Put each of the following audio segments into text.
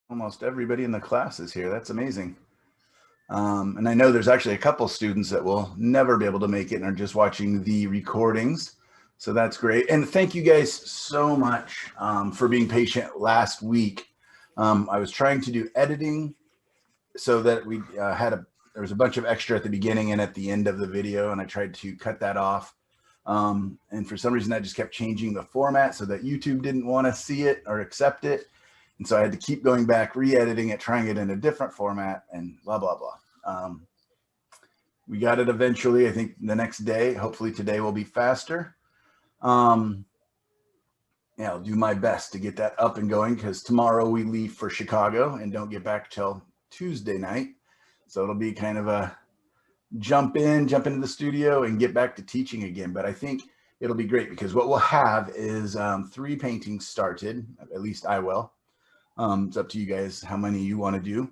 Almost everybody in the class is here. That's amazing. And I know there's actually a couple students that will never be able to make it and are just watching the recordings. So that's great. And thank you guys so much for being patient last week. I was trying to do editing so that we there was a bunch of extra at the beginning and at the end of the video, and I tried to cut that off. And for some reason, I just kept changing the format so that YouTube didn't want to see it or accept it. And so I had to keep going back, re-editing it, trying it in a different format, and blah, blah, blah. We got it eventually, I think the next day. Hopefully today will be faster. Yeah, I'll do my best to get that up and going because tomorrow we leave for Chicago and don't get back till Tuesday night. So it'll be kind of a jump into the studio and get back to teaching again. But I think it'll be great because what we'll have is 3 paintings started. At least I will. It's up to you guys how many you want to do.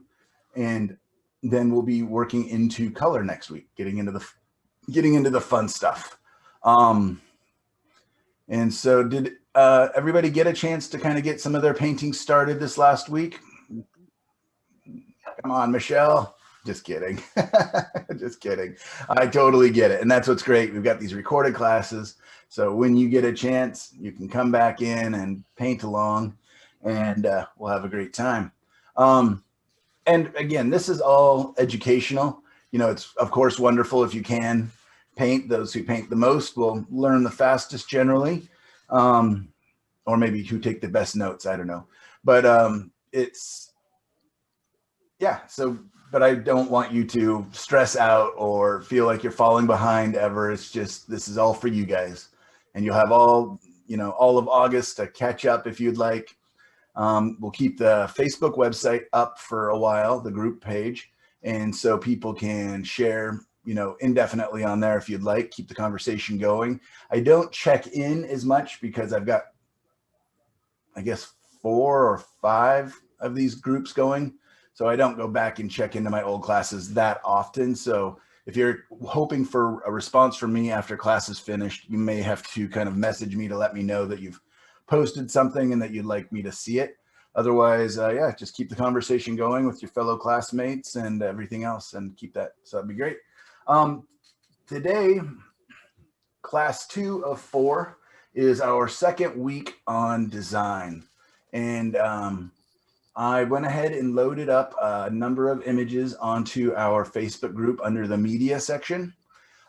And then we'll be working into color next week, getting into the fun stuff. And so did everybody get a chance to kind of get some of their paintings started this last week? Come on, Michelle. Just kidding. Just kidding. I totally get it. And that's what's great. We've got these recorded classes. So when you get a chance, you can come back in and paint along and we'll have a great time. And again, this is all educational. You know, it's of course wonderful if you can paint. Those who paint the most will learn the fastest generally, or maybe who take the best notes. I don't know, but yeah. So, but I don't want you to stress out or feel like you're falling behind ever. It's just this is all for you guys, and you'll have all of August to catch up if you'd like. We'll keep the Facebook website up for a while, the group page, and so people can share, indefinitely on there if you'd like. Keep the conversation going. I don't check in as much because I've got, I guess, 4 or 5 of these groups going, so I don't go back and check into my old classes that often. So if you're hoping for a response from me after class is finished, you may have to kind of message me to let me know that you've posted something and that you'd like me to see it. Otherwise, yeah, just keep the conversation going with your fellow classmates and everything else and keep that. So that'd be great. Today, class 2 of 4 is our second week on design. And I went ahead and loaded up a number of images onto our Facebook group under the media section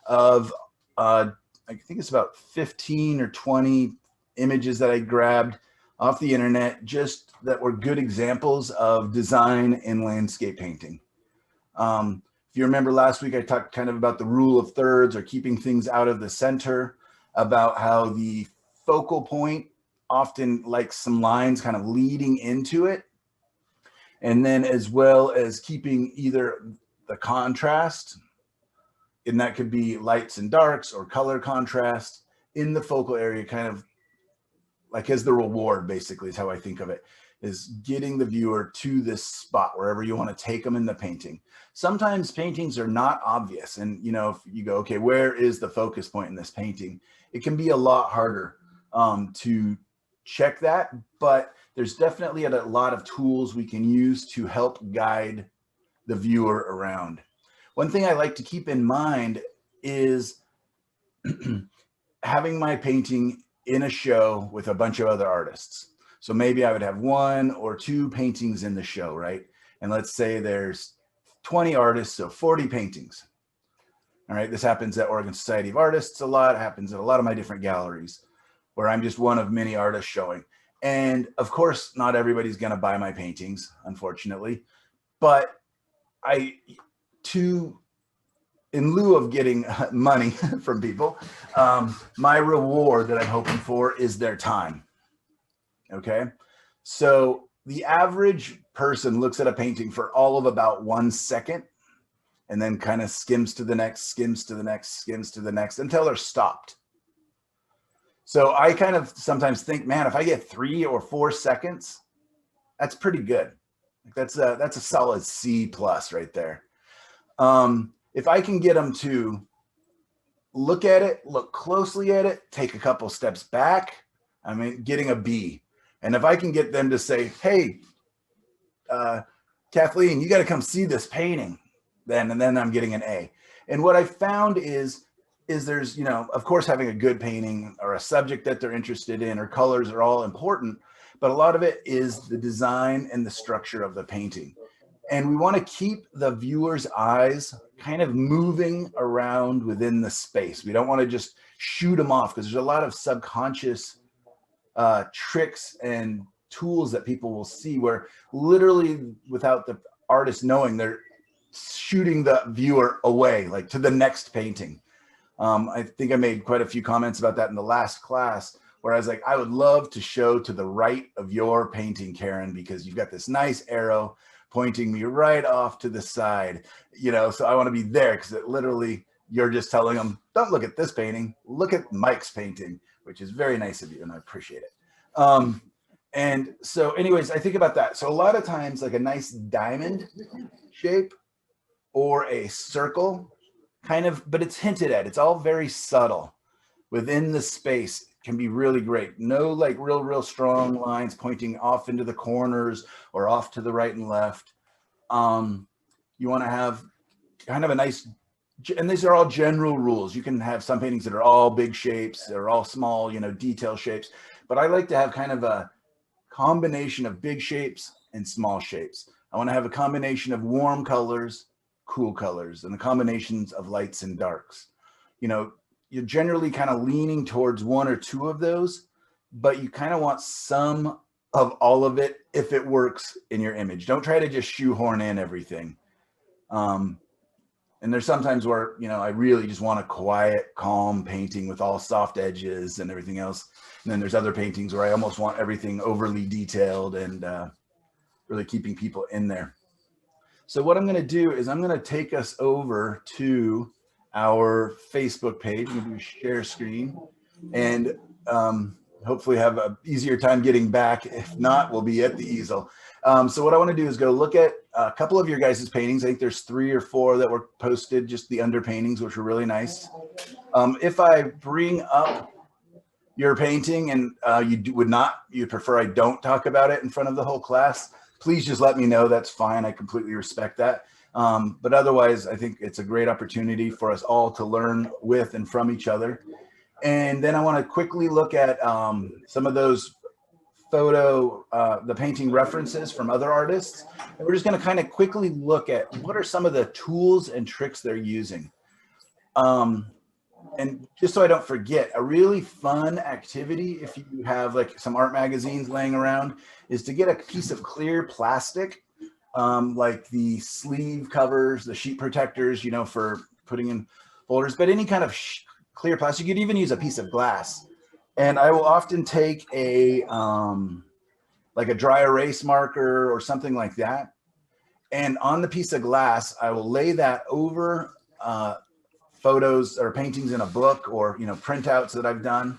of, I think it's about 15 or 20 images that I grabbed off the internet, just that were good examples of design in landscape painting. If you remember last week, I talked kind of about the rule of thirds or keeping things out of the center, about how the focal point often likes some lines kind of leading into it. And then as well as keeping either the contrast, and that could be lights and darks or color contrast in the focal area, kind of like as the reward, basically, is how I think of it, is getting the viewer to this spot wherever you want to take them in the painting. Sometimes paintings are not obvious. And, if you go, okay, where is the focus point in this painting? It can be a lot harder to check that, but there's definitely a lot of tools we can use to help guide the viewer around. One thing I like to keep in mind is having my painting in a show with a bunch of other artists. So maybe I would have 1 or 2 paintings in the show, right? And let's say there's 20 artists, so 40 paintings. All right, this happens at Oregon Society of Artists a lot. It happens at a lot of my different galleries where I'm just one of many artists showing. And of course, not everybody's gonna buy my paintings, unfortunately. But in lieu of getting money from people, my reward that I'm hoping for is their time. Okay. So the average person looks at a painting for all of about 1 second and then kind of skims to the next, skims to the next, skims to the next until they're stopped. So I kind of sometimes think, man, if I get 3 or 4 seconds, that's pretty good. That's a solid C+ right there. If I can get them to look at it, look closely at it, take a couple steps back, getting a B. And if I can get them to say, hey, Kathleen, you got to come see this painting. And then I'm getting an A. And what I found is there's, you know, of course, having a good painting or a subject that they're interested in or colors are all important, but a lot of it is the design and the structure of the painting. And we want to keep the viewer's eyes kind of moving around within the space. We don't want to just shoot them off, because there's a lot of subconscious tricks and tools that people will see where literally without the artist knowing, they're shooting the viewer away, like to the next painting. I think I made quite a few comments about that in the last class, where I was like, I would love to show to the right of your painting, Karen, because you've got this nice arrow pointing me right off to the side, you know, so I want to be there, because it literally, you're just telling them, don't look at this painting, look at Mike's painting, which is very nice of you, and I appreciate it. And so anyways, I think about that. So a lot of times, like a nice diamond shape or a circle, kind of, but it's hinted at, it's all very subtle within the space, can be really great. No like real strong lines pointing off into the corners or off to the right and left. You want to have kind of a nice, and these are all general rules. You can have some paintings that are all big shapes, they're all small, you know, detail shapes, but I like to have kind of a combination of big shapes and small shapes. I want to have a combination of warm colors, cool colors, and the combinations of lights and darks. You know, you're generally kind of leaning towards one or two of those, but you kind of want some of all of it if it works in your image. Don't try to just shoehorn in everything. And there's sometimes where, you know, I really just want a quiet, calm painting with all soft edges and everything else. And then there's other paintings where I almost want everything overly detailed and really keeping people in there. So what I'm going to do is I'm going to take us over to our Facebook page. I'm going to do share screen and hopefully have an easier time getting back. If not, we'll be at the easel. So what I want to do is go look at a couple of your guys' paintings. I think there's 3 or 4 that were posted, just the under paintings, which were really nice. If I bring up your painting and you prefer I don't talk about it in front of the whole class, please just let me know. That's fine. I completely respect that. But otherwise, I think it's a great opportunity for us all to learn with and from each other. And then I want to quickly look at some of those the painting references from other artists. And we're just going to kind of quickly look at what are some of the tools and tricks they're using. And just so I don't forget, a really fun activity, if you have like some art magazines laying around, is to get a piece of clear plastic, like the sleeve covers, the sheet protectors, you know, for putting in folders, but any kind of clear plastic. You could even use a piece of glass. And I will often take a like a dry erase marker or something like that. And on the piece of glass, I will lay that over photos or paintings in a book or, you know, printouts that I've done.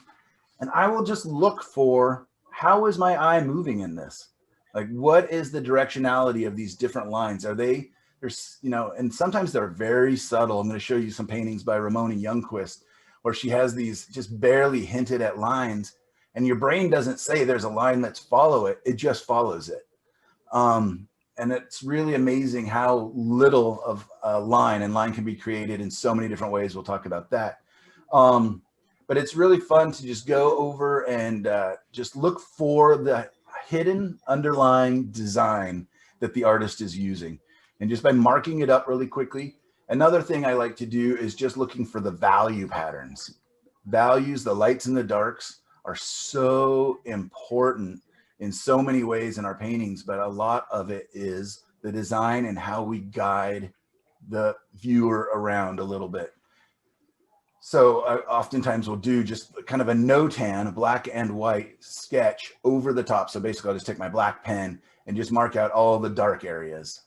And I will just look for, how is my eye moving in this? Like, what is the directionality of these different lines? There's, you know, and sometimes they're very subtle. I'm going to show you some paintings by Ramona Youngquist where she has these just barely hinted at lines, and your brain doesn't say there's a line, let's follow it. It just follows it. And it's really amazing how little of a line, and line can be created in so many different ways. We'll talk about that. But it's really fun to just go over and just look for the hidden underlying design that the artist is using. And just by marking it up really quickly. Another thing I like to do is just looking for the value patterns. Values, the lights and the darks, are so important in so many ways in our paintings, but a lot of it is the design and how we guide the viewer around a little bit. So I oftentimes will do just kind of a no-tan, a black and white sketch over the top. So basically I'll just take my black pen and just mark out all the dark areas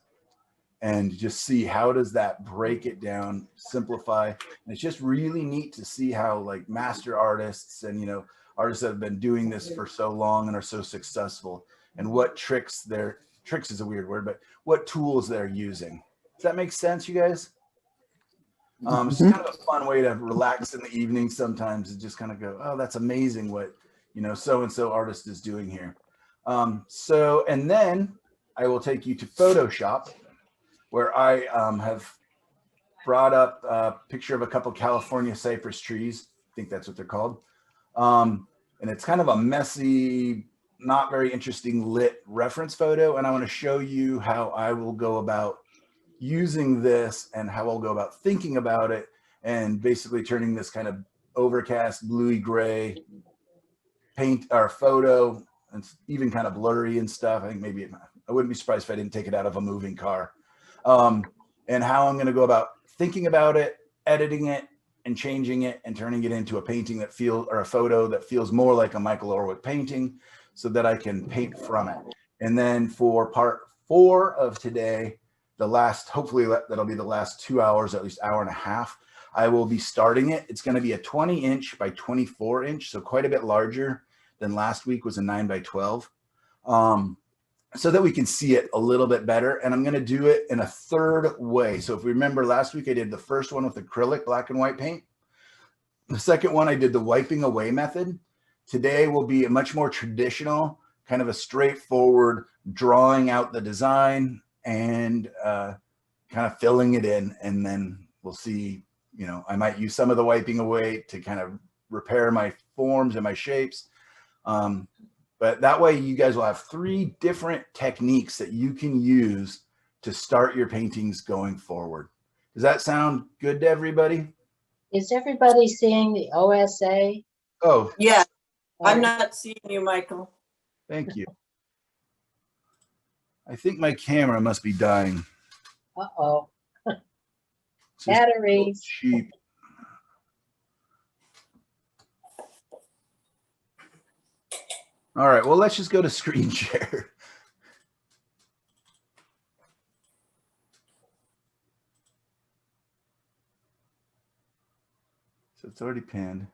and just see how does that break it down, simplify. And it's just really neat to see how like master artists and, you know, artists that have been doing this for so long and are so successful, and what tricks is a weird word, but what tools they're using. Does that make sense, you guys? It's kind of a fun way to relax in the evening sometimes, and just kind of go, oh, that's amazing what, you know, so-and-so artist is doing here. And then I will take you to Photoshop, where I have brought up a picture of a couple California cypress trees. I think that's what they're called. And it's kind of a messy, not very interesting lit reference photo. And I want to show you how I will go about using this and how I'll go about thinking about it, and basically turning this kind of overcast, bluey gray paint or photo, and even kind of blurry and stuff. I think maybe I wouldn't be surprised if I didn't take it out of a moving car. And how I'm going to go about thinking about it, editing it, and changing it, and turning it into a painting that feels, or a photo that feels more like a Michael Orwick painting, so that I can paint from it. And then for part 4 of today, the last, hopefully that'll be the last 2 hours, at least hour and a half, I will be starting it. It's going to be a 20-inch by 24-inch, so quite a bit larger than last week was a 9 by 12, so that we can see it a little bit better. And I'm going to do it in a third way. So if we remember last week, I did the first one with acrylic black and white paint. The second one, I did the wiping away method. Today will be a much more traditional, kind of a straightforward drawing out the design and kind of filling it in. And then we'll see, you know, I might use some of the wiping away to kind of repair my forms and my shapes. But that way you guys will have 3 different techniques that you can use to start your paintings going forward. Does that sound good to everybody? Is everybody seeing the OSA? Oh, yeah. I'm not seeing you, Michael. thank you. I think my camera must be dying. Uh-oh. It's just Batteries. cheap. All right, well, let's just go to screen share. So it's already pinned.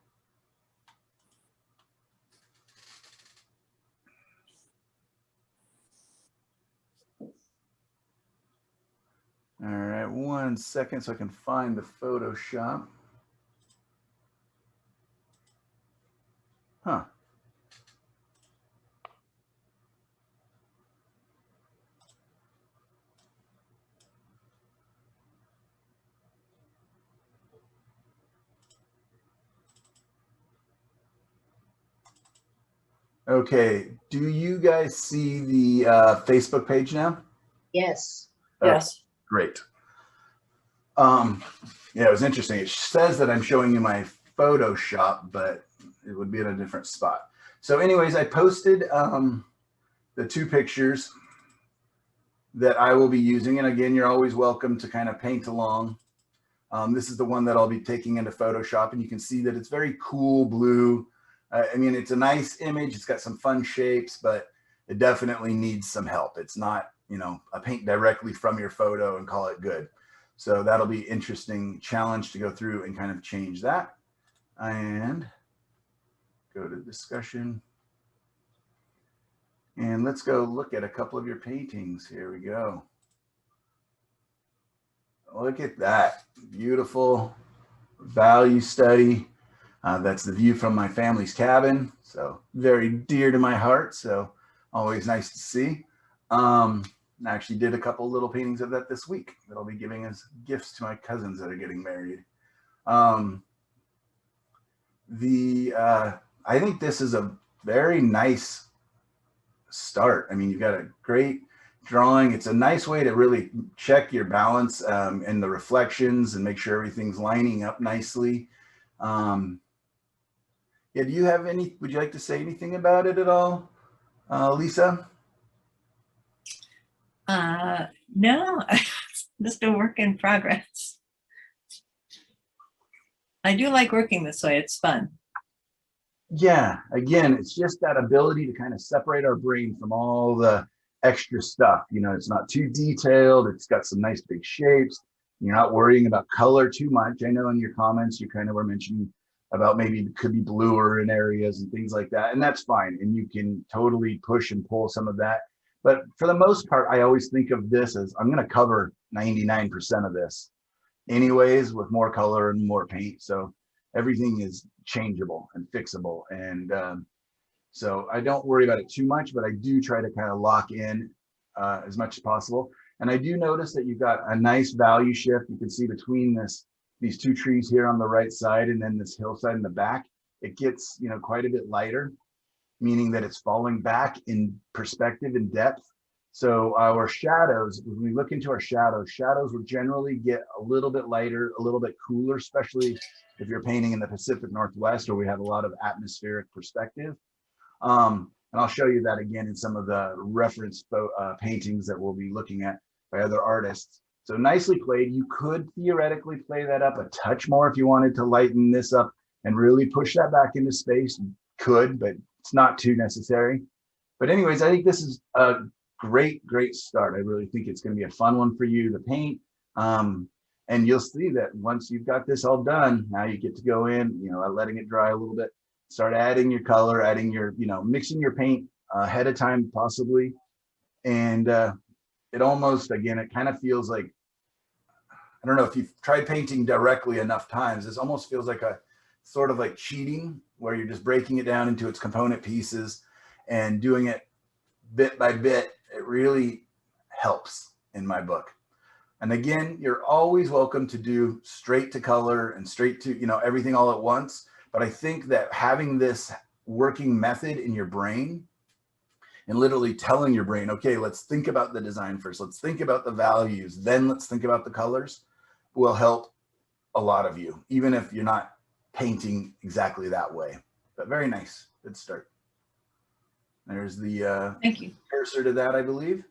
All right, 1 second so I can find the Photoshop. Huh. Okay, do you guys see the Facebook page now? Yes. Yes. Great. Yeah, it was interesting. It says that I'm showing you my Photoshop, but it would be in a different spot. So anyways, I posted the 2 pictures that I will be using. And again, you're always welcome to kind of paint along. This is the one that I'll be taking into Photoshop, and you can see that it's very cool blue. I mean, it's a nice image. It's got some fun shapes, but it definitely needs some help. It's not, you know, a paint directly from your photo and call it good. So that'll be interesting challenge to go through and kind of change that. And go to discussion. And let's go look at a couple of your paintings. Here we go. Look at that. Beautiful value study. That's the view from my family's cabin. So very dear to my heart. So always nice to see. I actually did a couple little paintings of that this week that I'll be giving as gifts to my cousins that are getting married. I think this is a very nice start. I mean, you've got a great drawing. It's a nice way to really check your balance and the reflections and make sure everything's lining up nicely. Yeah, do you have any, would you like to say anything about it at all, Lisa? No, just a work in progress. I do like working this way. It's fun. Yeah, again, it's just that ability to kind of separate our brain from all the extra stuff. You know, it's not too detailed. It's got some nice big shapes. You're not worrying about color too much. I know in your comments, you kind of were mentioning about maybe it could be bluer in areas and things like that. And that's fine. And you can totally push and pull some of that. But for the most part, I always think of this as I'm going to cover 99% of this anyways with more color and more paint. So everything is changeable and fixable. And so I don't worry about it too much, but I do try to kind of lock in as much as possible. And I do notice that you've got a nice value shift. You can see between these two trees here on the right side and then this hillside in the back, it gets, you know, quite a bit lighter, meaning that it's falling back in perspective and depth. So our shadows, when we look into our shadows will generally get a little bit lighter, a little bit cooler, especially if you're painting in the Pacific Northwest where we have a lot of atmospheric perspective. And I'll show you that again in some of the reference paintings that we'll be looking at by other artists. So nicely played. You could theoretically play that up a touch more if you wanted to lighten this up and really push that back into space. You could, but it's not too necessary. But anyways, I think this is a great start. I really think it's going to be a fun one for you to paint. And you'll see that once you've got this all done, now you get to go in, you know, letting it dry a little bit, start adding your color, adding your, you know, mixing your paint ahead of time possibly. And it almost, again, it kind of feels like, I don't know if you've tried painting directly enough times, this almost feels like a sort of like cheating where you're just breaking it down into its component pieces and doing it bit by bit. It really helps in my book. And again, you're always welcome to do straight to color and straight to, you know, everything all at once. But I think that having this working method in your brain and literally telling your brain, okay, let's think about the design first. Let's think about the values. Then let's think about the colors will help a lot of you, even if you're not painting exactly that way. But very nice. Good start. There's the Thank you. cursor to that, I believe.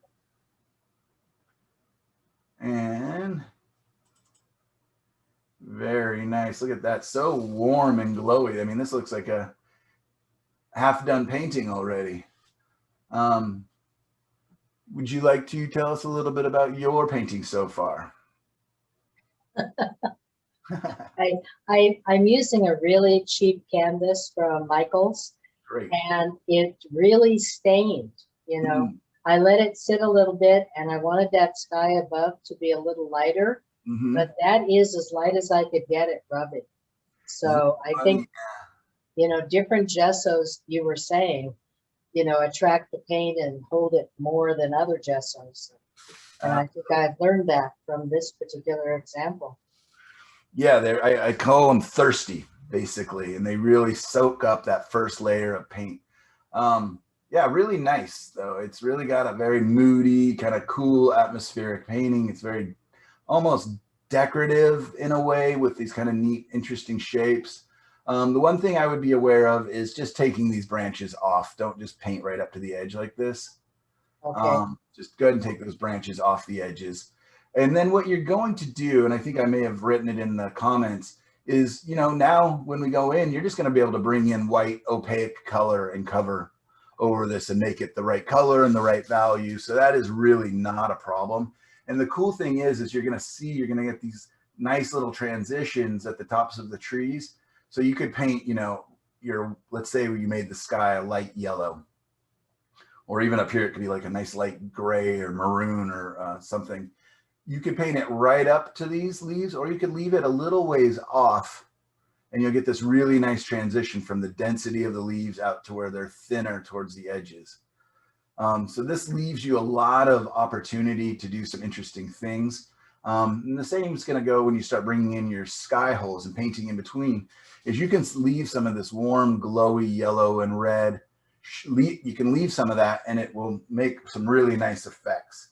And very nice. Look at that. So warm and glowy. I mean, this looks like a half done painting already. Would you like to tell us a little bit about your painting so far? I'm using a really cheap canvas from Michael's. Great. And it really stained, you know. Mm. I let it sit a little bit and I wanted that sky above to be a little lighter, Mm-hmm. but that is as light as I could get it rubbing. So I think, you know, different gessos you were saying, you know, attract the paint and hold it more than other gessos. And I think I've learned that from this particular example. Yeah, I call them thirsty, basically, and they really soak up that first layer of paint. Yeah, really nice, though. It's really got a very moody, kind of cool atmospheric painting. It's very almost decorative in a way with these kind of neat, interesting shapes. The one thing I would be aware of is just taking these branches off. Don't just paint right up to the edge like this. Okay. Just go ahead and take those branches off the edges. And then what you're going to do, and I think I may have written it in the comments, is, you know, now when we go in, you're just going to be able to bring in white opaque color and cover over this and make it the right color and the right value. So that is really not a problem. And the cool thing is you're going to get these nice little transitions at the tops of the trees. So you could paint, you know, let's say you made the sky a light yellow, or even up here, it could be like a nice light gray or maroon or something. You could paint it right up to these leaves, or you could leave it a little ways off and you'll get this really nice transition from the density of the leaves out to where they're thinner towards the edges. So this leaves you a lot of opportunity to do some interesting things. And the same is going to go when you start bringing in your sky holes and painting in between, is you can leave some of this warm, glowy yellow and red. You can leave some of that and it will make some really nice effects.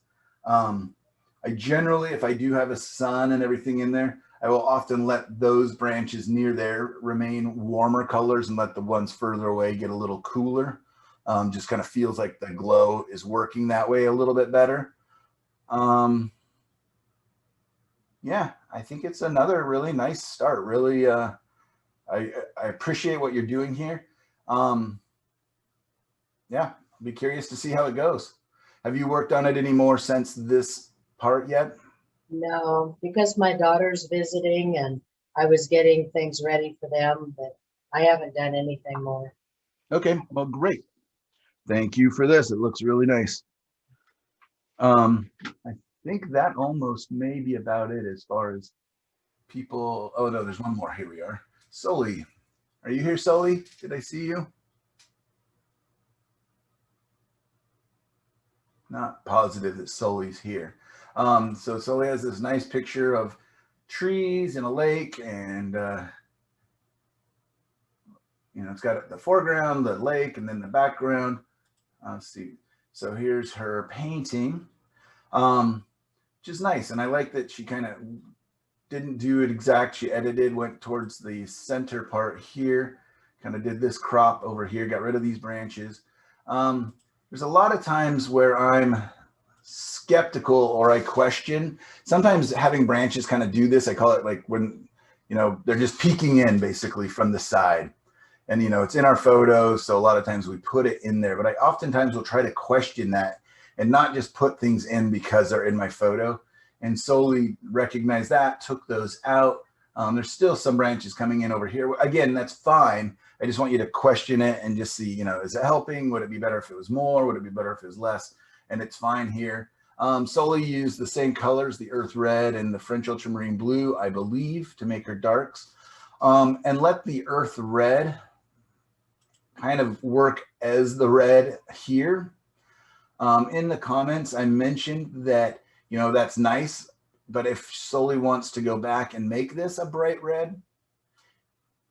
I generally, if I do have a sun and everything in there, I will often let those branches near there remain warmer colors and let the ones further away get a little cooler. Just kind of feels like the glow is working that way a little bit better. Yeah, I think it's another really nice start. Really, I appreciate what you're doing here. Yeah, I'll be curious to see how it goes. Have you worked on it any more since this part yet? No, because my daughter's visiting and I was getting things ready for them, but I haven't done anything more. Okay, well, great. Thank you for this. It looks really nice. I think that almost may be about it as far as people. Oh no, there's one more. Here we are. Sully, are you here, Sully? Did I see you? not positive that Sully's here. So Sully has this nice picture of trees and a lake, and you know, it's got the foreground, the lake, and then the background. Let's see. So here's her painting, which is nice. And I like that she kind of didn't do it exact. She edited, went towards the center part here, kind of did this crop over here, got rid of these branches. There's a lot of times where I'm skeptical or I question. Sometimes having branches kind of do this. I call it like when, you know, they're just peeking in basically from the side. And, you know, it's in our photos, so a lot of times we put it in there, but I oftentimes will try to question that and not just put things in because they're in my photo, and solely recognize that, took those out. There's still some branches coming in over here. Again, that's fine. I just want you to question it and just see, you know, is it helping? Would it be better if it was more? Would it be better if it was less? And it's fine here. Solely used the same colors, the earth red and the French ultramarine blue, I believe, to make her darks. And let the earth red kind of work as the red here. In the comments, I mentioned that, you know, that's nice, but if Sully wants to go back and make this a bright red,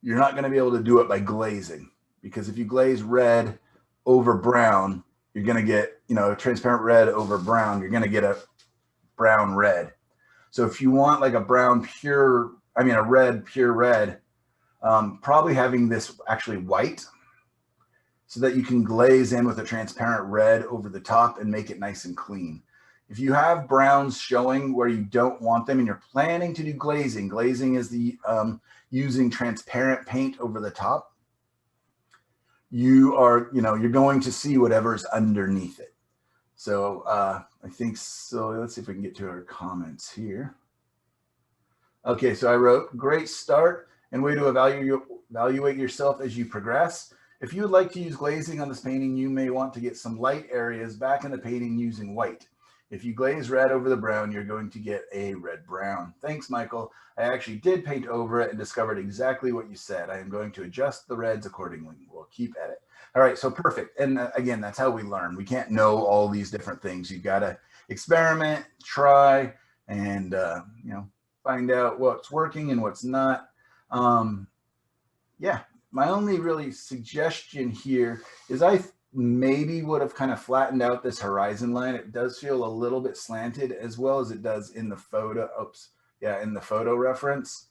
you're not going to be able to do it by glazing, because if you glaze red over brown, you're going to get, you know, a transparent red over brown, you're going to get a brown red. So if you want like a brown pure, I mean a red, pure red, probably having this actually white, so that you can glaze in with a transparent red over the top and make it nice and clean. If you have browns showing where you don't want them and you're planning to do glazing, glazing is the using transparent paint over the top, you are, you know, you're going to see whatever's underneath it. So I think so. Let's see if we can get to our comments here. Okay, so I wrote, great start and way to evaluate yourself as you progress. If you would like to use glazing on this painting, you may want to get some light areas back in the painting using white. If you glaze red over the brown, you're going to get a red brown. Thanks, Michael. I actually did paint over it and discovered exactly what you said. I am going to adjust the reds accordingly. We'll keep at it. All right, so perfect. And again, that's how we learn. We can't know all these different things. You got to experiment, try, and you know, find out what's working and what's not. Yeah. My only really suggestion here is I maybe would have kind of flattened out this horizon line. It does feel a little bit slanted, as well as it does in the photo. Oops, yeah, in the photo reference.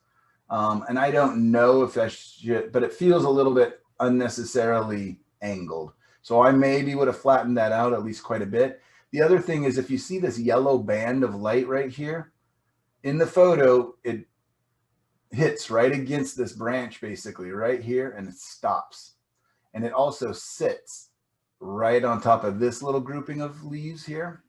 And I don't know if that's, but it feels a little bit unnecessarily angled. So I maybe would have flattened that out at least quite a bit. The other thing is, if you see this yellow band of light right here, in the photo, it hits right against this branch basically right here, and it stops, and it also sits right on top of this little grouping of leaves here.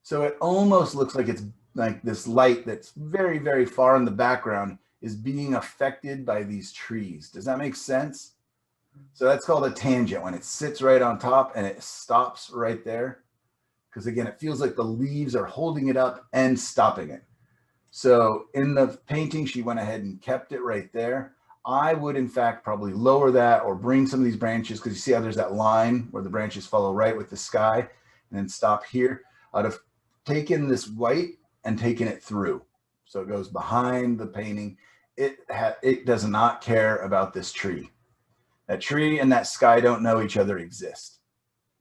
So it almost looks like it's like this light that's very, very far in the background is being affected by these trees. Does that make sense? So that's called a tangent, when it sits right on top and it stops right there, because again, it feels like the leaves are holding it up and stopping it. So in the painting, she went ahead and kept it right there. I would, in fact, probably lower that or bring some of these branches, because you see how there's that line where the branches follow right with the sky and then stop here. I'd have taken this white and taken it through. So it goes behind the painting. It does not care about this tree. That tree and that sky don't know each other exist,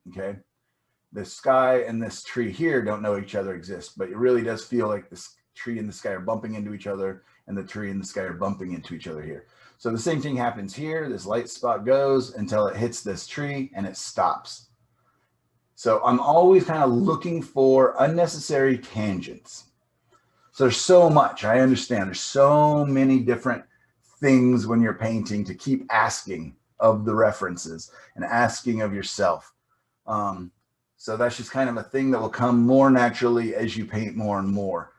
okay? The sky and this tree here don't know each other exist, but it really does feel like this tree and the sky are bumping into each other, and the tree and the sky are bumping into each other here. So the same thing happens here. This light spot goes until it hits this tree and it stops. So I'm always kind of looking for unnecessary tangents. So there's so much, I understand. There's so many different things when you're painting to keep asking of the references and asking of yourself. So that's just kind of a thing that will come more naturally as you paint more and more.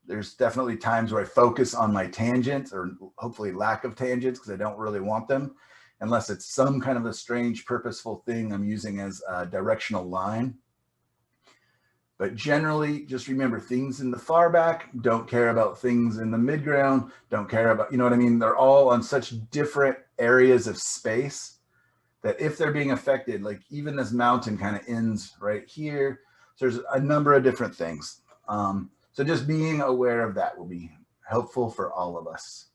There's definitely times where I focus on my tangents, or hopefully lack of tangents, because I don't really want them, unless it's some kind of a strange purposeful thing I'm using as a directional line. But generally, just remember, things in the far back don't care about things in the midground, don't care about, you know what I mean? They're all on such different areas of space that if they're being affected, like even this mountain kind of ends right here. So there's a number of different things. So just being aware of that will be helpful for all of us.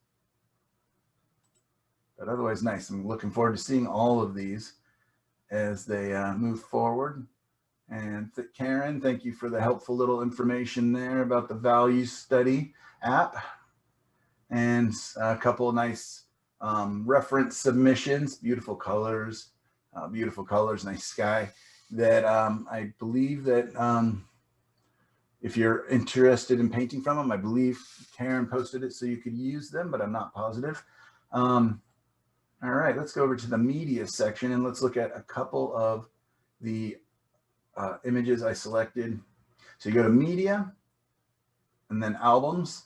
But otherwise, nice. I'm looking forward to seeing all of these as they move forward. And Karen, thank you for the helpful little information there about the value study app, and a couple of nice reference submissions, beautiful colors, nice sky, that I believe that if you're interested in painting from them, I believe Karen posted it so you could use them, but I'm not positive. All right, let's go over to the media section and let's look at a couple of the images I selected. So you go to media and then albums.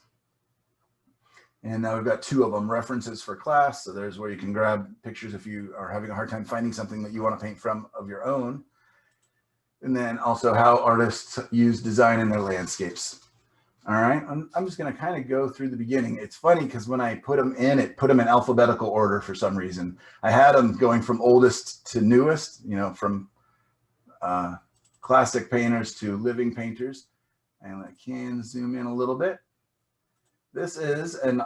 And now we've got two of them, references for class. So there's where you can grab pictures if you are having a hard time finding something that you want to paint from of your own. And then also how artists use design in their landscapes. All right, I'm just going to kind of go through the beginning. It's funny because when I put them in, it put them in alphabetical order for some reason. I had them going from oldest to newest, you know, from classic painters to living painters. And I can zoom in a little bit. This is an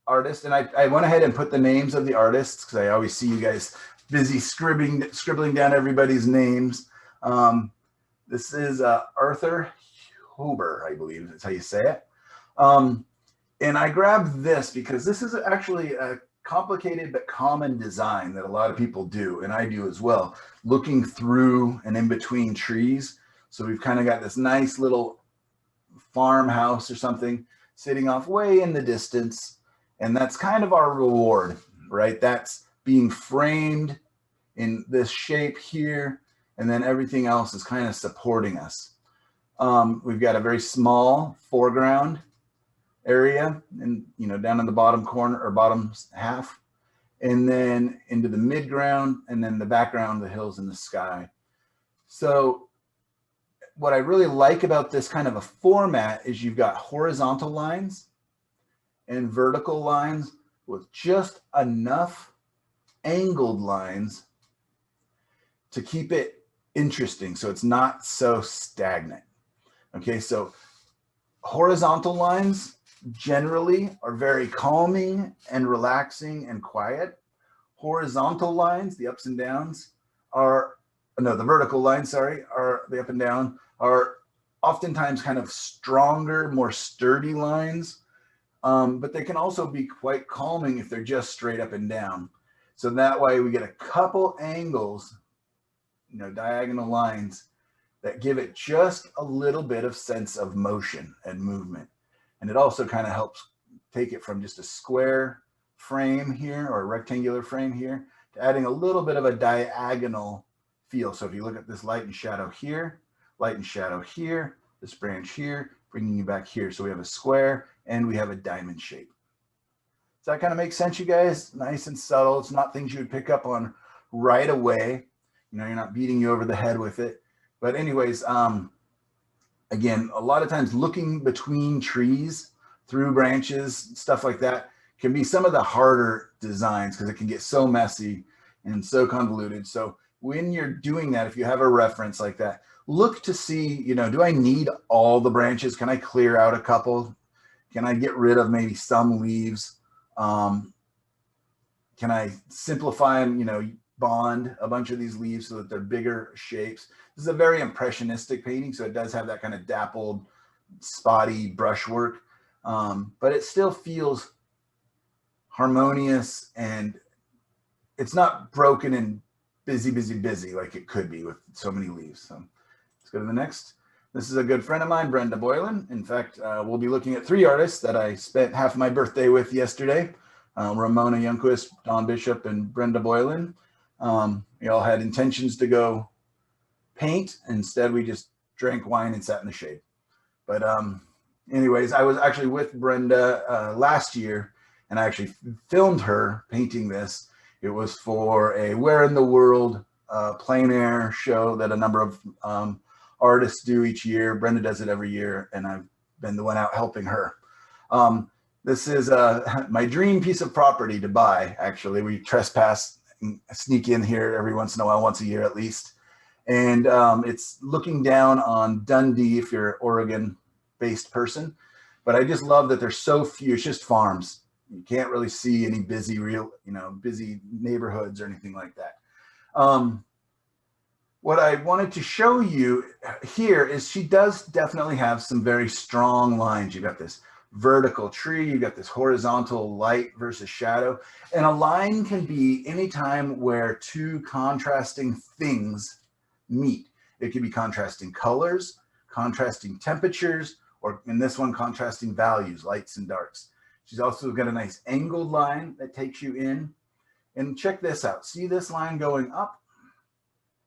artist, and I went ahead and put the names of the artists because I always see you guys busy scribbling down everybody's names. This is Arthur Huber, I believe that's how you say it. And I grabbed this because this is actually a complicated but common design that a lot of people do, and I do as well, looking through and in between trees. So we've kind of got this nice little farmhouse or something sitting off way in the distance, and that's kind of our reward, right? That's being framed in this shape here, and then everything else is kind of supporting us. We've got a very small foreground area, and you know, down in the bottom corner or bottom half, and then into the midground, and then the background, the hills and the sky. So what I really like about this kind of a format is you've got horizontal lines and vertical lines with just enough angled lines to keep it interesting, so it's not so stagnant. Okay, so horizontal lines generally are very calming and relaxing and quiet. Horizontal lines, the ups and downs, are, no, the vertical lines, sorry, are the up and down, are oftentimes kind of stronger, more sturdy lines, but they can also be quite calming if they're just straight up and down. So that way we get a couple angles, you know, diagonal lines that give it just a little bit of sense of motion and movement. And it also kind of helps take it from just a square frame here or a rectangular frame here to adding a little bit of a diagonal feel. So if you look at this light and shadow here, light and shadow here, this branch here, bringing you back here. So we have a square and we have a diamond shape. Does that kind of make sense, you guys? Nice and subtle. It's not things you would pick up on right away. You know, you're not beating you over the head with it. But anyways, again, a lot of times looking between trees, through branches, stuff like that can be some of the harder designs because it can get so messy and so convoluted. So when you're doing that, if you have a reference like that, look to see, you know, do I need all the branches? Can I clear out a couple? Can I get rid of maybe some leaves? Can I simplify them, you know, bond a bunch of these leaves so that they're bigger shapes? This is a very impressionistic painting, so it does have that kind of dappled, spotty brushwork, but it still feels harmonious, and it's not broken and busy like it could be with so many leaves. So let's go to the next. This is a good friend of mine, Brenda Boylan. In fact, we'll be looking at three artists that I spent half my birthday with yesterday. Ramona Youngquist, Dawn Bishop, and Brenda Boylan. We all had intentions to go paint. Instead, we just drank wine and sat in the shade. But anyways, I was actually with Brenda last year, and I actually filmed her painting this. It was for a Where in the World plein air show that a number of artists do each year. Brenda does it every year, and I've been the one out helping her. This is my dream piece of property to buy, actually. We trespassed can sneak in here every once in a while, once a year at least. And it's looking down on Dundee if you're an Oregon-based person. But I just love that there's so few. It's just farms. You can't really see any busy, busy neighborhoods or anything like that. What I wanted to show you here is she does definitely have some very strong lines. You got this vertical tree, you got this horizontal light versus shadow, and a line can be any time where two contrasting things meet. It could be contrasting colors, contrasting temperatures, or in this one, contrasting values, lights and darks. She's also got a nice angled line that takes you in. And check this out. See this line going up?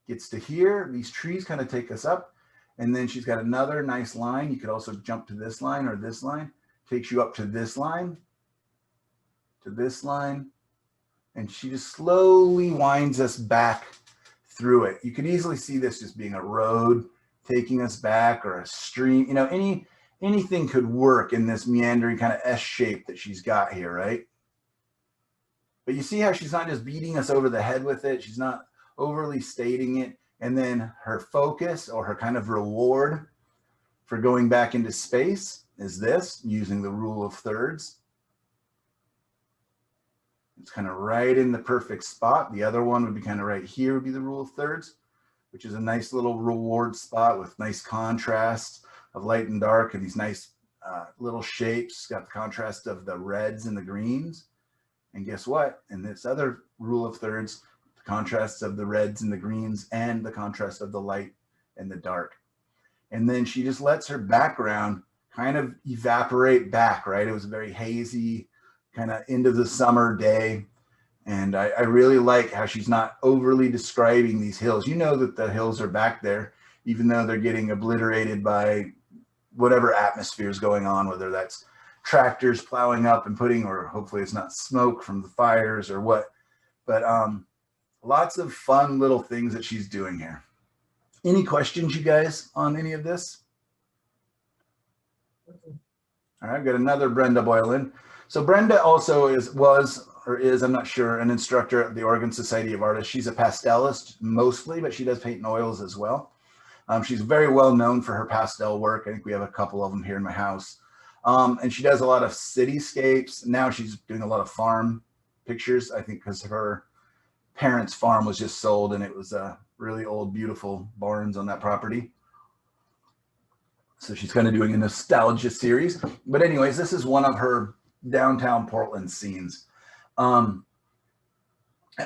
Gets to here. These trees kind of take us up. And then she's got another nice line. You could also jump to this line or this line. Takes you up to this line, and she just slowly winds us back through it. You can easily see this just being a road taking us back, or a stream. Anything could work in this meandering kind of S shape that she's got here, right? But you see how she's not just beating us over the head with it. She's not overly stating it. And then her focus, or her kind of reward for going back into space, is this, using the rule of thirds. It's kind of right in the perfect spot. The other one would be kind of right here, would be the rule of thirds, which is a nice little reward spot with nice contrast of light and dark, and these nice little shapes. Got the contrast of the reds and the greens. And guess what? In this other rule of thirds, the contrast of the reds and the greens, and the contrast of the light and the dark. And then she just lets her background kind of evaporate back, right? It was a very hazy kind of end of the summer day. And I really like how she's not overly describing these hills. You know that the hills are back there, even though they're getting obliterated by whatever atmosphere is going on, whether that's tractors plowing up and putting, or hopefully it's not smoke from the fires or what. But lots of fun little things that she's doing here. Any questions, you guys, on any of this? All right, I've got another Brenda Boylan. So Brenda also was, I'm not sure, an instructor at the Oregon Society of Artists. She's a pastelist mostly, but she does paint in oils as well. She's very well known for her pastel work. I think we have a couple of them here in my house. And she does a lot of cityscapes. Now she's doing a lot of farm pictures, I think because her parents' farm was just sold, and it was really old, beautiful barns on that property. So she's kind of doing a nostalgia series. But anyways, this is one of her downtown Portland scenes. At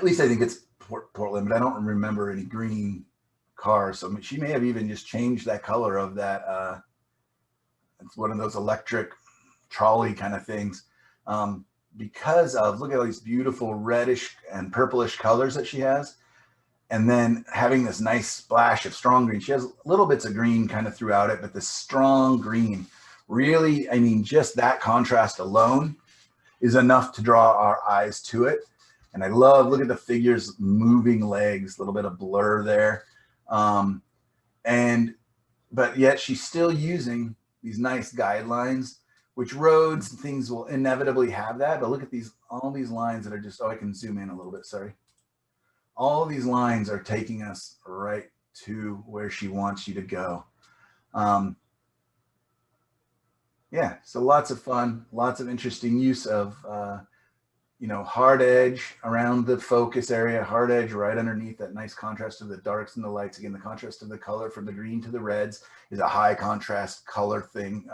least I think it's Portland, but I don't remember any green cars. So she may have even just changed that color of that. It's one of those electric trolley kind of things. Because of, look at all these beautiful reddish and purplish colors that she has. And then having this nice splash of strong green. She has little bits of green kind of throughout it, but the strong green really, I mean, just that contrast alone is enough to draw our eyes to it. And I love, look at the figures moving legs, a little bit of blur there. But yet she's still using these nice guidelines, which roads and things will inevitably have that. But look at these, all these lines that are just, oh, I can zoom in a little bit, sorry. All these lines are taking us right to where she wants you to go. Yeah, so lots of fun, lots of interesting use of, hard edge around the focus area, hard edge right underneath that nice contrast of the darks and the lights. Again, the contrast of the color from the green to the reds is a high contrast color thing.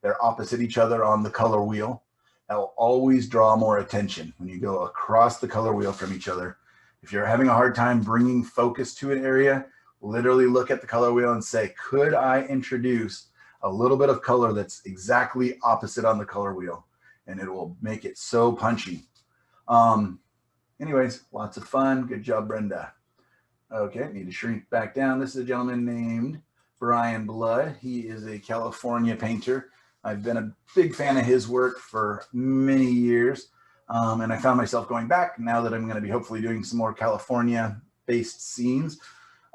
They're opposite each other on the color wheel. That will always draw more attention when you go across the color wheel from each other. If you're having a hard time bringing focus to an area, literally look at the color wheel and say, could I introduce a little bit of color that's exactly opposite on the color wheel? And it will make it so punchy. Anyways, lots of fun. Good job, Brenda. Okay, need to shrink back down. This is a gentleman named Brian Blood. He is a California painter. I've been a big fan of his work for many years. And I found myself going back now that I'm going to be hopefully doing some more California-based scenes.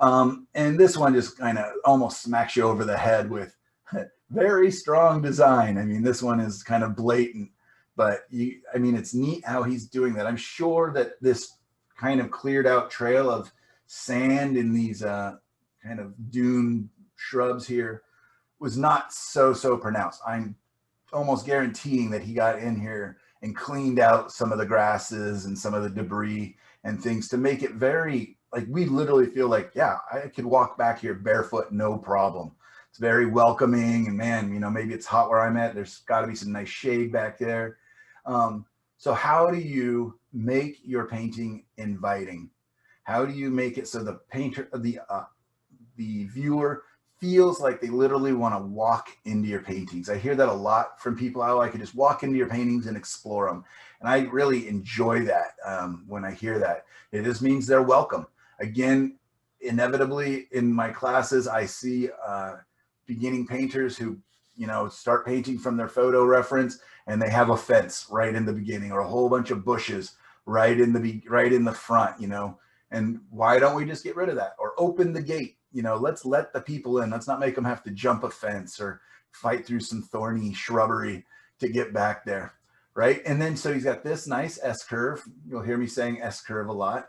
And this one just kind of almost smacks you over the head with very strong design. I mean, this one is kind of blatant, but it's neat how he's doing that. I'm sure that this kind of cleared out trail of sand in these kind of dune shrubs here was not so pronounced. I'm almost guaranteeing that he got in here and cleaned out some of the grasses and some of the debris and things to make it very, like, we literally feel like, yeah, I could walk back here barefoot, no problem. It's very welcoming, and man, you know, maybe it's hot where I'm at. There's got to be some nice shade back there. So how do you make your painting inviting? How do you make it so the painter, the viewer feels like they literally want to walk into your paintings? I hear that a lot from people. How I could just walk into your paintings and explore them. And I really enjoy that when I hear that. It just means they're welcome. Again, inevitably in my classes, I see beginning painters who, you know, start painting from their photo reference and they have a fence right in the beginning or a whole bunch of bushes right in the front, you know. And why don't we just get rid of that or open the gate? You know, let's let the people in. Let's not make them have to jump a fence or fight through some thorny shrubbery to get back there, right? And then so he's got this nice S-curve. You'll hear me saying S-curve a lot.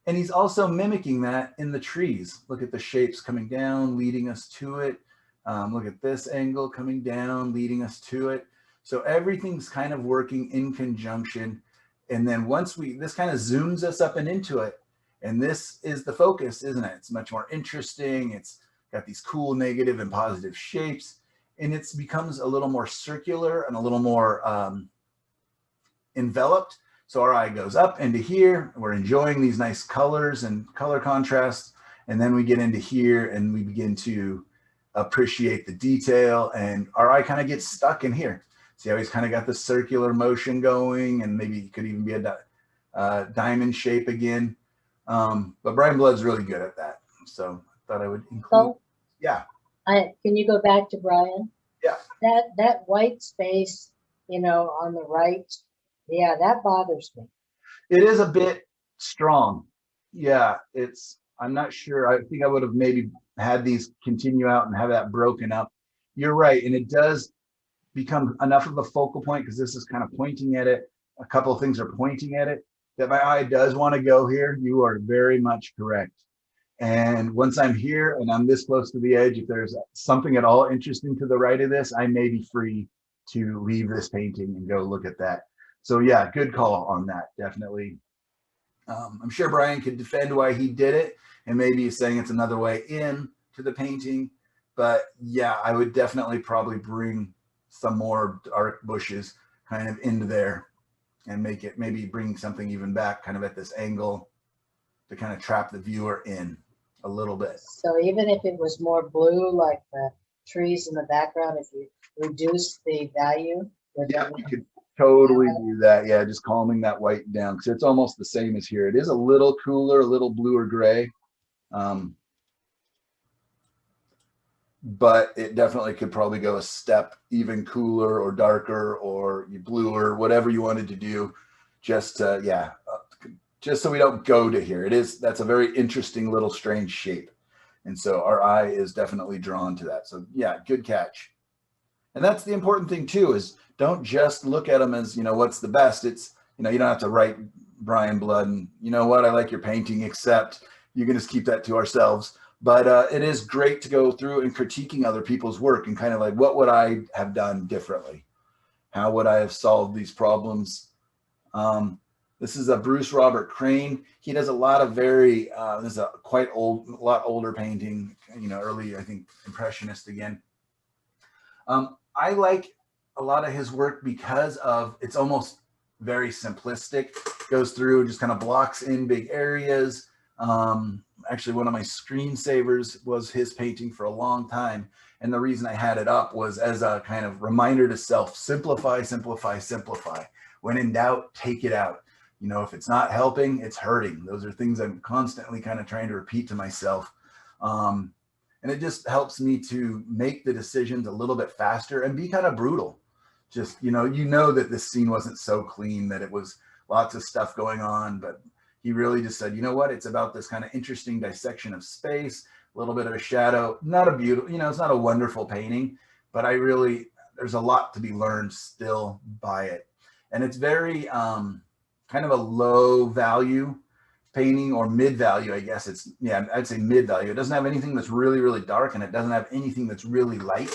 And he's also mimicking that in the trees. Look at the shapes coming down, leading us to it. Look at this angle coming down, leading us to it. So everything's kind of working in conjunction. And then once this kind of zooms us up and into it, and this is the focus, isn't it? It's much more interesting. It's got these cool negative and positive shapes, and it becomes a little more circular and a little more enveloped. So our eye goes up into here. We're enjoying these nice colors and color contrasts. And then we get into here and we begin to appreciate the detail, and our eye kind of gets stuck in here. See how he's kind of got the circular motion going, and maybe it could even be a diamond shape again. But Brian Blood's really good at that. So I thought I would include. So, yeah. Can you go back to Brian? Yeah. That white space, you know, on the right, yeah, that bothers me. It is a bit strong. Yeah, I'm not sure. I think I would have maybe had these continue out and have that broken up. You're right. And it does become enough of a focal point because this is kind of pointing at it. A couple of things are pointing at it that my eye does want to go here. You are very much correct. And once I'm here and I'm this close to the edge, if there's something at all interesting to the right of this, I may be free to leave this painting and go look at that. So yeah, good call on that, definitely. I'm sure Brian could defend why he did it, and maybe he's saying it's another way in to the painting. But yeah, I would definitely probably bring some more dark bushes kind of into there and make it, maybe bring something even back kind of at this angle to kind of trap the viewer in a little bit. So even if it was more blue, like the trees in the background, if you reduce the value. Yeah, we could totally do that. Yeah, just calming that white down because it's almost the same as here. It is a little cooler, a little blue or gray. But it definitely could probably go a step even cooler or darker or bluer, whatever you wanted to do. Just just so we don't go to here. That's a very interesting little strange shape. And so our eye is definitely drawn to that. So yeah, good catch. And that's the important thing too, is don't just look at them as, you know, what's the best. It's, you know, you don't have to write Brian Blood and, you know what, I like your painting, except you can just keep that to ourselves. But it is great to go through and critiquing other people's work and kind of like, what would I have done differently? How would I have solved these problems? This is a Bruce Robert Crane. He does a lot of very, this is a a lot older painting, you know, early, I think, Impressionist again. I like a lot of his work because of, it's almost very simplistic, goes through, just kind of blocks in big areas. Actually, one of my screensavers was his painting for a long time. And the reason I had it up was as a kind of reminder to self, simplify, simplify, simplify. When in doubt, take it out. You know, if it's not helping, it's hurting. Those are things I'm constantly kind of trying to repeat to myself. And it just helps me to make the decisions a little bit faster and be kind of brutal. Just, you know that this scene wasn't so clean, that it was lots of stuff going on, but he really just said, you know what, it's about this kind of interesting dissection of space, a little bit of a shadow, not a beautiful, you know, it's not a wonderful painting, but there's a lot to be learned still by it. And it's very kind of a low value painting, or mid value, I guess it's, yeah, I'd say mid value. It doesn't have anything that's really, really dark, and it doesn't have anything that's really light,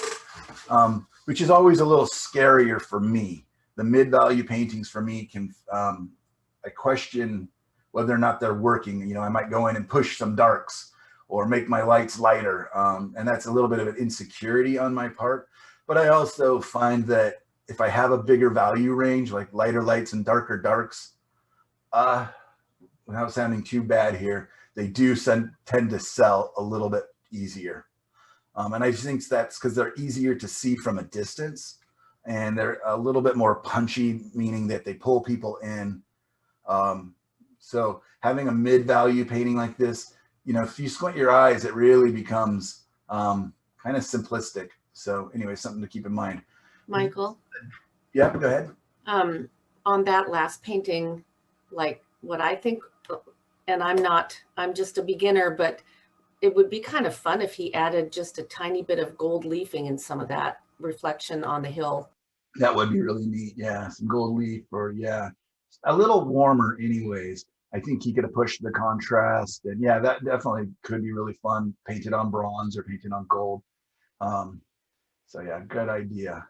which is always a little scarier for me. The mid value paintings for me can, I question whether or not they're working. You know, I might go in and push some darks or make my lights lighter. And that's a little bit of an insecurity on my part. But I also find that if I have a bigger value range, like lighter lights and darker darks, without sounding too bad here, they do tend to sell a little bit easier. And I think that's because they're easier to see from a distance, and they're a little bit more punchy, meaning that they pull people in. So having a mid-value painting like this, you know, if you squint your eyes, it really becomes kind of simplistic. So anyway, something to keep in mind. Michael? Yeah, go ahead. On that last painting, like what I think, and I'm just a beginner, but it would be kind of fun if he added just a tiny bit of gold leafing in some of that reflection on the hill. That would be really neat. Yeah, some gold leaf, or yeah, a little warmer anyways. I think he could have pushed the contrast, and yeah, that definitely could be really fun, painted on bronze or painted on gold. So yeah, good idea.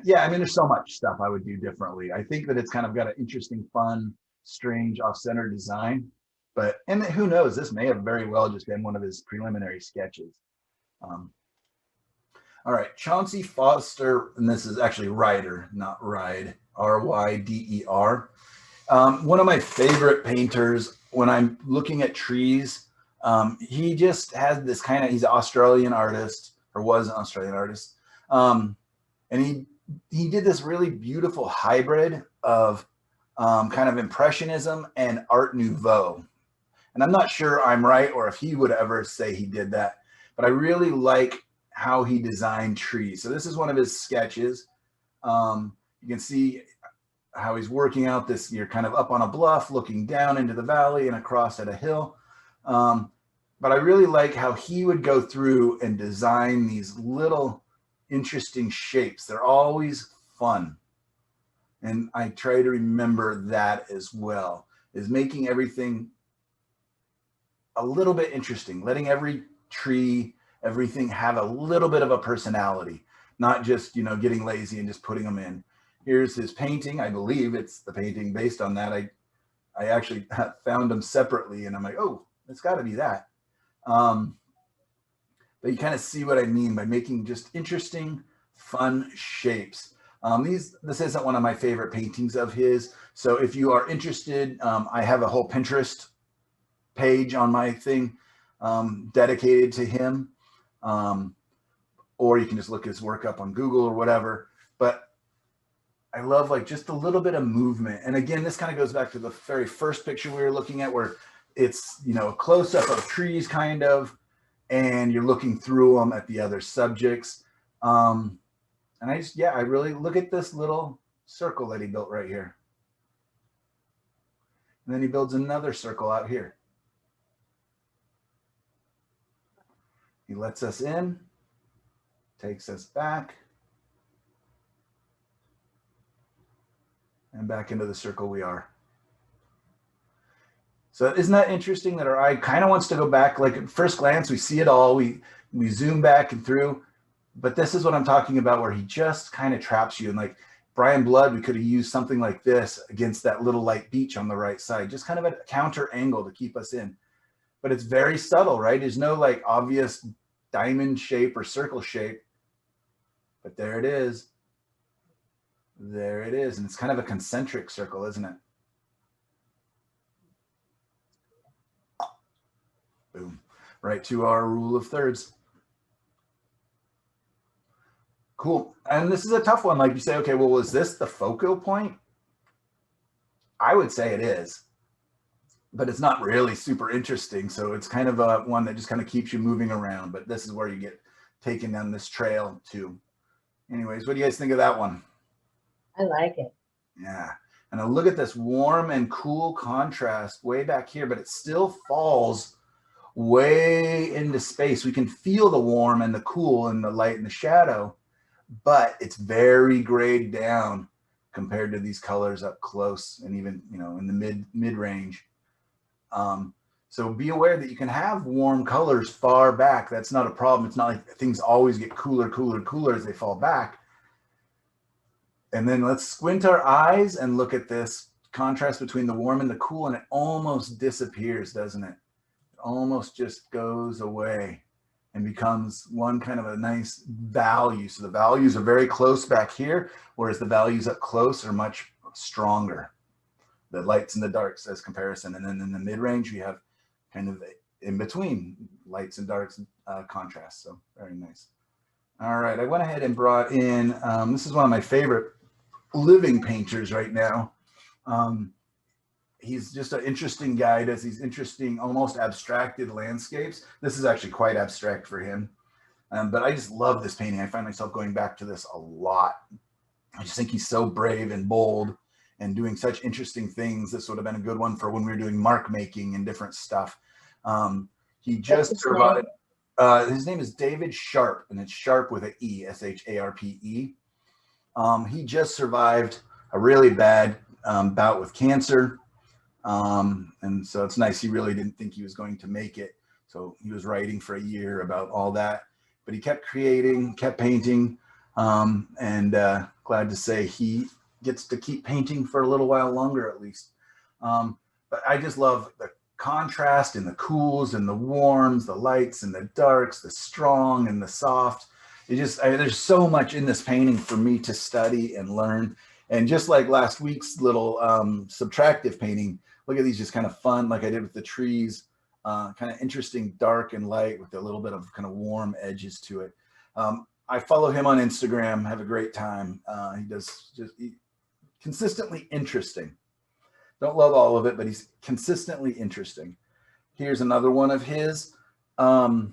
Yeah, I mean, there's so much stuff I would do differently. I think that it's kind of got an interesting, fun, strange off-center design, but, and who knows, this may have very well just been one of his preliminary sketches. All right, Chauncey Foster, and this is actually Ryder, not Ride, R-Y-D-E-R. One of my favorite painters when I'm looking at trees. He just has this kind of, he's an Australian artist, or was an Australian artist. And he did this really beautiful hybrid of kind of Impressionism and Art Nouveau. And I'm not sure I'm right, or if he would ever say he did that, but I really like how he designed trees. So this is one of his sketches. You can see how he's working out this, you're kind of up on a bluff looking down into the valley and across at a hill. But I really like how he would go through and design these little interesting shapes. They're always fun. And I try to remember that as well, is making everything a little bit interesting, letting every tree, everything have a little bit of a personality, not just, you know, getting lazy and just putting them in. Here's his painting. I believe it's the painting based on that. I actually found them separately, and I'm like, oh, it's got to be that. But you kind of see what I mean by making just interesting, fun shapes. This isn't one of my favorite paintings of his. So if you are interested, I have a whole Pinterest page on my thing dedicated to him. Or you can just look his work up on Google or whatever. But I love like just a little bit of movement. And again, this kind of goes back to the very first picture we were looking at, where it's, you know, a close-up of trees kind of, and you're looking through them at the other subjects. And I just, yeah, I really look at this little circle that he built right here. And then he builds another circle out here. He lets us in, takes us back, and back into the circle we are. So isn't that interesting that our eye kind of wants to go back? Like at first glance, we see it all. We zoom back and through, but this is what I'm talking about, where he just kind of traps you. And like Brian Blood, we could have used something like this against that little light beach on the right side, just kind of a counter angle to keep us in. But it's very subtle, right? There's no like obvious diamond shape or circle shape, but there it is. There it is. And it's kind of a concentric circle, isn't it? Boom. Right to our rule of thirds. Cool. And this is a tough one. Like you say, okay, well, was this the focal point? I would say it is, but it's not really super interesting. So it's kind of a one that just kind of keeps you moving around. But this is where you get taken down this trail too. Anyways, what do you guys think of that one? I like it. Yeah. And I look at this warm and cool contrast way back here, but it still falls way into space. We can feel the warm and the cool and the light and the shadow, but it's very grayed down. compared to these colors up close and even, you know, in the mid range. So be aware that you can have warm colors far back. That's not a problem. It's not like things always get cooler, cooler, cooler as they fall back. And then let's squint our eyes and look at this contrast between the warm and the cool, and it almost disappears, doesn't it? It almost just goes away and becomes one kind of a nice value. So the values are very close back here, whereas the values up close are much stronger. The lights and the darks as comparison. And then in the mid-range, we have kind of in between lights and darks contrast. So very nice. All right, I went ahead and brought in, this is one of my favorite living painters right now. He's just an interesting guy, does these interesting, almost abstracted landscapes. This is actually quite abstract for him. But I just love this painting. I find myself going back to this a lot. I just think he's so brave and bold and doing such interesting things. This would have been a good one for when we were doing mark making and different stuff. He just survived. His name is David Sharp, and it's Sharp with an E, S-H-A-R-P-E. He just survived a really bad bout with cancer. And so it's nice. He really didn't think he was going to make it. So he was writing for a year about all that, but he kept creating, kept painting. And glad to say he gets to keep painting for a little while longer, at least. But I just love the contrast and the cools and the warms, the lights and the darks, the strong and the soft. It just, there's so much in this painting for me to study and learn. And just like last week's little subtractive painting, look at these just kind of fun, like I did with the trees, kind of interesting dark and light with a little bit of kind of warm edges to it. I follow him on Instagram, have a great time. He does just consistently interesting. Don't love all of it, but he's consistently interesting. Here's another one of his. And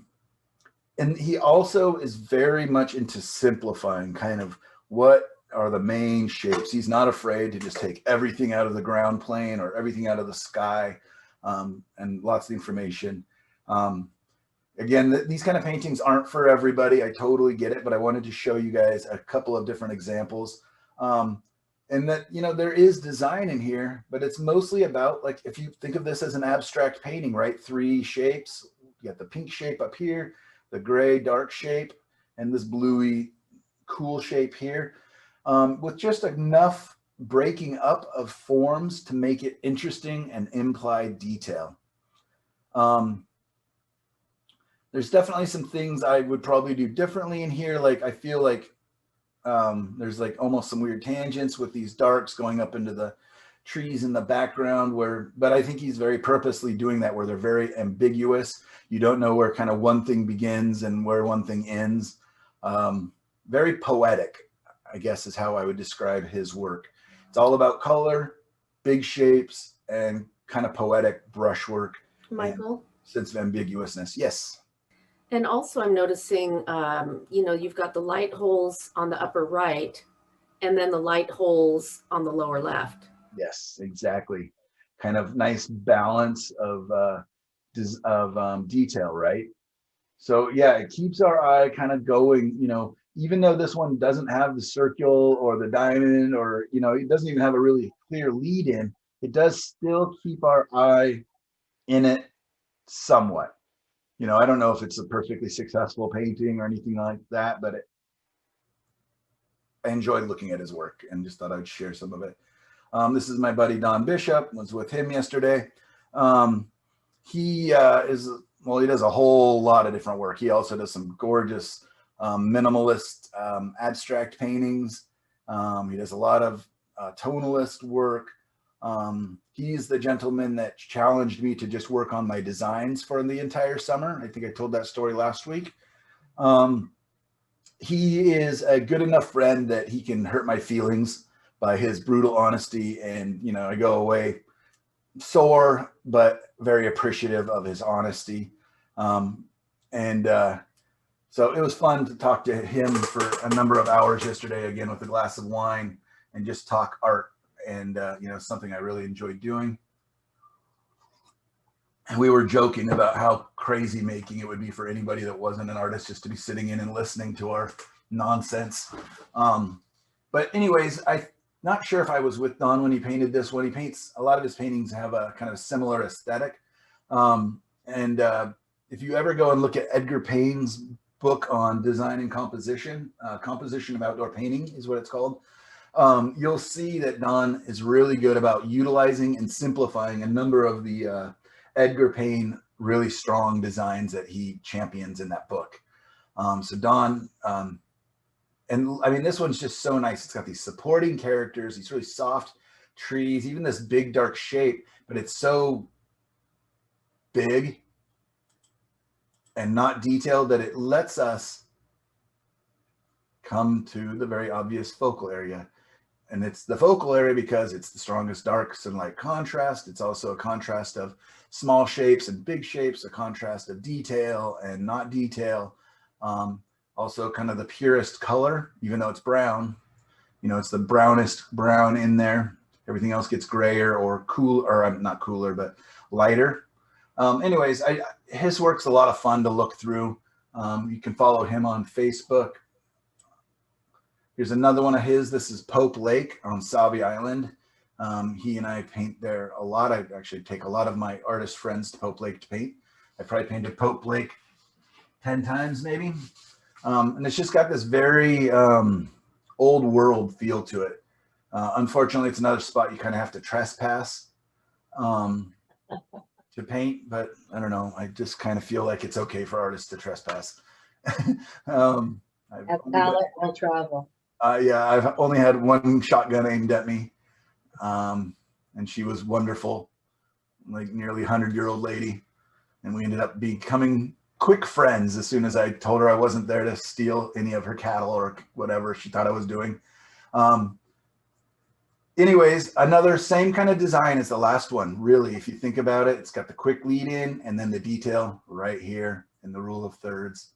he also is very much into simplifying kind of what are the main shapes. He's not afraid to just take everything out of the ground plane or everything out of the sky, and lots of information. Again, these kind of paintings aren't for everybody. I totally get it, but I wanted to show you guys a couple of different examples. And that, you know, there is design in here, but it's mostly about, like, if you think of this as an abstract painting, right? 3 shapes. You got the pink shape up here, the gray dark shape, and this bluey cool shape here, with just enough breaking up of forms to make it interesting and imply detail. There's definitely some things I would probably do differently in here. Like, I feel like there's like almost some weird tangents with these darks going up into the trees in the background but I think he's very purposely doing that, where they're very ambiguous. You don't know where kind of one thing begins and where one thing ends. Very poetic, I guess, is how I would describe his work. It's all about color, big shapes, and kind of poetic brushwork. Michael? Sense of ambiguousness. Yes. And also I'm noticing, you know, you've got the light holes on the upper right and then the light holes on the lower left. Yes, exactly. Kind of nice balance of detail, right? So yeah, it keeps our eye kind of going, you know, even though this one doesn't have the circle or the diamond, or, you know, it doesn't even have a really clear lead in, it does still keep our eye in it somewhat. You know, I don't know if it's a perfectly successful painting or anything like that, but I enjoyed looking at his work and just thought I'd share some of it. This is my buddy Don Bishop. Was with him yesterday. He he does a whole lot of different work. He also does some gorgeous minimalist abstract paintings. He does a lot of tonalist work. He's the gentleman that challenged me to just work on my designs for the entire summer. I think I told that story last week. He is a good enough friend that he can hurt my feelings by his brutal honesty. And, you know, I go away sore, but very appreciative of his honesty. So it was fun to talk to him for a number of hours yesterday, again, with a glass of wine, and just talk art. And, you know, something I really enjoyed doing. And we were joking about how crazy making it would be for anybody that wasn't an artist just to be sitting in and listening to our nonsense. But anyways, not sure if I was with Don when he painted this one. He paints, a lot of his paintings have a kind of similar aesthetic. If you ever go and look at Edgar Payne's book on design and composition, Composition of Outdoor Painting is what it's called. You'll see that Don is really good about utilizing and simplifying a number of the Edgar Payne really strong designs that he champions in that book. So Don, and I mean, this one's just so nice. It's got these supporting characters, these really soft trees, even this big dark shape, but it's so big and not detailed that it lets us come to the very obvious focal area. And it's the focal area because it's the strongest darks and light contrast. It's also a contrast of small shapes and big shapes, a contrast of detail and not detail. Also kind of the purest color, even though it's brown, you know, it's the brownest brown in there. Everything else gets grayer or cool, or not cooler, but lighter. Anyways, his work's a lot of fun to look through. You can follow him on Facebook. Here's another one of his. This is Pope Lake on Sauvie Island. He and I paint there a lot. I actually take a lot of my artist friends to Pope Lake to paint. I probably painted Pope Lake 10 times maybe. And it's just got this very old world feel to it. Unfortunately, it's another spot you kind of have to trespass to paint, but I don't know. I just kind of feel like it's okay for artists to trespass. That palette will travel. Yeah, I've only had one shotgun aimed at me, and she was wonderful, like nearly 100-year-old lady, and we ended up becoming quick friends as soon as I told her I wasn't there to steal any of her cattle or whatever she thought I was doing. Anyways, another same kind of design as the last one. Really, if you think about it, it's got the quick lead in and then the detail right here in the rule of thirds.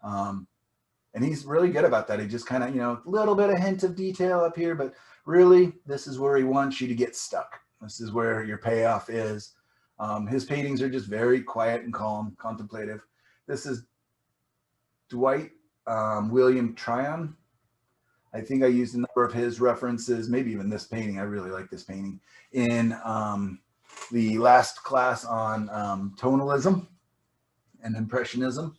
And he's really good about that. He just kind of, you know, a little bit of hint of detail up here, but really this is where he wants you to get stuck. This is where your payoff is. His paintings are just very quiet and calm, contemplative. This is Dwight William Tryon. I think I used a number of his references, maybe even this painting. I really like this painting in the last class on tonalism and impressionism.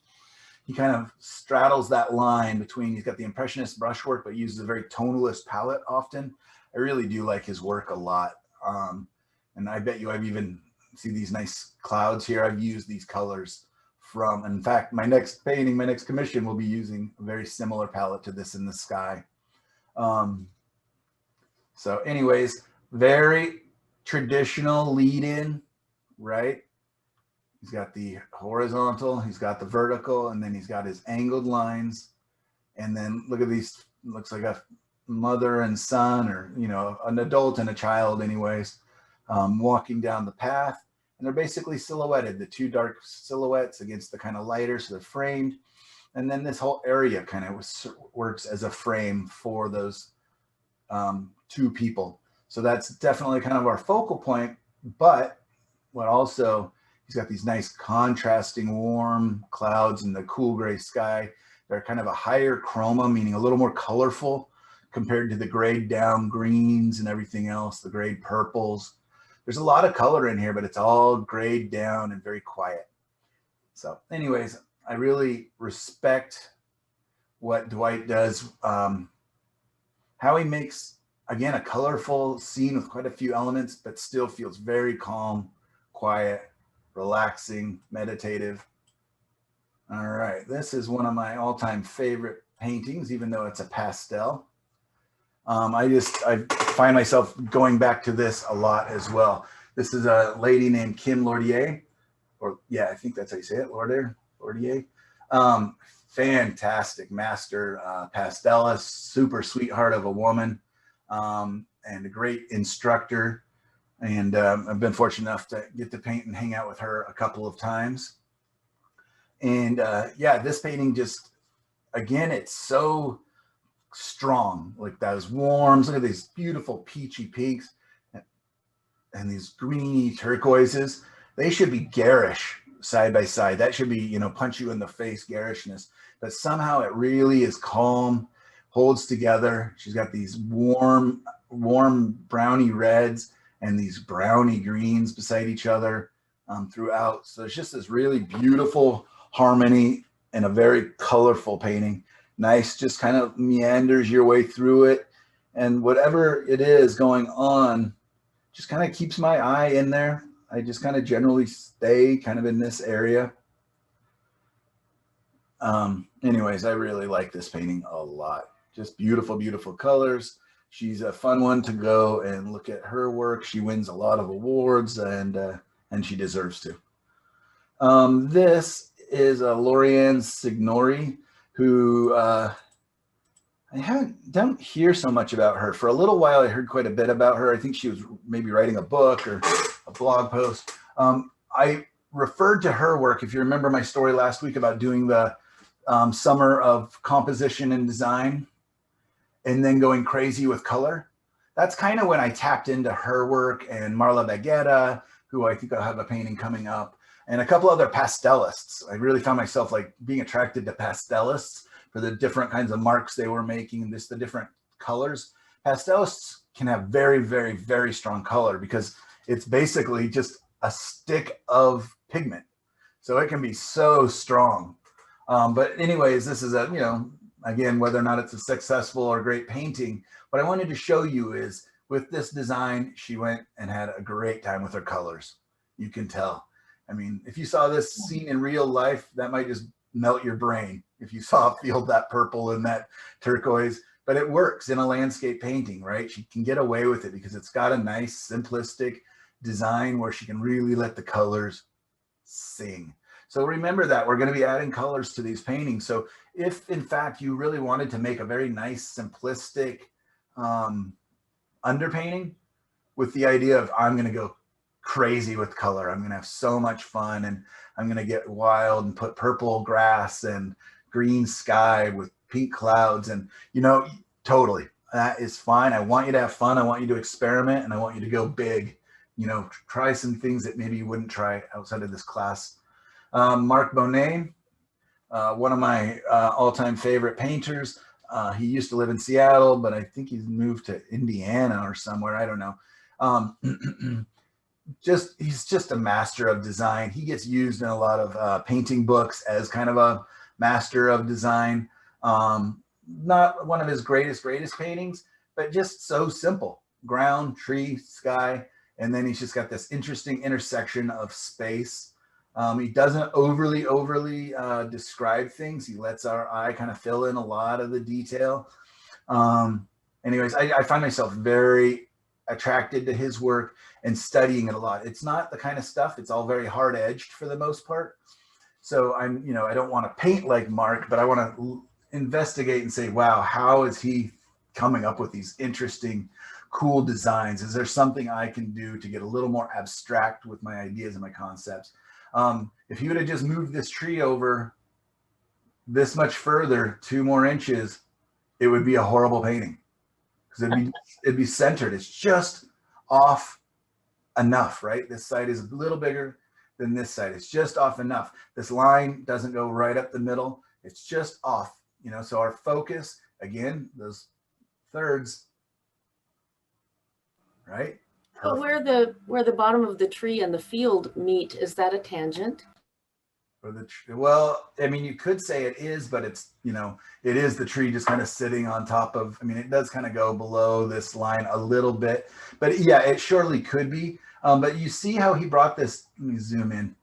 He kind of straddles that line between, he's got the impressionist brushwork, but uses a very tonalist palette often. I really do like his work a lot. And I bet you I've even see these nice clouds here. I've used these colors from, in fact, my next painting, my next commission will be using a very similar palette to this in the sky. So anyways, very traditional lead in, right? He's got the horizontal, he's got the vertical, and then he's got his angled lines. And then look at these, looks like a mother and son, or, you know, an adult and a child anyways, walking down the path. And they're basically silhouetted, the two dark silhouettes against the kind of lighter, so they're framed. And then this whole area kind of works as a frame for those two people. So that's definitely kind of our focal point. But what also, he's got these nice contrasting warm clouds and the cool gray sky. They're kind of a higher chroma, meaning a little more colorful compared to the grayed down greens and everything else, the grayed purples. There's a lot of color in here, but it's all grayed down and very quiet. So anyways, I really respect what Dwight does. How he makes, again, a colorful scene with quite a few elements, but still feels very calm, quiet, relaxing, meditative. All right, this is one of my all-time favorite paintings, even though it's a pastel. I find myself going back to this a lot as well. This is a lady named Kim Lordier, or yeah, I think that's how you say it, Lordier. Fantastic master pastelist, super sweetheart of a woman, and a great instructor. And I've been fortunate enough to get to paint and hang out with her a couple of times. And yeah, this painting just, again, it's so strong, like those warms. Look at these beautiful peachy pinks and these greeny turquoises. They should be garish side by side. That should be, you know, punch you in the face garishness. But somehow it really is calm, holds together. She's got these warm warm browny reds and these browny greens beside each other throughout. So it's just this really beautiful harmony and a very colorful painting. Nice, just kind of meanders your way through it. And whatever it is going on, just kind of keeps my eye in there. I just kind of generally stay kind of in this area. Anyways, I really like this painting a lot. Just beautiful, beautiful colors. She's a fun one to go and look at her work. She wins a lot of awards, and she deserves to. This is Lorianne Signori, who I don't hear so much about her. For a little while, I heard quite a bit about her. I think she was maybe writing a book or a blog post. I referred to her work, if you remember my story last week about doing the summer of composition and design and then going crazy with color. That's kind of when I tapped into her work, and Marla Baguetta, who I think I'll have a painting coming up, and a couple other pastelists. I really found myself like being attracted to pastelists for the different kinds of marks they were making and just the different colors. Pastelists can have very, very, very strong color because it's basically just a stick of pigment. So it can be so strong. But anyways, this is a, you know, again, whether or not it's a successful or great painting, what I wanted to show you is with this design, she went and had a great time with her colors. You can tell. I mean, if you saw this scene in real life, that might just melt your brain. If you saw a field that purple and that turquoise, but it works in a landscape painting, right? She can get away with it because it's got a nice simplistic design where she can really let the colors sing. So remember that we're going to be adding colors to these paintings. So if in fact you really wanted to make a very nice simplistic underpainting with the idea of I'm going to go crazy with color, I'm going to have so much fun and I'm going to get wild and put purple grass and green sky with pink clouds, and you know, totally, that is fine. I want you to have fun. I want you to experiment, and I want you to go big. You know, try some things that maybe you wouldn't try outside of this class. Mark Bonet, one of my all-time favorite painters. He used to live in Seattle, but I think he's moved to Indiana or somewhere. I don't know. He's just a master of design. He gets used in a lot of painting books as kind of a master of design. Not one of his greatest paintings, but just so simple. Ground, tree, sky, and then he's just got this interesting intersection of space. He doesn't overly describe things. He lets our eye kind of fill in a lot of the detail. Anyways, I find myself very attracted to his work and studying it a lot. It's not the kind of stuff, it's all very hard edged for the most part. So I'm, you know, I don't want to paint like Mark, but I want to investigate and say, wow, how is he coming up with these interesting, cool designs? Is there something I can do to get a little more abstract with my ideas and my concepts? If you would have just moved this tree over this much further, 2 more inches, it would be a horrible painting because it'd be centered. It's just off enough, right? This side is a little bigger than this side. It's just off enough. This line doesn't go right up the middle. It's just off, you know, so our focus, again, those thirds, right? But where the bottom of the tree and the field meet, is that a tangent? Well, I mean, you could say it is, but it's, you know, it is the tree just kind of sitting on top of, I mean, it does kind of go below this line a little bit, but yeah, it surely could be. But you see how he brought this, let me zoom in.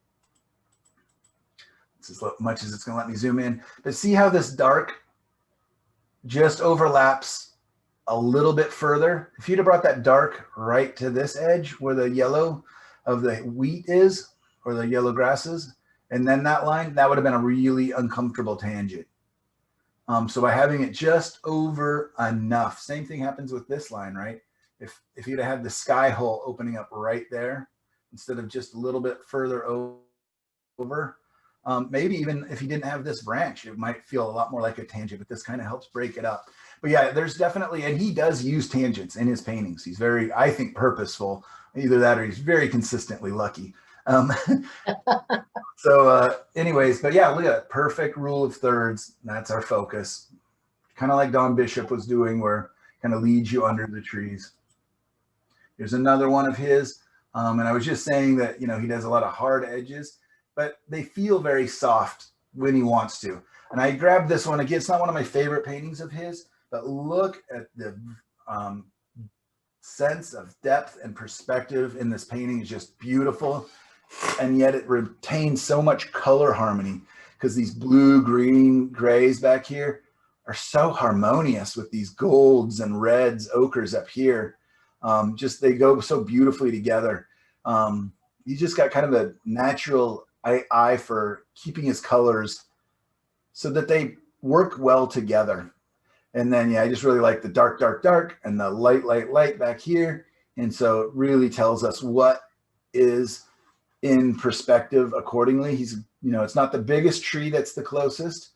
It's as much as it's going to let me zoom in, but see how this dark just overlaps a little bit further. If you'd have brought that dark right to this edge where the yellow of the wheat is, or the yellow grasses, and then that line, that would have been a really uncomfortable tangent. So by having it just over enough, same thing happens with this line, right? If you'd have had the sky hole opening up right there, instead of just a little bit further over, maybe even if you didn't have this branch, it might feel a lot more like a tangent, but this kind of helps break it up. But yeah, there's definitely, and he does use tangents in his paintings. He's very, I think, purposeful. Either that or he's very consistently lucky. Anyways, but yeah, look at that perfect rule of thirds. That's our focus. Kind of like Don Bishop was doing, where kind of leads you under the trees. Here's another one of his. And I was just saying that, you know, he does a lot of hard edges, but they feel very soft when he wants to. And I grabbed this one again. It's not one of my favorite paintings of his, but look at the sense of depth and perspective in this painting is just beautiful. And yet it retains so much color harmony because these blue, green, grays back here are so harmonious with these golds and reds, ochres up here. Just they go so beautifully together. He's just got kind of a natural eye for keeping his colors so that they work well together. And then, yeah, I just really like the dark, dark, dark and the light, light, light back here. And so it really tells us what is in perspective accordingly. He's, you know, it's not the biggest tree that's the closest,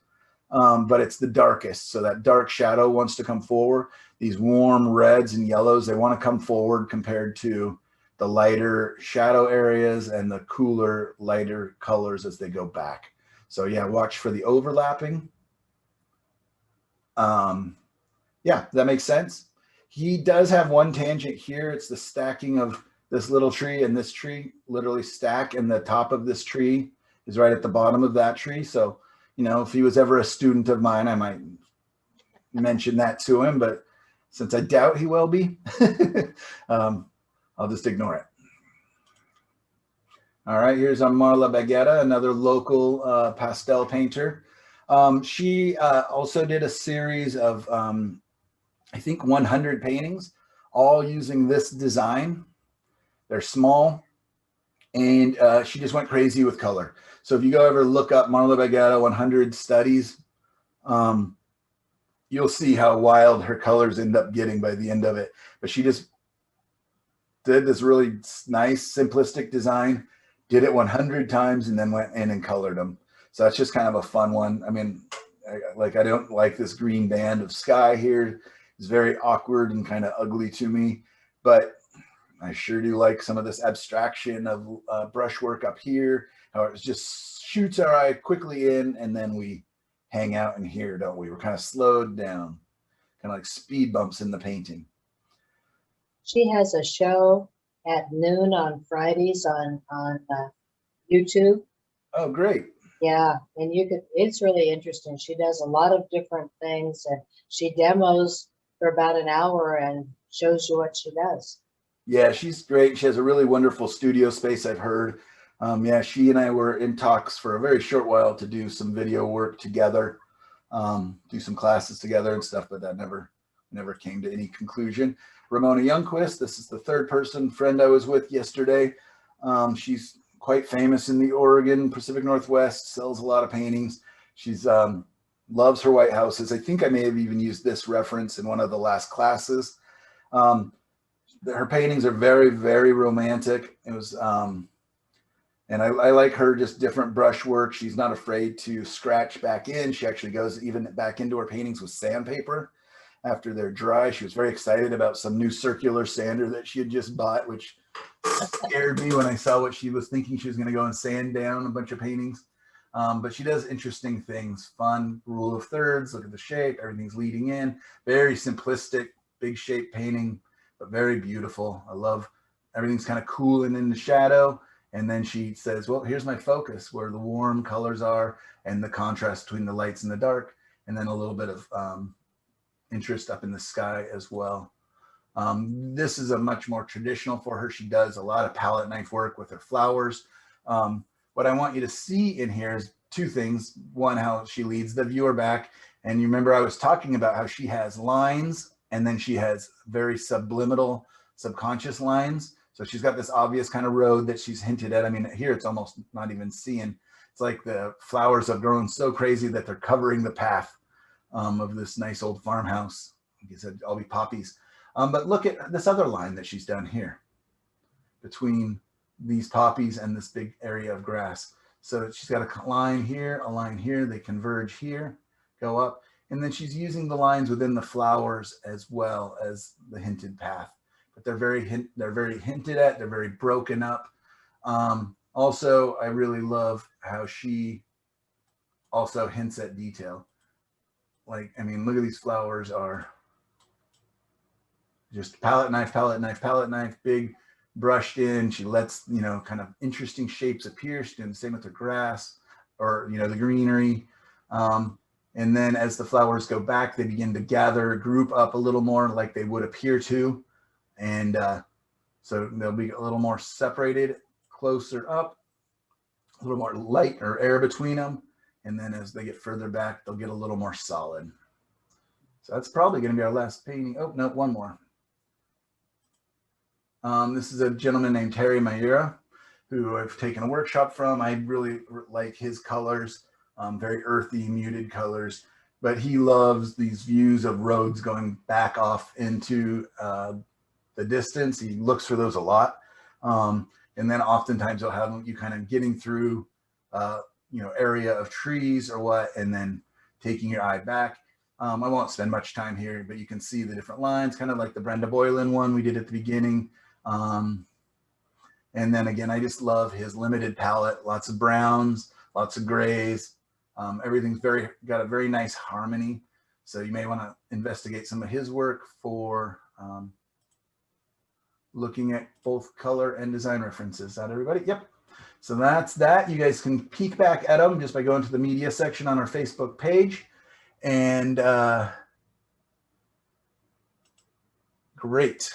but it's the darkest. So that dark shadow wants to come forward. These warm reds and yellows, they want to come forward compared to the lighter shadow areas and the cooler, lighter colors as they go back. So yeah, watch for the overlapping. Yeah, that makes sense. He does have one tangent here. It's the stacking of this little tree and this tree literally stack, and the top of this tree is right at the bottom of that tree. So, you know, if he was ever a student of mine, I might mention that to him, but since I doubt he will be, I'll just ignore it. All right, here's Marla Baguetta, another local pastel painter. She also did a series of, I think 100 paintings, all using this design. They're small, and she just went crazy with color. So if you go ever look up Marla Baguetta 100 studies, you'll see how wild her colors end up getting by the end of it. But she just did this really nice, simplistic design, did it 100 times, and then went in and colored them. So that's just kind of a fun one. I mean, I don't like this green band of sky here. It's very awkward and kind of ugly to me, but I sure do like some of this abstraction of brushwork up here, how it just shoots our eye quickly in, and then we hang out in here, don't we? We're kind of slowed down, kind of like speed bumps in the painting. She has a show at noon on Fridays on YouTube. Oh, great. Yeah, and it's really interesting. She does a lot of different things, and she demos for about an hour and shows you what she does. Yeah, she's great. She has a really wonderful studio space, I've heard. Yeah, she and I were in talks for a very short while to do some video work together, do some classes together and stuff, but that never came to any conclusion. Ramona Youngquist, this is the third friend I was with yesterday. She's quite famous in the Oregon Pacific Northwest, sells a lot of paintings. She's loves her white houses. I think I may have even used this reference in one of the last classes. Her paintings are very, very romantic. It was, and I like her just different brushwork. She's not afraid to scratch back in. She actually goes even back into her paintings with sandpaper after they're dry. She was very excited about some new circular sander that she had just bought, which scared me when I saw what she was thinking. She was going to go and sand down a bunch of paintings. But she does interesting things, fun rule of thirds. Look at the shape, everything's leading in. Very simplistic, big shape painting, but very beautiful. I love everything's kind of cool and in the shadow. And then she says, well, here's my focus where the warm colors are and the contrast between the lights and the dark. And then a little bit of interest up in the sky as well. This is a much more traditional for her. She does a lot of palette knife work with her flowers. What I want you to see in here is two things. One, how she leads the viewer back. And you remember I was talking about how she has lines and then she has very subliminal, subconscious lines. So she's got this obvious kind of road that she's hinted at. I mean, here it's almost not even seeing. It's like the flowers have grown so crazy that they're covering the path of this nice old farmhouse. Like I said, all be poppies. But look at this other line that she's done here between these poppies and this big area of grass. So she's got a line here, they converge here, go up. And then she's using the lines within the flowers as well as the hinted path. But they're very hinted at, they're very broken up. Also, I really love how she also hints at detail. Like, I mean, look at these flowers are just palette knife, palette knife, palette knife, big brushed in. She lets, you know, kind of interesting shapes appear. She's doing the same with her grass or, you know, the greenery. And then as the flowers go back, they begin to gather, group up a little more like they would appear to. And so they'll be a little more separated, closer up, a little more light or air between them. And then as they get further back, they'll get a little more solid. So that's probably going to be our last painting. Oh, no, one more. This is a gentleman named Terry Mayura, who I've taken a workshop from. I really like his colors, very earthy, muted colors, but he loves these views of roads going back off into the distance. He looks for those a lot. And then oftentimes he'll have you kind of getting through, you know, area of trees or what, and then taking your eye back. I won't spend much time here, but you can see the different lines, kind of like the Brenda Boylan one we did at the beginning. And then again, I just love his limited palette, lots of browns, lots of grays. Everything's got a very nice harmony. So you may want to investigate some of his work for looking at both color and design references. Is that everybody? Yep. So that's that. You guys can peek back at them just by going to the media section on our Facebook page. And great.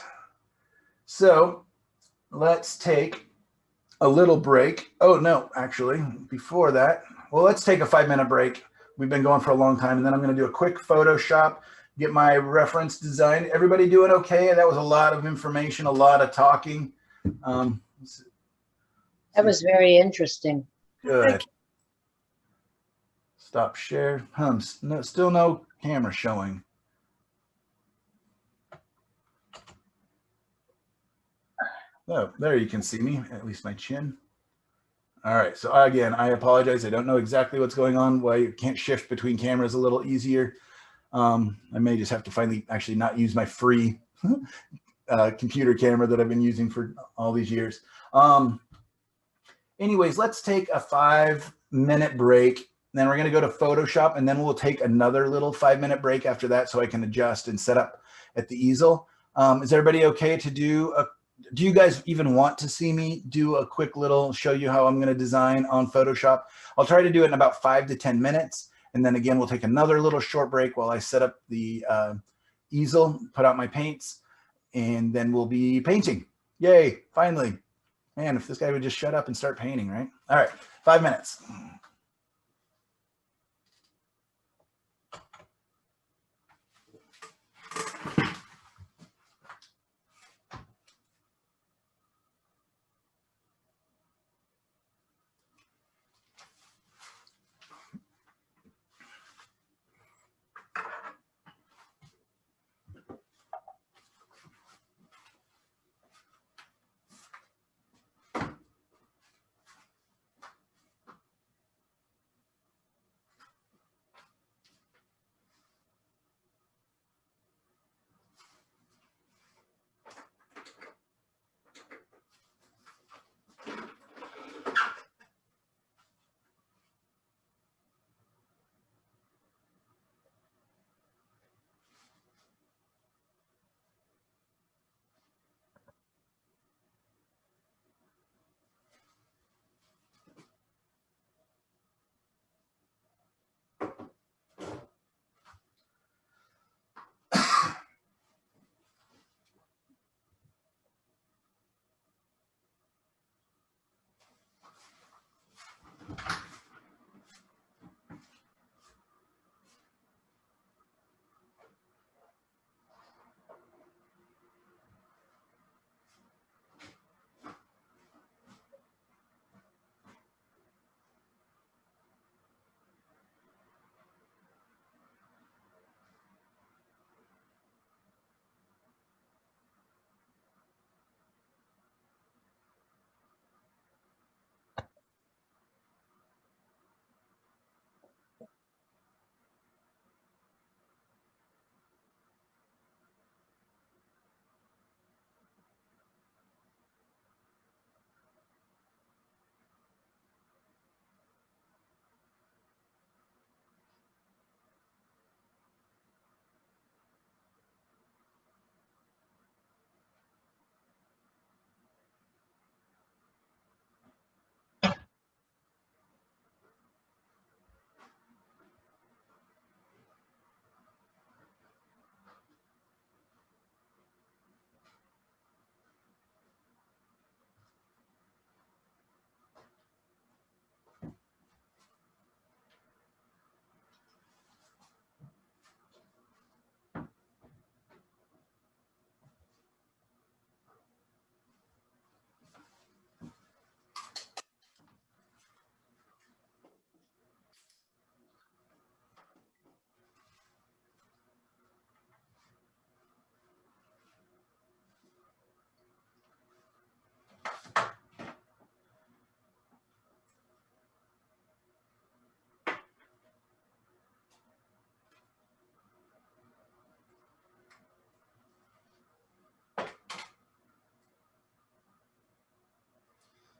So let's take a little break. Oh, no, actually, before that, well, let's take a 5-minute break. We've been going for a long time, and then I'm going to do a quick Photoshop, get my reference design. Everybody doing okay? That was a lot of information, a lot of talking. That was very interesting. Good. Stop share. No, still no camera showing. Oh, there you can see me, at least my chin. All right, so again, I apologize. I don't know exactly what's going on, why you can't shift between cameras a little easier. I may just have to finally actually not use my free computer camera that I've been using for all these years. Anyways, let's take a 5-minute break. Then we're going to go to Photoshop, and then we'll take another little 5-minute break after that so I can adjust and set up at the easel. Is everybody okay to do you guys even want to see me do a quick little show you how I'm going to design on Photoshop? I'll try to do it in about 5 to 10 minutes. And then again, we'll take another little short break while I set up the easel, put out my paints, and then we'll be painting. Yay, finally. Man, if this guy would just shut up and start painting, right? All right, 5 minutes.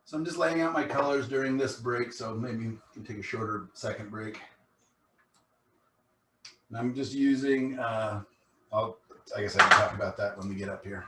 So I'm just laying out my colors during this break, so maybe you can take a shorter second break. And I'm just using, I guess I can talk about that when we get up here.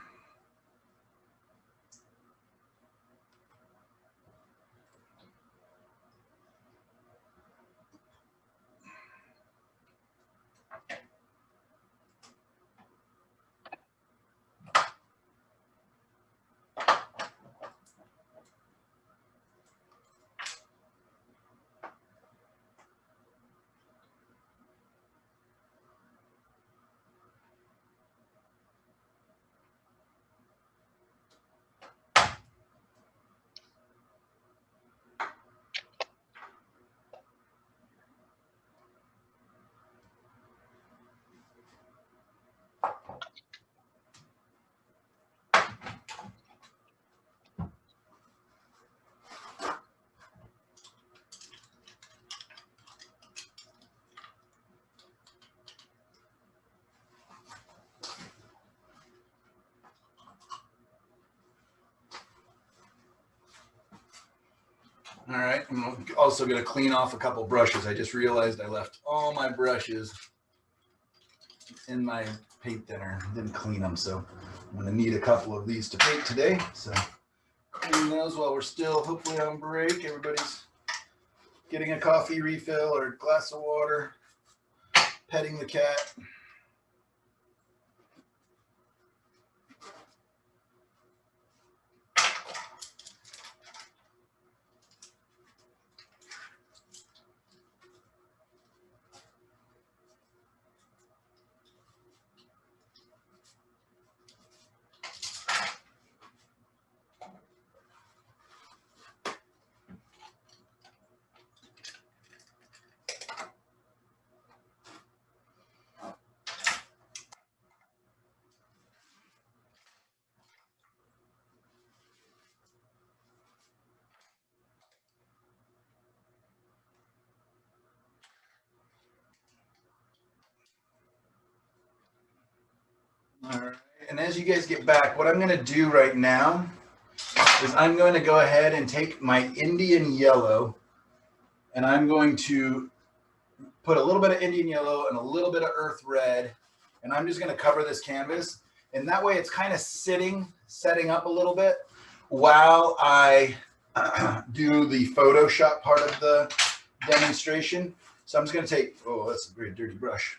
All right, I'm also going to clean off a couple brushes. I just realized I left all my brushes in my paint thinner. Didn't clean them, so I'm going to need a couple of these to paint today. So clean those while we're still hopefully on break. Everybody's getting a coffee refill or a glass of water, petting the cat. All right, and as you guys get back, what I'm going to do right now is I'm going to go ahead and take my Indian yellow, and I'm going to put a little bit of Indian yellow and a little bit of earth red, and I'm just going to cover this canvas. And that way it's kind of setting up a little bit while I do the Photoshop part of the demonstration. So I'm just going to take, oh, that's a very dirty brush.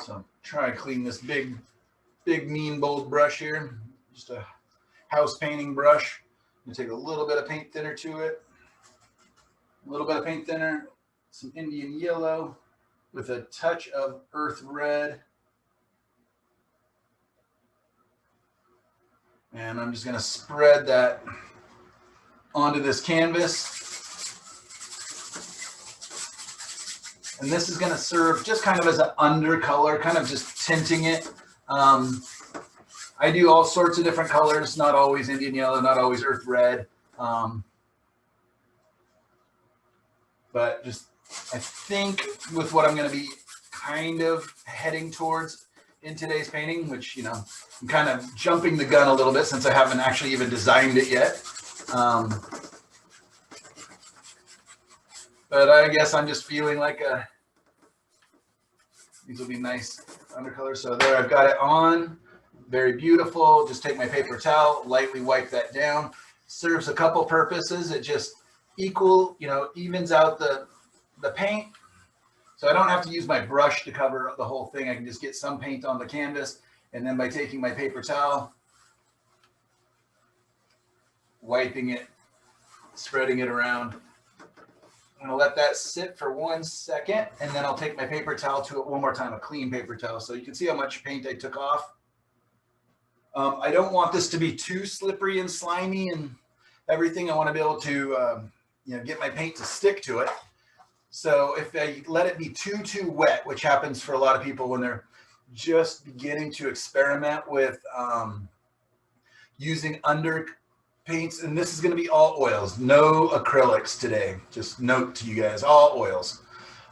So try to clean this big, mean, bold brush here. Just a house painting brush. I'm gonna take a little bit of paint thinner to it. A little bit of paint thinner, some Indian yellow with a touch of earth red. And I'm just gonna spread that onto this canvas. And this is going to serve just kind of as an undercolor, kind of just tinting it. I do all sorts of different colors, not always Indian yellow, not always earth red. But just, I think with what I'm going to be kind of heading towards in today's painting, which, you know, I'm kind of jumping the gun a little bit since I haven't actually even designed it yet. But I guess I'm just feeling like these will be nice undercolor. So there, I've got it on. Very beautiful. Just take my paper towel, lightly wipe that down. Serves a couple purposes. It just evens out the paint. So I don't have to use my brush to cover the whole thing. I can just get some paint on the canvas. And then by taking my paper towel, wiping it, spreading it around. I'm going to let that sit for 1 second, and then I'll take my paper towel to it one more time, a clean paper towel. So you can see how much paint I took off. I don't want this to be too slippery and slimy and everything. I want to be able to get my paint to stick to it. So if I let it be too wet, which happens for a lot of people when they're just beginning to experiment with using under paints, and this is going to be all oils, no acrylics today. Just note to you guys, all oils.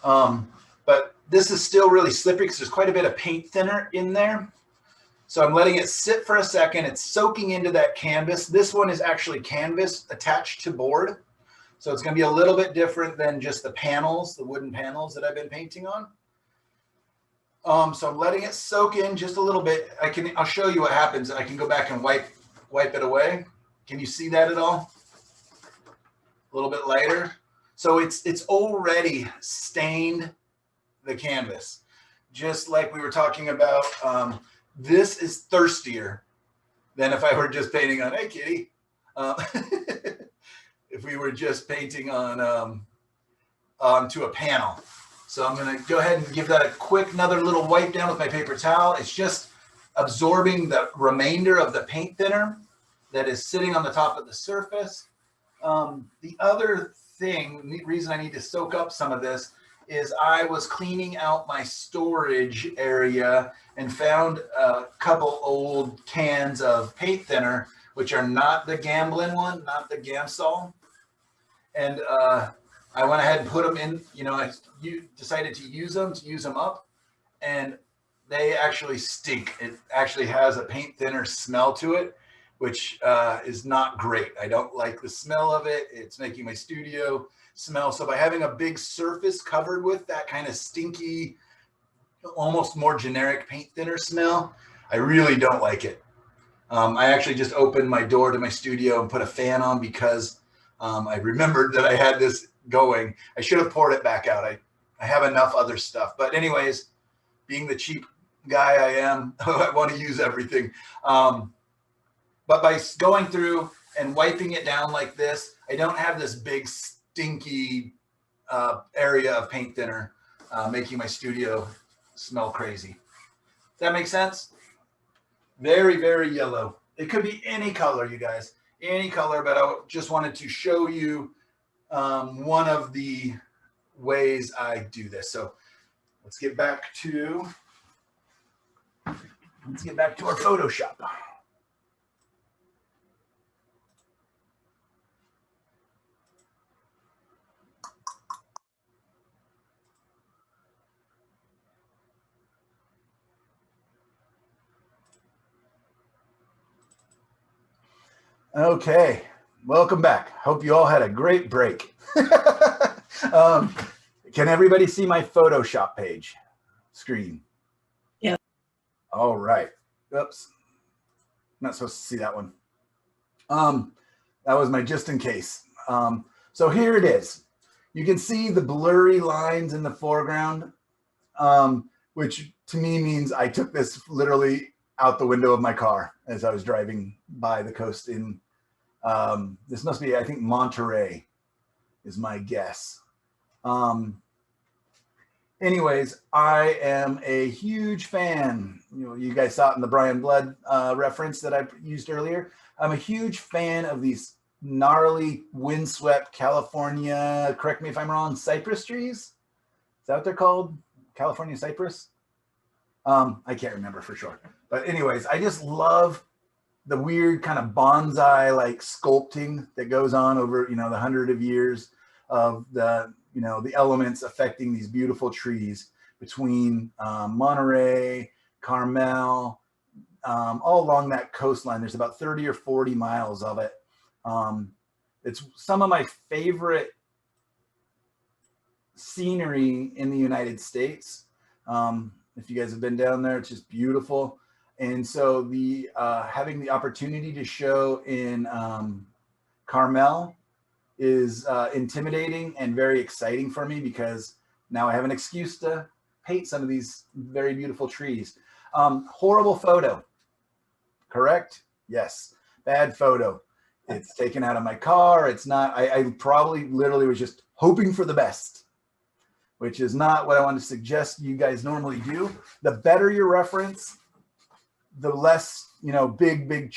But this is still really slippery because there's quite a bit of paint thinner in there. So I'm letting it sit for a second. It's soaking into that canvas. This one is actually canvas attached to board. So it's going to be a little bit different than just the panels, the wooden panels that I've been painting on. So I'm letting it soak in just a little bit. I'll show you what happens. I can go back and wipe it away. Can you see that at all? A little bit lighter. So it's already stained the canvas. Just like we were talking about, this is thirstier than if I were just painting on, hey kitty, if we were just painting on onto a panel. So I'm going to go ahead and give that a quick, another little wipe down with my paper towel. It's just absorbing the remainder of the paint thinner that is sitting on the top of the surface. The other thing, the reason I need to soak up some of this is I was cleaning out my storage area and found a couple old cans of paint thinner, which are not the Gamblin one, not the Gamsol. And I went ahead and put them in, I decided to use them up, and they actually stink. It actually has a paint thinner smell to it, which is not great. I don't like the smell of it. It's making my studio smell. So by having a big surface covered with that kind of stinky, almost more generic paint thinner smell, I really don't like it. I actually just opened my door to my studio and put a fan on because I remembered that I had this going. I should have poured it back out. I have enough other stuff. But anyways, being the cheap guy I am, I want to use everything. But by going through and wiping it down like this, I don't have this big stinky area of paint thinner making my studio smell crazy. Does that make sense? Very, very yellow. It could be any color, you guys, any color, but I just wanted to show you one of the ways I do this. So let's get back to our Photoshop. Okay, welcome back. Hope you all had a great break. Can everybody see my Photoshop page screen? Yeah. All right. Oops. Not supposed to see that one. That was my just in case. So here it is. You can see the blurry lines in the foreground, which to me means I took this literally out the window of my car as I was driving by the coast in, this must be, I think, Monterey is my guess. Anyways, I am a huge fan. You guys saw it in the Brian Blood reference that I used earlier. I'm a huge fan of these gnarly, windswept California, correct me if I'm wrong, cypress trees. Is that what they're called? California cypress? I can't remember for sure. But anyways, I just love the weird kind of bonsai like sculpting that goes on over, the 100 of years of the, the elements affecting these beautiful trees between Monterey, Carmel, all along that coastline. There's about 30 or 40 miles of it. It's some of my favorite scenery in the United States. If you guys have been down there, it's just beautiful. And so the having the opportunity to show in Carmel is intimidating and very exciting for me because now I have an excuse to paint some of these very beautiful trees. Horrible photo, correct? Yes, bad photo. It's taken out of my car. It's not, I probably literally was just hoping for the best, which is not what I want to suggest you guys normally do. The better your reference, the less, big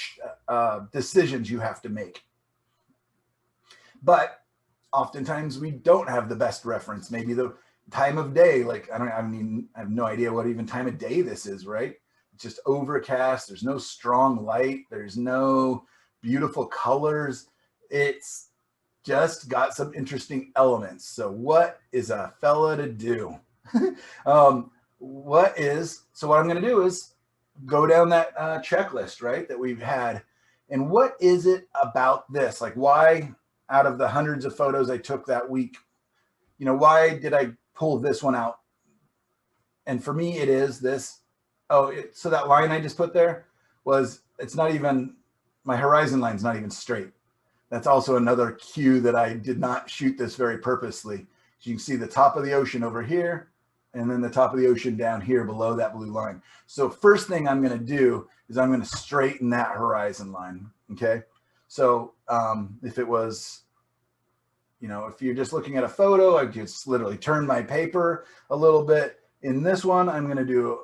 decisions you have to make. But oftentimes we don't have the best reference. Maybe the time of day, I have no idea what even time of day this is, right? It's just overcast. There's no strong light. There's no beautiful colors. It's just got some interesting elements. So what is a fella to do? So what I'm going to do is go down that checklist, right, that we've had. And what is it about this? Like, why, out of the hundreds of photos I took that week, you know, why did I pull this one out? And for me, it is this. Oh, so that line I just put there was, it's not even, my horizon line's not even straight. That's also another cue that I did not shoot this very purposely. You can see the top of the ocean over here, and then the top of the ocean down here below that blue line. So first thing I'm going to do is I'm going to straighten that horizon line. Okay. So if it was, you know, if you're just looking at a photo, I just literally turn my paper a little bit. In this one, I'm going to do,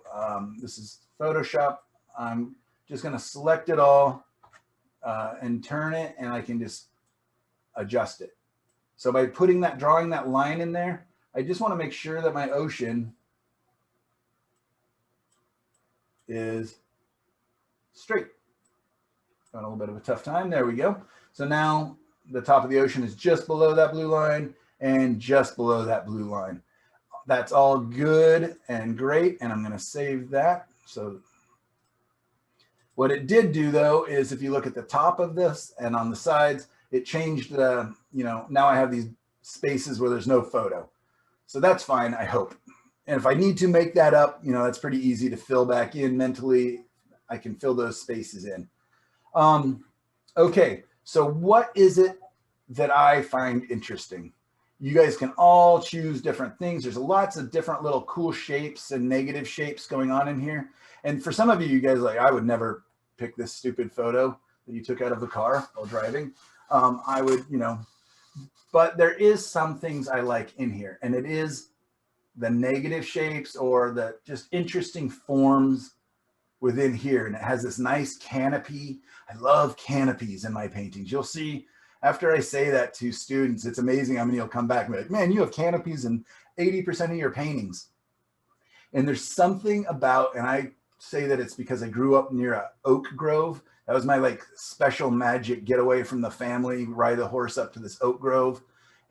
this is Photoshop. I'm just going to select it all and turn it, and I can just adjust it. So by putting that, drawing that line in there, I just want to make sure that my ocean is straight. Got a little bit of a tough time. There we go. So now the top of the ocean is just below that blue line and just below that blue line. That's all good and great. And I'm going to save that. So what it did do, though, is if you look at the top of this and on the sides, it changed the, you know, now I have these spaces where there's no photo. So that's fine, I hope. And if I need to make that up, you know, that's pretty easy to fill back in mentally. I can fill those spaces in. Okay, so what is it that I find interesting? You guys can all choose different things. There's lots of different little cool shapes and negative shapes going on in here. And for some of you, you guys like, I would never pick this stupid photo that you took out of the car while driving. I would, you know, but there is some things I like in here, and it is the negative shapes or the just interesting forms within here. And it has this nice canopy. I love canopies in my paintings. You'll see after I say that to students, it's amazing how many will come back and be like, man, you have canopies in 80% of your paintings. And there's something about, and I say that it's because I grew up near a oak grove. That was my like special magic getaway from the family, ride a horse up to this oak grove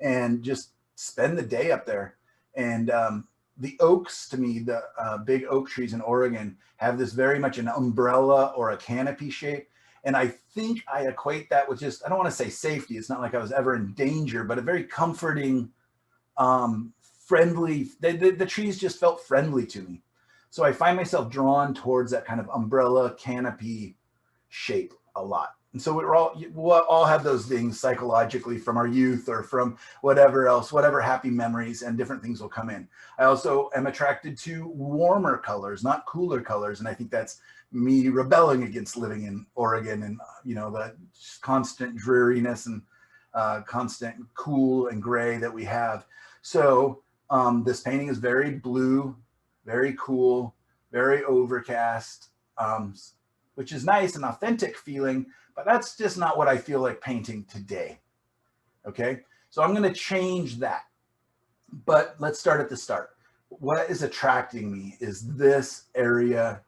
and just spend the day up there. And the oaks, to me, the big oak trees in Oregon have this very much an umbrella or a canopy shape. And I think I equate that with just, I don't want to say safety. It's not like I was ever in danger, but a very comforting, friendly, the trees just felt friendly to me. So I find myself drawn towards that kind of umbrella canopy shape a lot. And so we'll all have those things psychologically from our youth or from whatever else, whatever happy memories, and different things will come in. I also am attracted to warmer colors, not cooler colors. And I think that's me rebelling against living in Oregon and, you know, the constant dreariness and constant cool and gray that we have. So this painting is very blue, very cool, very overcast, which is nice and authentic feeling, but that's just not what I feel like painting today. Okay, so I'm going to change that. But let's start at the start. What is attracting me is this area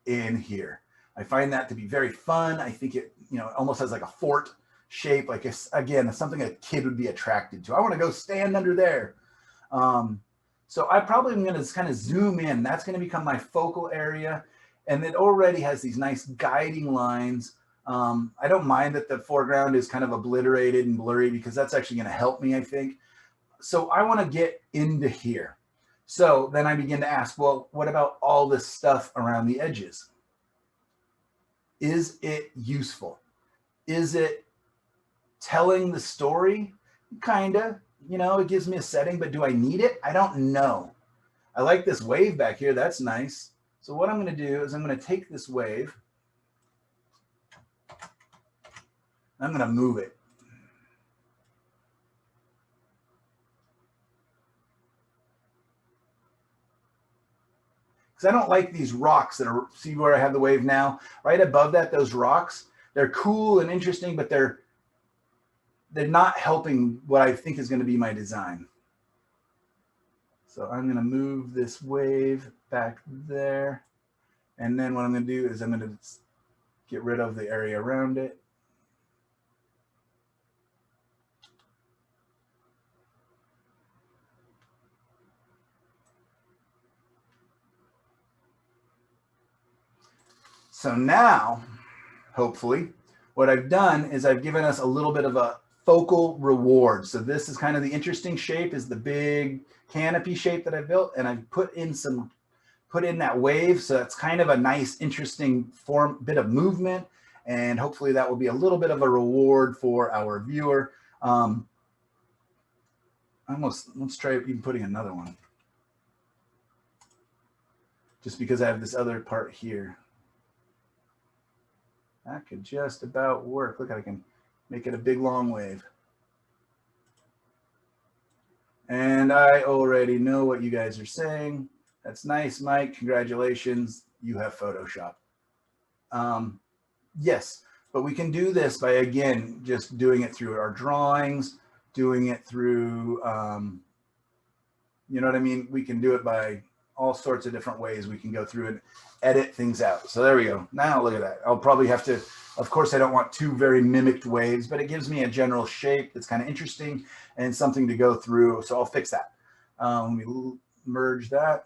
in here. I find that to be very fun. I think it, you know, almost has like a fort shape, like again, something a kid would be attracted to. I want to go stand under there. So I probably am going to kind of zoom in. That's going to become my focal area. And it already has these nice guiding lines. I don't mind that the foreground is kind of obliterated and blurry because that's actually going to help me, I think. So I want to get into here. So then I begin to ask, well, what about all this stuff around the edges? Is it useful? Is it telling the story? Kinda, you know, it gives me a setting, but do I need it? I don't know. I like this wave back here. That's nice. So what I'm going to do is I'm going to take this wave. I'm going to move it. Because I don't like these rocks that are, see where I have the wave now? Right above that, those rocks, they're cool and interesting, but they're not helping what I think is going to be my design. So I'm going to move this wave back there. And then what I'm going to do is I'm going to get rid of the area around it. So now, hopefully, what I've done is I've given us a little bit of a focal reward. So this is kind of the interesting shape, is the big canopy shape that I built, and I've put in that wave. So that's kind of a nice, interesting bit of movement. And hopefully that will be a little bit of a reward for our viewer. Let's try even putting another one. Just because I have this other part here. That could just about work. Look, I can make it a big long wave. And I already know what you guys are saying. That's nice, Mike. Congratulations. You have Photoshop. Yes, but we can do this by, again, just doing it through our drawings, doing it through, you know what I mean? We can do it by all sorts of different ways. We can go through and edit things out. So there we go. Now look at that. I'll probably have to, of course, I don't want two very mimicked waves, but it gives me a general shape that's kind of interesting and something to go through. So I'll fix that. Let me merge that.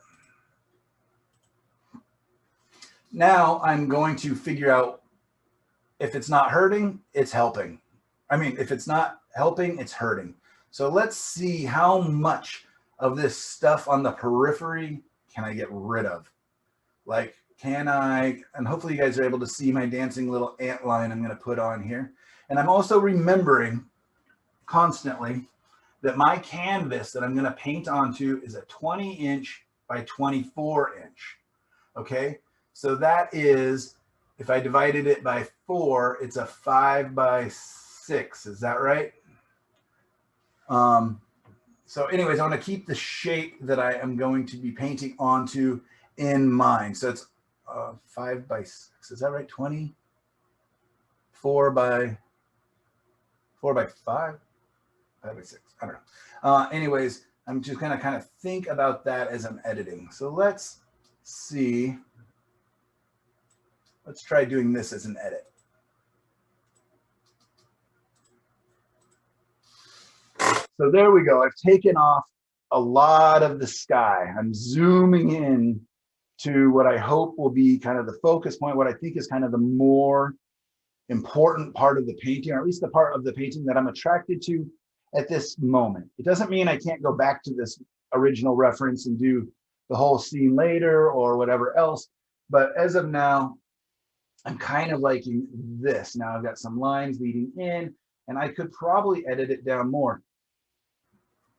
Now I'm going to figure out if it's not hurting, it's helping. I mean, if it's not helping, it's hurting. So let's see how much of this stuff on the periphery can I get rid of? Like, can I, and hopefully you guys are able to see my dancing little ant line I'm going to put on here. And I'm also remembering constantly that my canvas that I'm going to paint onto is a 20-inch by 24-inch. Okay, so that is, if I divided it by 4, it's a 5 by 6. Is that right? So anyways, I want to keep the shape that I am going to be painting onto in mind. So it's 5 by 6. Is that right? 24 by 4 by 5? 5 by 6. I don't know. Anyways, I'm just going to kind of think about that as I'm editing. So let's see. Let's try doing this as an edit. So there we go. I've taken off a lot of the sky. I'm zooming in to what I hope will be kind of the focus point, what I think is kind of the more important part of the painting, or at least the part of the painting that I'm attracted to at this moment. It doesn't mean I can't go back to this original reference and do the whole scene later or whatever else. But as of now, I'm kind of liking this. Now I've got some lines leading in, and I could probably edit it down more.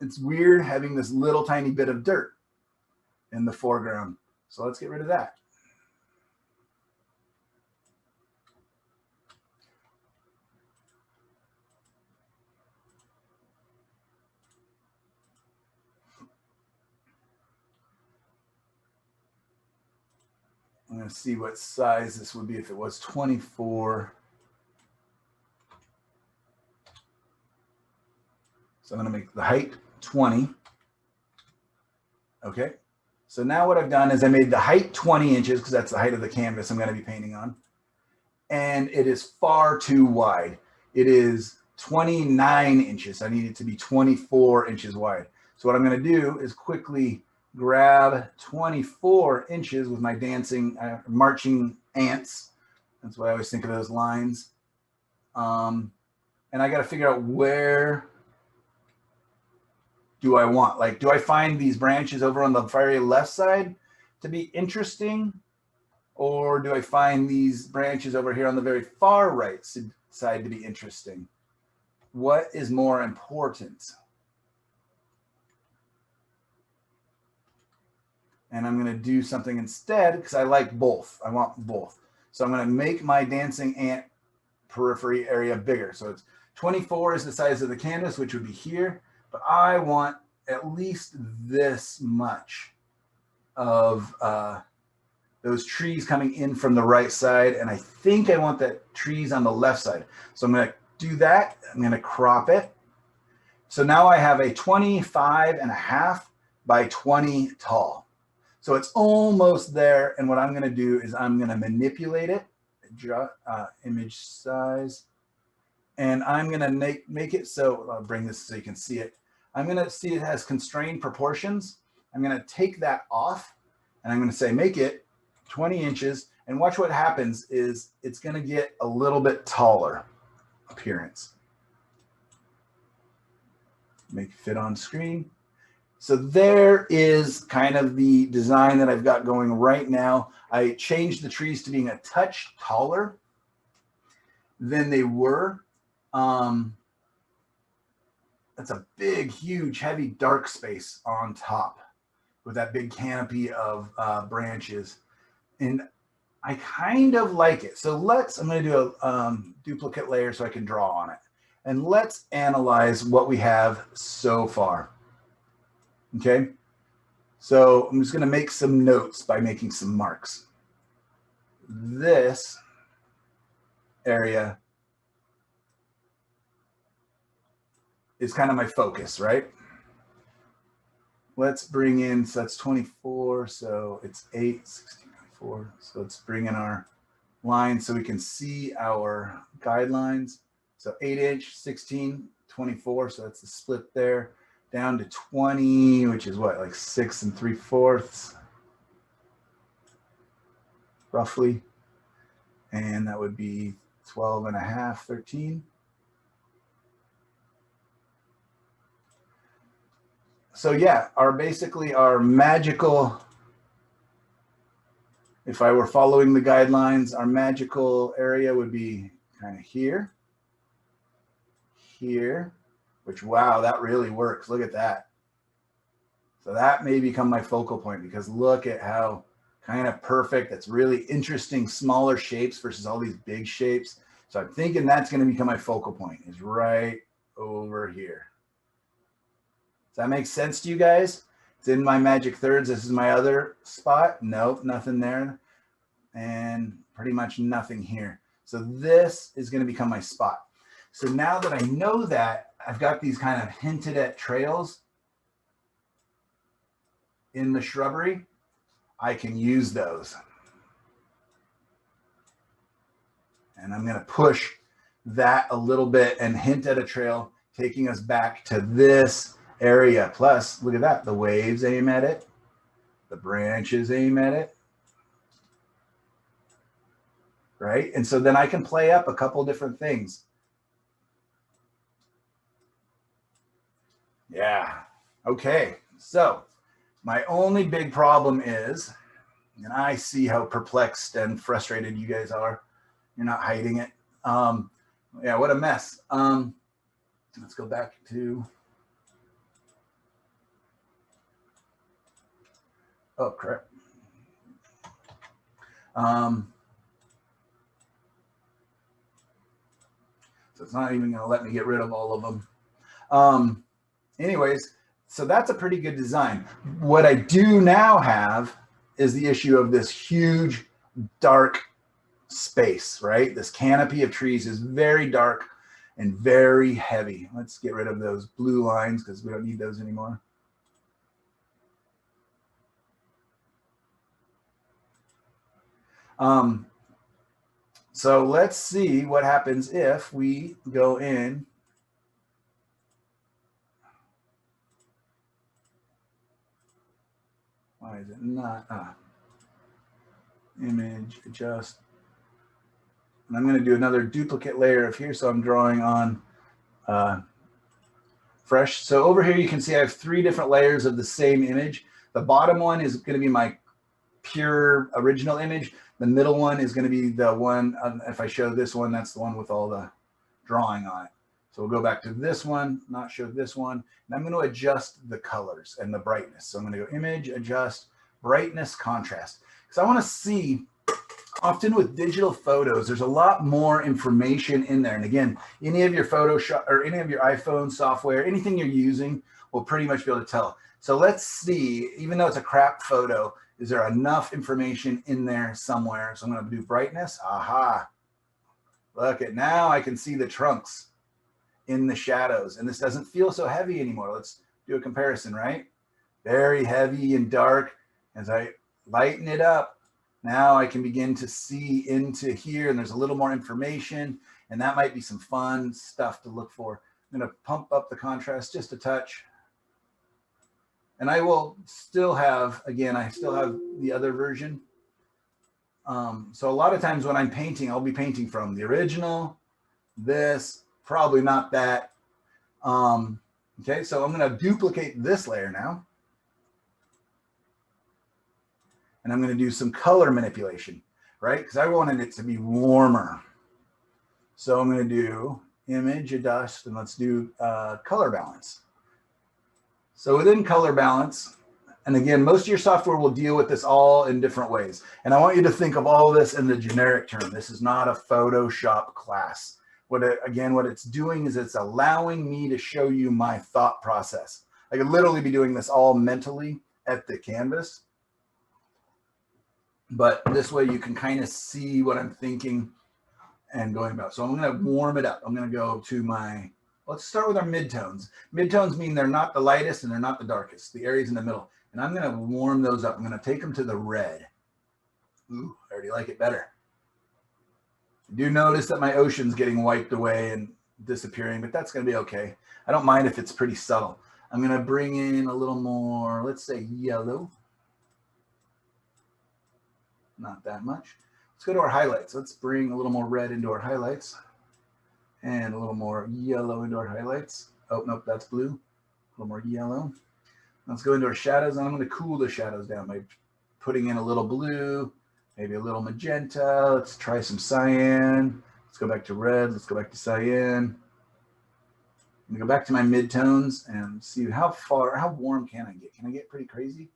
It's weird having this little tiny bit of dirt in the foreground. So let's get rid of that. I'm going to see what size this would be if it was 24. So I'm going to make the height 20. Okay. So now what I've done is I made the height 20 inches because that's the height of the canvas I'm going to be painting on. And it is far too wide. It is 29 inches. I need it to be 24 inches wide. So what I'm going to do is quickly grab 24 inches with my dancing, marching ants. That's what I always think of those lines. And I got to figure out where do I want? Like, do I find these branches over on the very left side to be interesting? Or do I find these branches over here on the very far right side to be interesting? What is more important? And I'm going to do something instead because I like both. I want both. So I'm going to make my dancing ant periphery area bigger. So it's 24 is the size of the canvas, which would be here. But I want at least this much of those trees coming in from the right side. And I think I want that trees on the left side. So I'm going to do that. I'm going to crop it. So now I have a 25.5 by 20 tall. So it's almost there. And what I'm going to do is I'm going to manipulate it, image size. And I'm going to make it so, I'll bring this so you can see it. I'm going to see it has constrained proportions. I'm going to take that off and I'm going to say, make it 20 inches. And watch what happens is it's going to get a little bit taller appearance. Make it fit on screen. So there is kind of the design that I've got going right now. I changed the trees to being a touch taller than they were. That's a big, huge, heavy, dark space on top with that big canopy of branches. And I kind of like it. So I'm going to do a duplicate layer so I can draw on it. And let's analyze what we have so far. Okay. So I'm just going to make some notes by making some marks. This area is kind of my focus, right? Let's bring in, so that's 24. So it's 8, 16, 24. So let's bring in our line so we can see our guidelines. So 8-inch, 16, 24. So that's the split there. Down to 20, which is what, like 6 3/4 roughly. And that would be 12 and a half, 13. So yeah, basically our magical, if I were following the guidelines, our magical area would be kind of here, here, which, wow, that really works. Look at that. So that may become my focal point because look at how kind of perfect. That's really interesting, smaller shapes versus all these big shapes. So I'm thinking that's going to become my focal point, is right over here. Does that make sense to you guys? It's in my magic thirds. This is my other spot. Nope, nothing there. And pretty much nothing here. So this is going to become my spot. So now that I know that, I've got these kind of hinted at trails in the shrubbery. I can use those. And I'm going to push that a little bit and hint at a trail, taking us back to this area. Plus, look at that. The waves aim at it. The branches aim at it. Right? And so then I can play up a couple different things. Yeah. Okay. So my only big problem is, and I see how perplexed and frustrated you guys are. You're not hiding it. Yeah, what a mess. Let's go back to, oh, crap. So it's not even going to let me get rid of all of them. Anyways, so that's a pretty good design. What I do now have is the issue of this huge, dark space, right? This canopy of trees is very dark and very heavy. Let's get rid of those blue lines because we don't need those anymore. So let's see what happens if we go in. Why is it not? Image, adjust. And I'm going to do another duplicate layer of here. So I'm drawing on fresh. So over here, you can see I have 3 different layers of the same image. The bottom one is going to be my pure original image. The middle one is going to be the one, if I show this one, that's the one with all the drawing on it. So we'll go back to this one, not show this one. And I'm going to adjust the colors and the brightness. So I'm going to go image, adjust, brightness, contrast. Because I want to see, often with digital photos, there's a lot more information in there. And again, any of your Photoshop or any of your iPhone software, anything you're using will pretty much be able to tell. So let's see, even though it's a crap photo, is there enough information in there somewhere? So I'm going to do brightness. Aha. Look at now I can see the trunks in the shadows. And this doesn't feel so heavy anymore. Let's do a comparison, right? Very heavy and dark. As I lighten it up, now I can begin to see into here and there's a little more information and that might be some fun stuff to look for. I'm going to pump up the contrast just a touch. And I will still have, again, I still have the other version So a lot of times when I'm painting, I'll be painting from the original, this, probably not that. Okay, so I'm going to duplicate this layer now. And I'm going to do some color manipulation, right? Because I wanted it to be warmer. So I'm going to do image, adjust, and let's do color balance. So within color balance, and again, most of your software will deal with this all in different ways. And I want you to think of all this in the generic term. This is not a Photoshop class. What it's doing is it's allowing me to show you my thought process. I could literally be doing this all mentally at the canvas. But this way you can kind of see what I'm thinking and going about. So I'm going to warm it up. I'm going to go to my, let's start with our midtones. Midtones mean they're not the lightest and they're not the darkest, the areas in the middle. And I'm going to warm those up. I'm going to take them to the red. Ooh, I already like it better. I do notice that my ocean's getting wiped away and disappearing, but that's going to be okay. I don't mind if it's pretty subtle. I'm going to bring in a little more, let's say yellow. Not that much. Let's go to our highlights. Let's bring a little more red into our highlights and a little more yellow into our highlights. Oh, nope, that's blue. A little more yellow. Let's go into our shadows, and I'm going to cool the shadows down by putting in a little blue, maybe a little magenta. Let's try some cyan. Let's go back to red. Let's go back to cyan. I'm going to go back to my midtones and see how warm can I get? Can I get pretty crazy?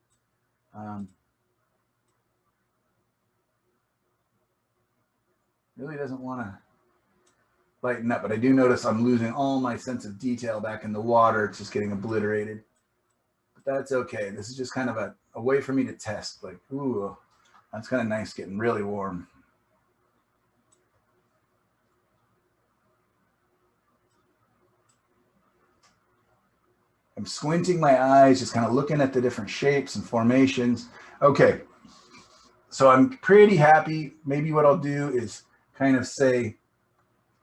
Really doesn't want to lighten up, but I do notice I'm losing all my sense of detail back in the water. It's just getting obliterated. But that's okay. This is just kind of a way for me to test. Like, ooh, that's kind of nice getting really warm. I'm squinting my eyes, just kind of looking at the different shapes and formations. Okay, so I'm pretty happy. Maybe what I'll do is kind of say,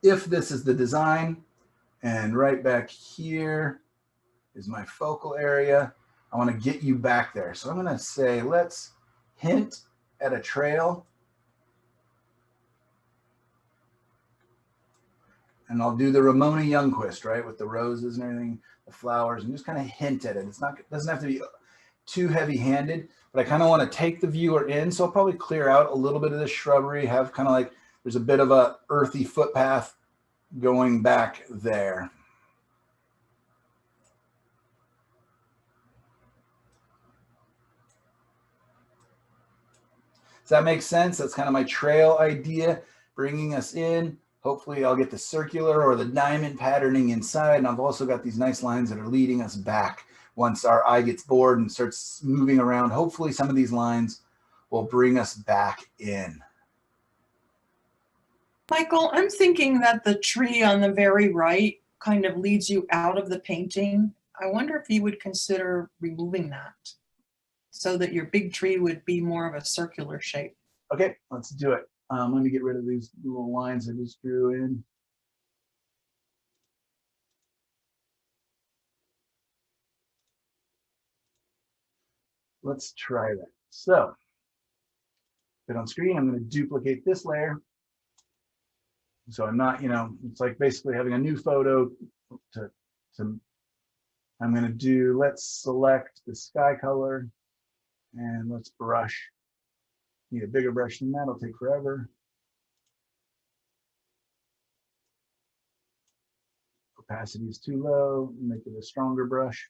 if this is the design, and right back here is my focal area, I want to get you back there. So I'm going to say, let's hint at a trail. And I'll do the Ramona Youngquist, right, with the roses and everything, the flowers, and just kind of hint at it. It doesn't have to be too heavy-handed, but I kind of want to take the viewer in. So I'll probably clear out a little bit of the shrubbery, have kind of like, there's a bit of a earthy footpath going back there. Does that make sense? That's kind of my trail idea, bringing us in. Hopefully I'll get the circular or the diamond patterning inside. And I've also got these nice lines that are leading us back once our eye gets bored and starts moving around. Hopefully some of these lines will bring us back in. Michael, I'm thinking that the tree on the very right kind of leads you out of the painting. I wonder if you would consider removing that so that your big tree would be more of a circular shape. Okay, let's do it. Let me get rid of these little lines I just drew in. Let's try that. So, put on screen, I'm going to duplicate this layer. So I'm not, it's like basically having a new photo I'm going to do, let's select the sky color and let's brush. Need a bigger brush than that, it'll take forever. Opacity is too low, make it a stronger brush.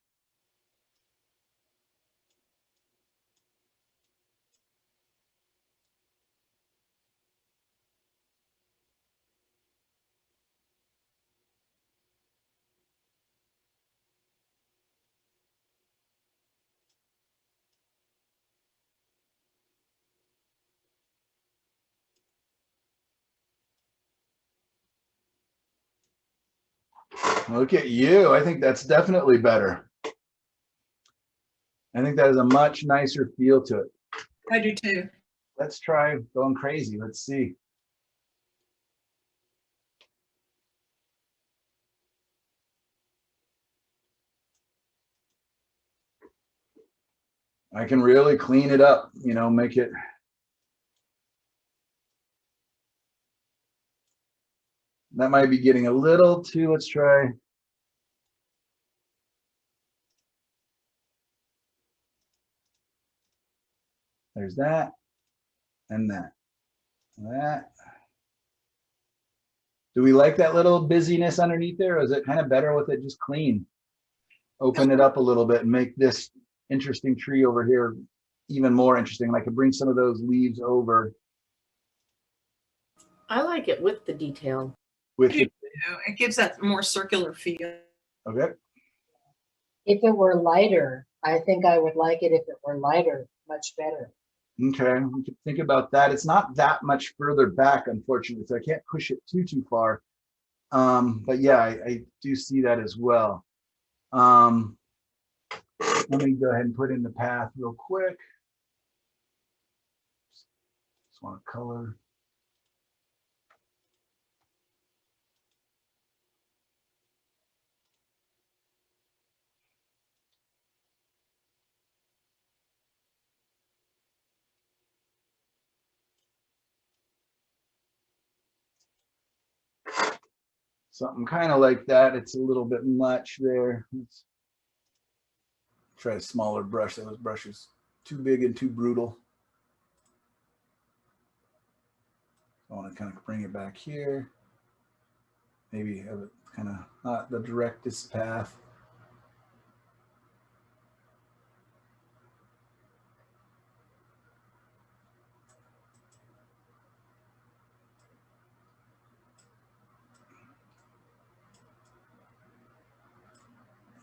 Look at you. I think that's definitely better. I think that is a much nicer feel to it. I do too. Let's try going crazy. Let's see. I can really clean it up, make it. That might be getting a little too, let's try. There's that and that. That. Do we like that little busyness underneath there, or is it kind of better with it just clean? Open it up a little bit and make this interesting tree over here even more interesting. And I could bring some of those leaves over. I like it with the detail. With It gives that more circular feel. okay. If it were lighter, I think I would like it if it were lighter, much better. Okay, we can think about that. It's not that much further back, unfortunately, so I can't push it too far. But yeah, I do see that as well. Let me go ahead and put in the path real quick. Just want to color. Something kind of like that. It's a little bit much there. Let's try a smaller brush. Those brushes too big and too brutal. I want to kind of bring it back here. Maybe have it kind of not the directest path.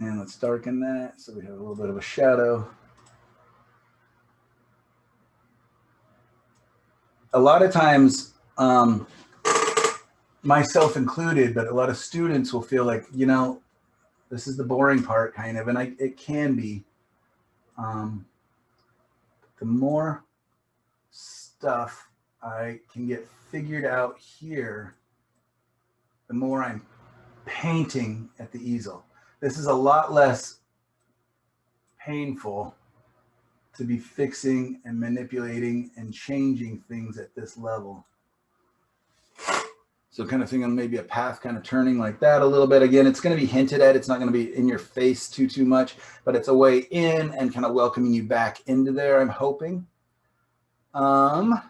And let's darken that so we have a little bit of a shadow. A lot of times, myself included, but a lot of students will feel like, you know, this is the boring part kind of, and it can be. The more stuff I can get figured out here, the more I'm painting at the easel. This is a lot less painful to be fixing and manipulating and changing things at this level. So kind of thinking maybe a path kind of turning like that a little bit. Again, it's going to be hinted at. It's not going to be in your face too much, but it's a way in and kind of welcoming you back into there, I'm hoping. Do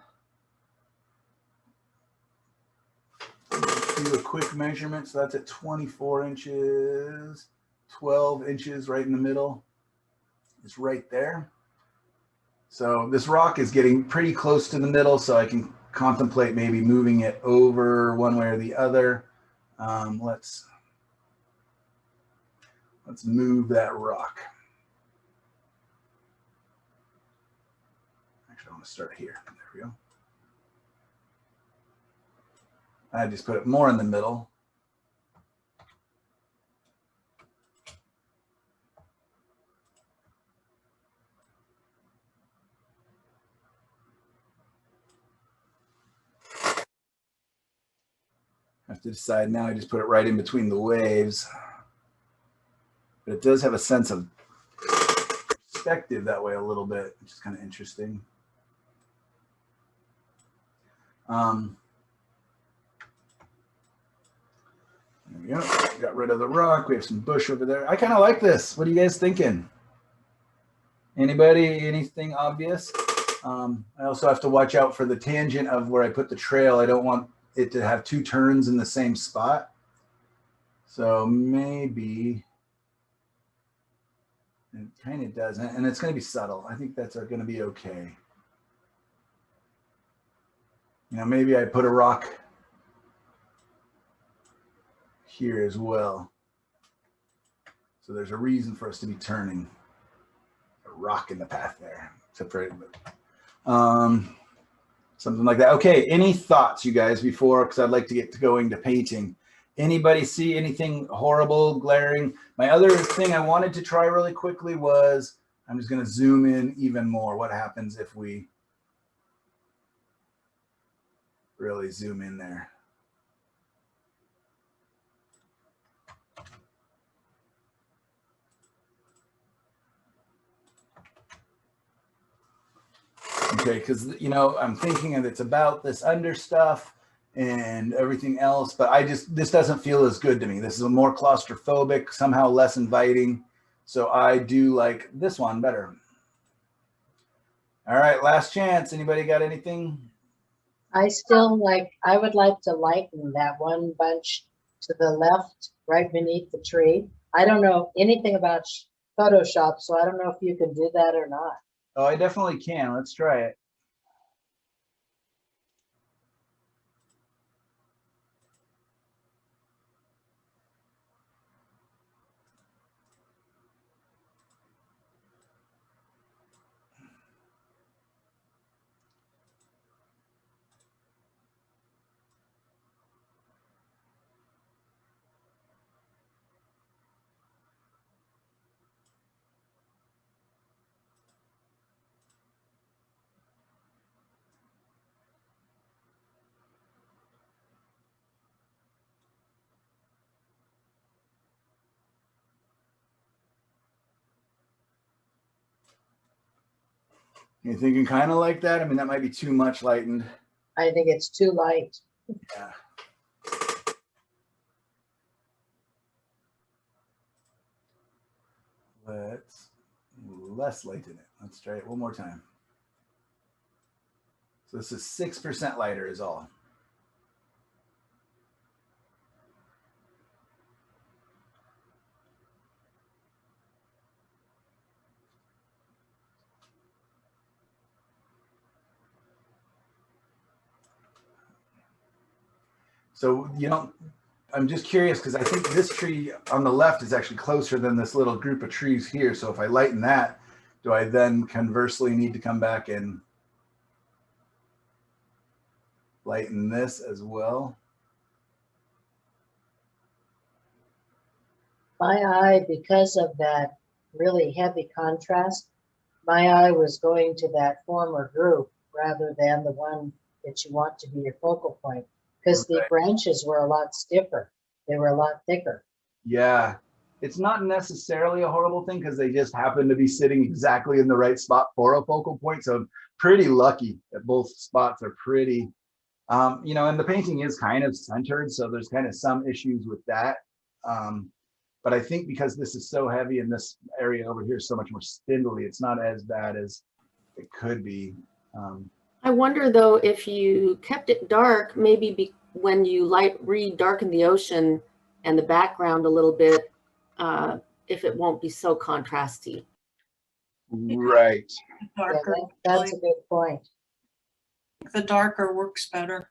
a quick measurement. So that's at 24 inches, 12 inches right in the middle. It's right there. So this rock is getting pretty close to the middle, so I can contemplate maybe moving it over one way or the other. Let's move that rock. Actually, I want to start here. There we go. I just put it more in the middle. I have to decide now. I just put it right in between the waves. But it does have a sense of perspective that way a little bit, which is kind of interesting. There we go. Got rid of the rock. We have some bush over there. I kind of like this. What are you guys thinking? Anybody? Anything obvious? I also have to watch out for the tangent of where I put the trail. I don't want it to have two turns in the same spot. So maybe it kind of does. And it's going to be subtle. I think that's going to be okay. You know, maybe I put a rock here as well. So there's a reason for us to be turning. A rock in the path there, except for something like that. Okay, any thoughts, you guys, before, because I'd like to get to going to painting. Anybody see anything horrible, glaring? My other thing I wanted to try really quickly was, I'm just going to zoom in even more. What happens if we really zoom in there? Okay, because, you know, I'm thinking of it's about this under stuff, and everything else, but this doesn't feel as good to me. This is a more claustrophobic, somehow less inviting. So I do like this one better. All right, last chance. Anybody got anything? I would like to lighten that one bunch to the left, right beneath the tree. I don't know anything about Photoshop, so I don't know if you can do that or not. Oh, I definitely can. Let's try it. You thinking kind of like that? I mean, that might be too much lightened. I think it's too light. Yeah. Let's less lighten it. Let's try it one more time. So this is 6% lighter is all. So I'm just curious because I think this tree on the left is actually closer than this little group of trees here. So if I lighten that, do I then conversely need to come back and lighten this as well? My eye, because of that really heavy contrast, my eye was going to that former group rather than the one that you want to be your focal point, because the branches were a lot stiffer. They were a lot thicker. Yeah, it's not necessarily a horrible thing because they just happen to be sitting exactly in the right spot for a focal point. So I'm pretty lucky that both spots are pretty, and the painting is kind of centered. So there's kind of some issues with that. But I think because this is so heavy and this area over here is so much more spindly, it's not as bad as it could be. I wonder though, if you kept it dark, maybe when you re-darken the ocean and the background a little bit, if it won't be so contrasty. Right. Darker, That's a good point. the darker works better.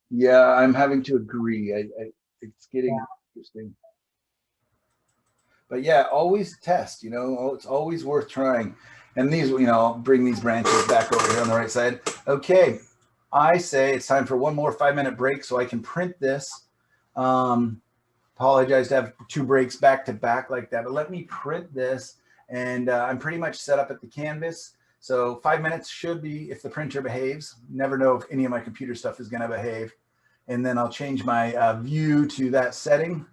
Yeah, I'm having to agree. It's getting interesting. But yeah, always test, it's always worth trying. And these, I'll bring these branches back over here on the right side. Okay, I say it's time for one more 5-minute break so I can print this. Apologize to have 2 breaks back to back like that, but let me print this. And I'm pretty much set up at the canvas. So 5 minutes should be, if the printer behaves. Never know if any of my computer stuff is gonna behave. And then I'll change my view to that setting.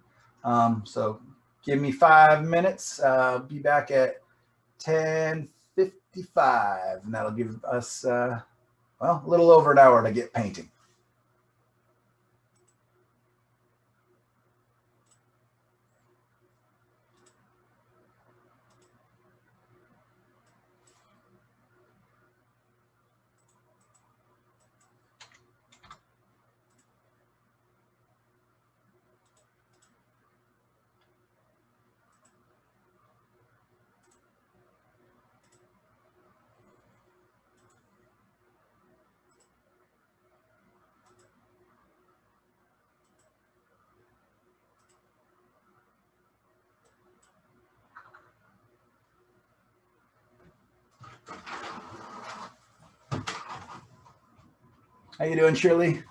So give me 5 minutes. Be back at 10:55, and that'll give us, a little over an hour to get painting. How you doing, Shirley?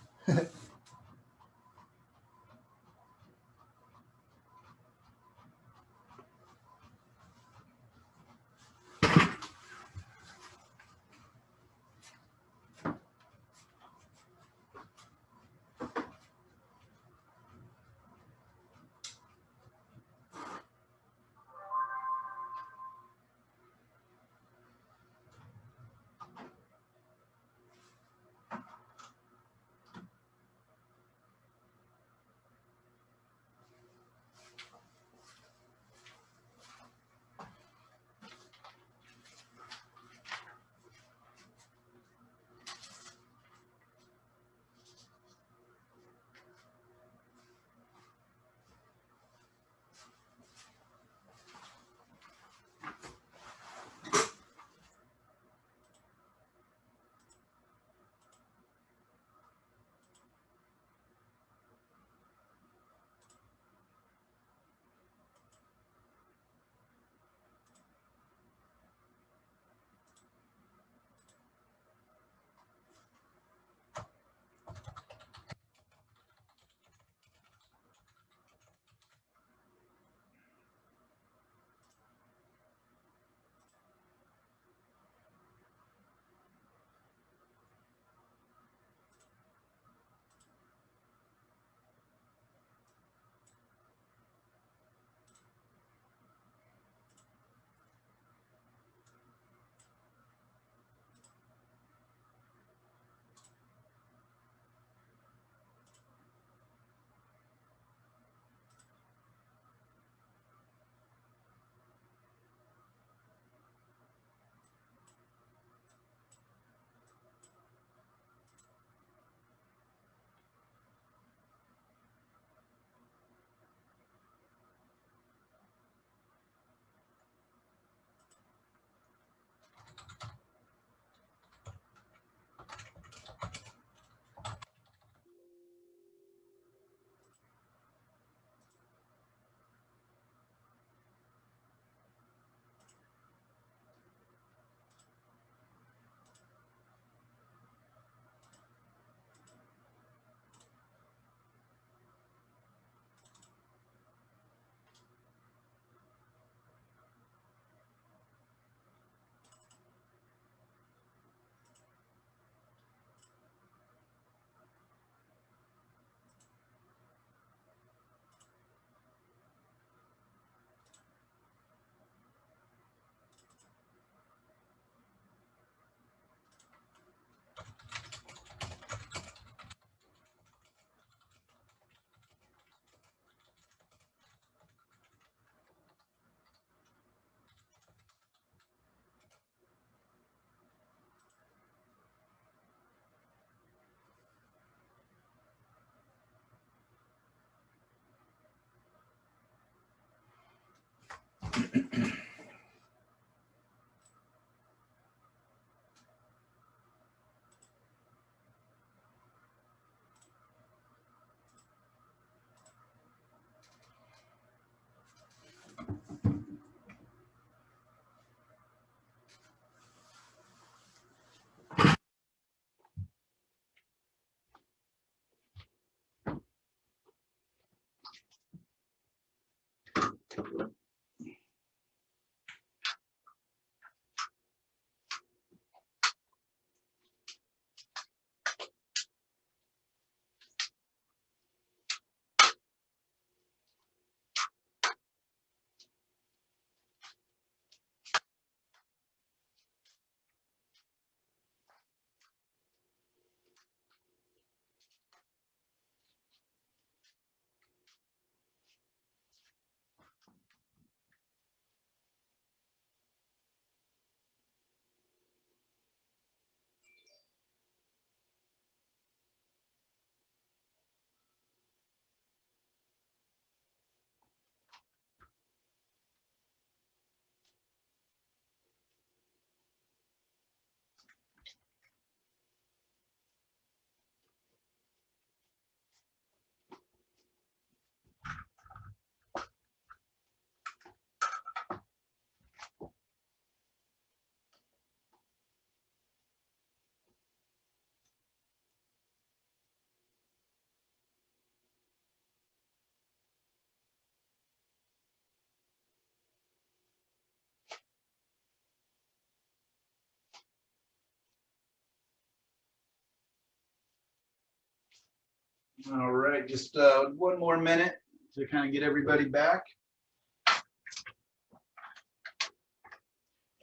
All right, just one more minute to kind of get everybody back.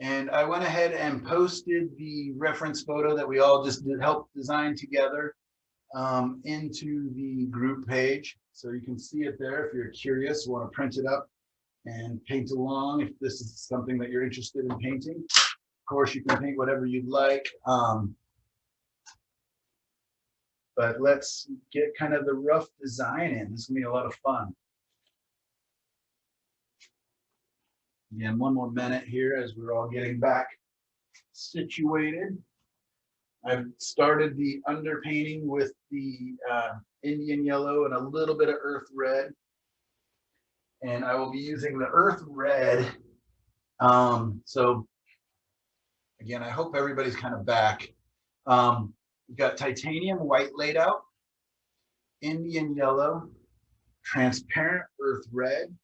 And I went ahead and posted the reference photo that we all just helped design together into the group page. So you can see it there if you're curious, want to print it up and paint along if this is something that you're interested in painting. Of course, you can paint whatever you'd like. But let's get kind of the rough design in. This is gonna be a lot of fun. Again, one more minute here as we're all getting back situated. I've started the underpainting with the Indian yellow and a little bit of earth red. And I will be using the earth red. So again, I hope everybody's kind of back. We've got titanium white laid out, Indian yellow, transparent earth red.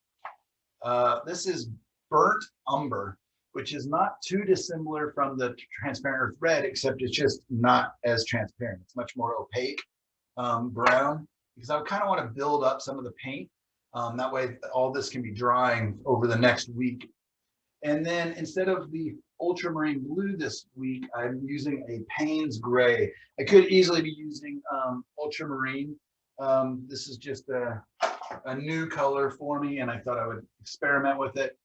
This is burnt umber, which is not too dissimilar from the transparent earth red, except it's just not as transparent. It's much more opaque brown, because I kind of want to build up some of the paint. That way all this can be drying over the next week. And then instead of the ultramarine blue this week, I'm using a Payne's gray. I could easily be using ultramarine. This is just a new color for me, and I thought I would experiment with it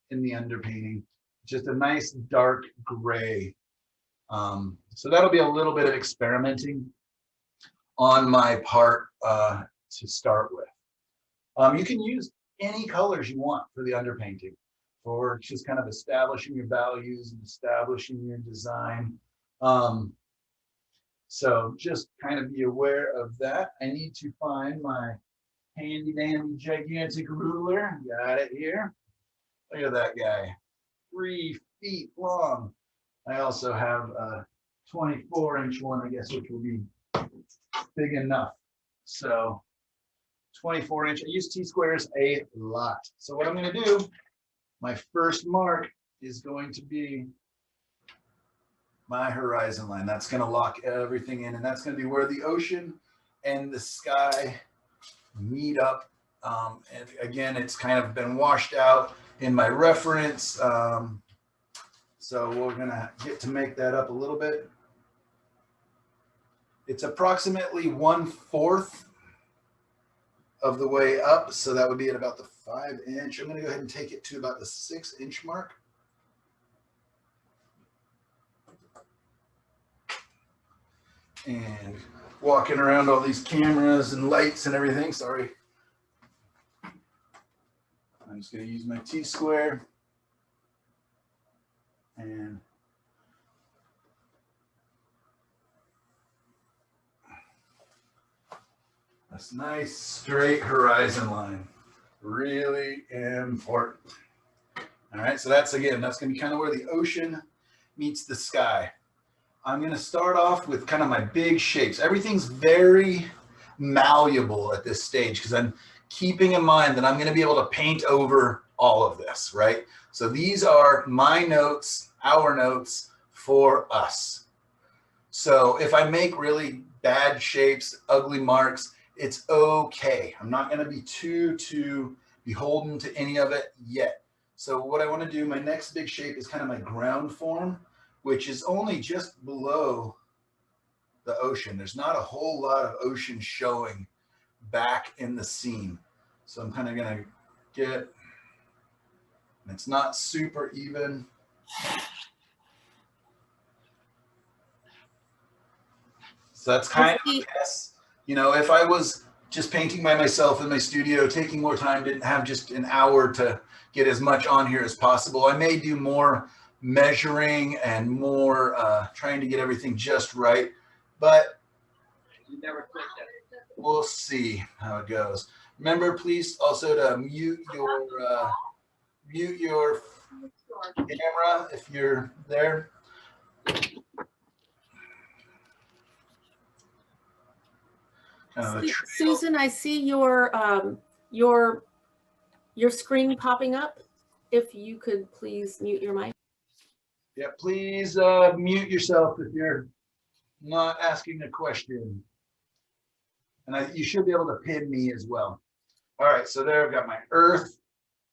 in the underpainting. Just a nice dark gray. So that'll be a little bit of experimenting on my part to start with. You can use any colors you want for the underpainting, for just kind of establishing your values and establishing your design. So just kind of be aware of that. I need to find my handy dandy gigantic ruler. Got it here. Look at that guy, 3 feet long. I also have a 24-inch one, I guess, which will be big enough. So 24-inch. I use T-squares a lot. So what I'm going to do, my first mark is going to be my horizon line. That's going to lock everything in, and that's going to be where the ocean and the sky meet up. And again, it's kind of been washed out in my reference. So we're going to get to make that up a little bit. It's approximately 1/4 of the way up. So that would be at about the 5-inch. I'm going to go ahead and take it to about the 6-inch mark. And walking around all these cameras and lights and everything. Sorry. I'm just going to use my T-square and this nice straight horizon line. Really important. All right, so that's going to be kind of where the ocean meets the sky. I'm going to start off with kind of my big shapes. Everything's very malleable at this stage because I'm keeping in mind that I'm going to be able to paint over all of this, right? So these are my notes, our notes for us. So if I make really bad shapes, ugly marks, it's okay. I'm not going to be too beholden to any of it yet. So what I want to do, my next big shape is kind of my ground form, which is only just below the ocean. There's not a whole lot of ocean showing back in the scene. So I'm kind of going to get, it's not super even. So that's kind of a guess. You know, if I was just painting by myself in my studio, taking more time, didn't have just an hour to get as much on here as possible, I may do more measuring and more trying to get everything just right. But we'll see how it goes. Remember, please also to mute your camera if you're there. Susan, I see your screen popping up. If you could please mute your mic. Yeah, please mute yourself if you're not asking a question. And you should be able to pin me as well. All right, so there I've got my earth,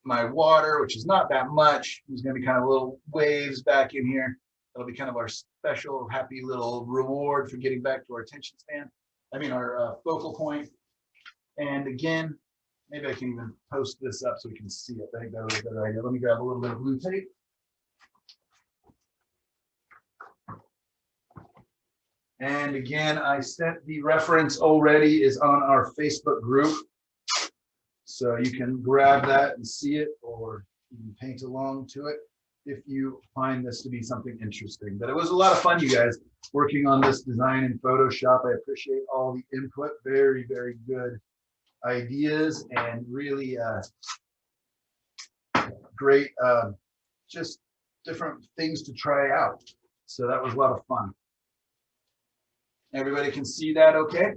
my water, which is not that much. There's going to be kind of little waves back in here. That'll be kind of our special happy little reward for getting back to our attention span. I mean, our focal point. And again, maybe I can even post this up so we can see it. I think that was a better idea. Let me grab a little bit of blue tape. And again, I sent the reference already is on our Facebook group. So you can grab that and see it, or you can paint along to it if you find this to be something interesting. But it was a lot of fun, you guys, working on this design in Photoshop. I appreciate all the input. Very, very good ideas and really great, just different things to try out. So that was a lot of fun. Everybody can see that okay?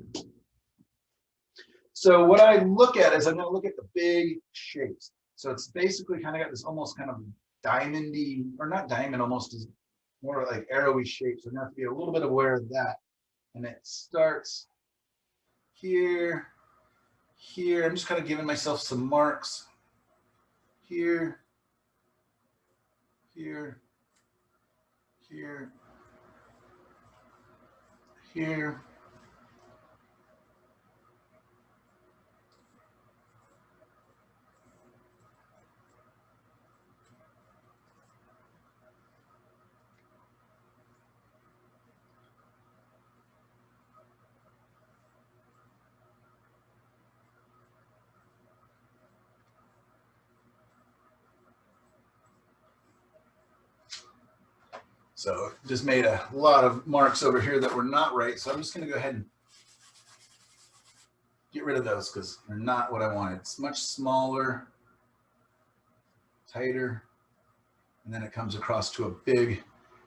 So what I look at is I'm going to look at the big shapes. So it's basically kind of got this almost kind of diamondy, or not diamond, almost is more like arrowy shape. So I'm going to have to be a little bit aware of that. And it starts here, here. I'm just kind of giving myself some marks. Here, here, here, here. So just made a lot of marks over here that were not right. So I'm just going to go ahead and get rid of those because they're not what I wanted. It's much smaller, tighter, and then it comes across to a big,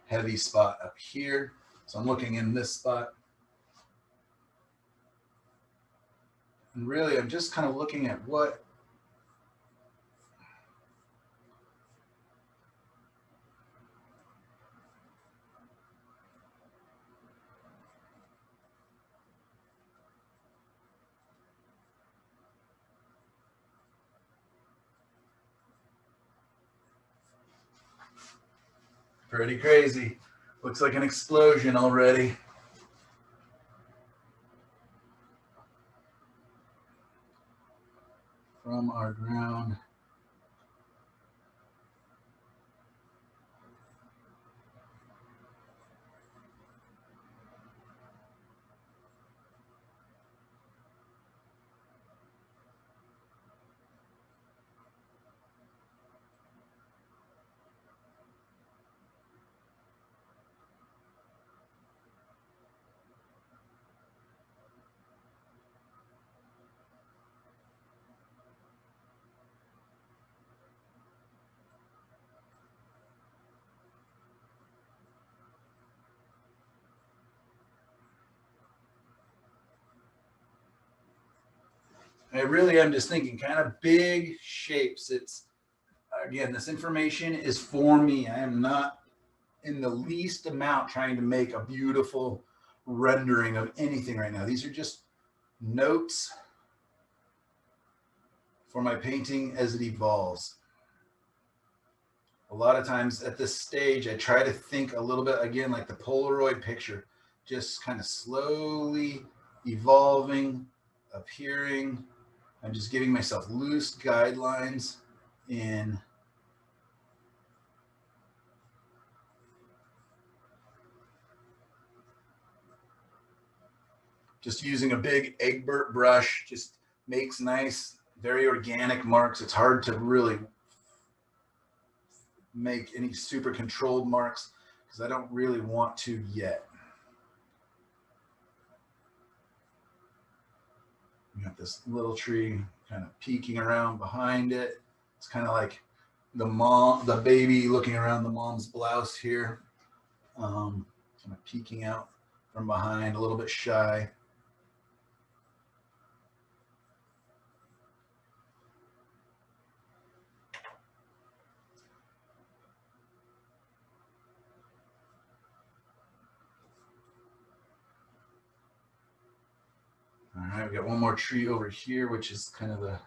heavy spot up here. So I'm looking in this spot. And really, I'm just kind of looking at what pretty crazy. Looks like an explosion already. From our ground. I really am just thinking kind of big shapes. It's, again, this information is for me. I am not in the least amount trying to make a beautiful rendering of anything right now. These are just notes for my painting as it evolves. A lot of times at this stage, I try to think a little bit, again, like the Polaroid picture, just kind of slowly evolving, appearing. I'm just giving myself loose guidelines in just using a big Egbert brush, just makes nice, very organic marks. It's hard to really make any super controlled marks because I don't really want to yet. You got this little tree kind of peeking around behind it. It's kind of like the baby looking around the mom's blouse here, kind of peeking out from behind, a little bit shy. All right, we got one more tree over here, which is kind of the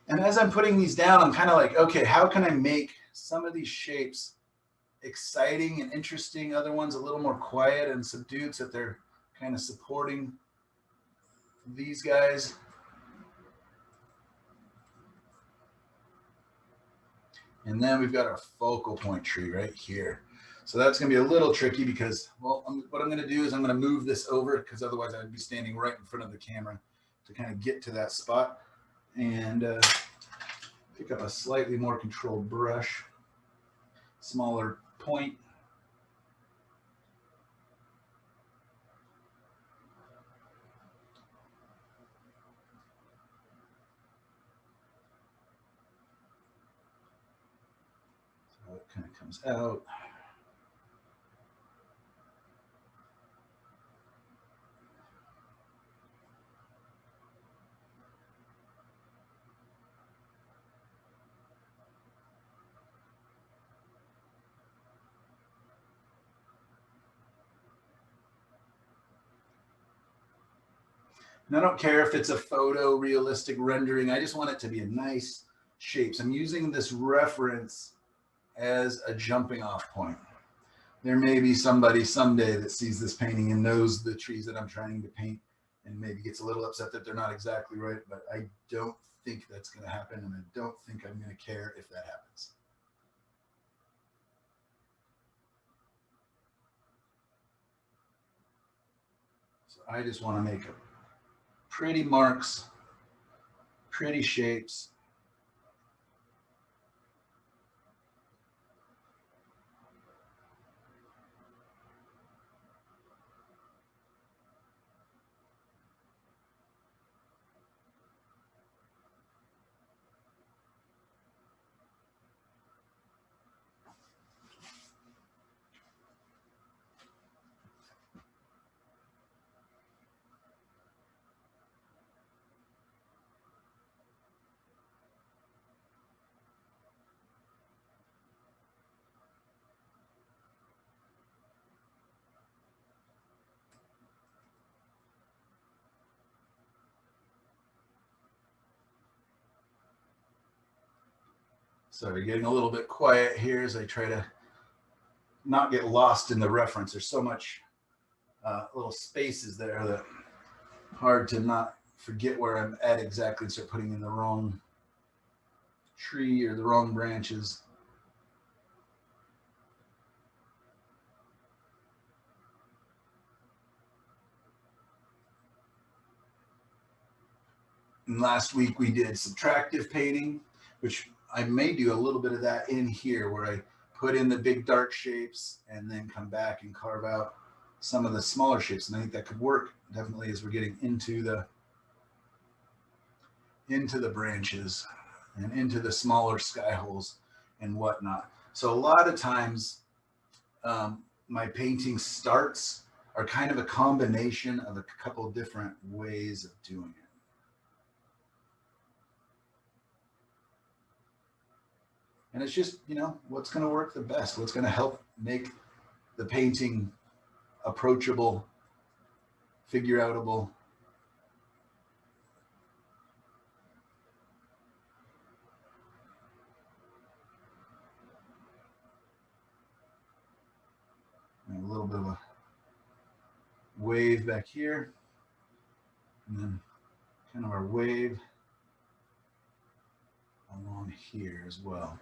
and as I'm putting these down, I'm kind of like, okay, how can I make some of these shapes exciting and interesting, other ones a little more quiet and subdued so that they're kind of supporting these guys. And then we've got our focal point tree right here. So that's going to be a little tricky because, well, what I'm going to do is I'm going to move this over because otherwise I'd be standing right in front of the camera to kind of get to that spot. And pick up a slightly more controlled brush, smaller point. So it kind of comes out. And I don't care if it's a photo realistic rendering. I just want it to be a nice shape. So I'm using this reference as a jumping off point. There may be somebody someday that sees this painting and knows the trees that I'm trying to paint and maybe gets a little upset that they're not exactly right, but I don't think that's going to happen, and I don't think I'm going to care if that happens. So I just want to make pretty marks, pretty shapes. Sorry, getting a little bit quiet here as I try to not get lost in the reference. There's so much little spaces there that hard to not forget where I'm at exactly and start putting in the wrong tree or the wrong branches. And last week we did subtractive painting, which I may do a little bit of that in here where I put in the big dark shapes and then come back and carve out some of the smaller shapes. And I think that could work definitely as we're getting into the branches and into the smaller sky holes and whatnot. So a lot of times my painting starts are kind of a combination of a couple of different ways of doing it. And it's just, you know, what's going to work the best, what's going to help make the painting approachable, figure outable. And a little bit of a wave back here, and then kind of our wave along here as well.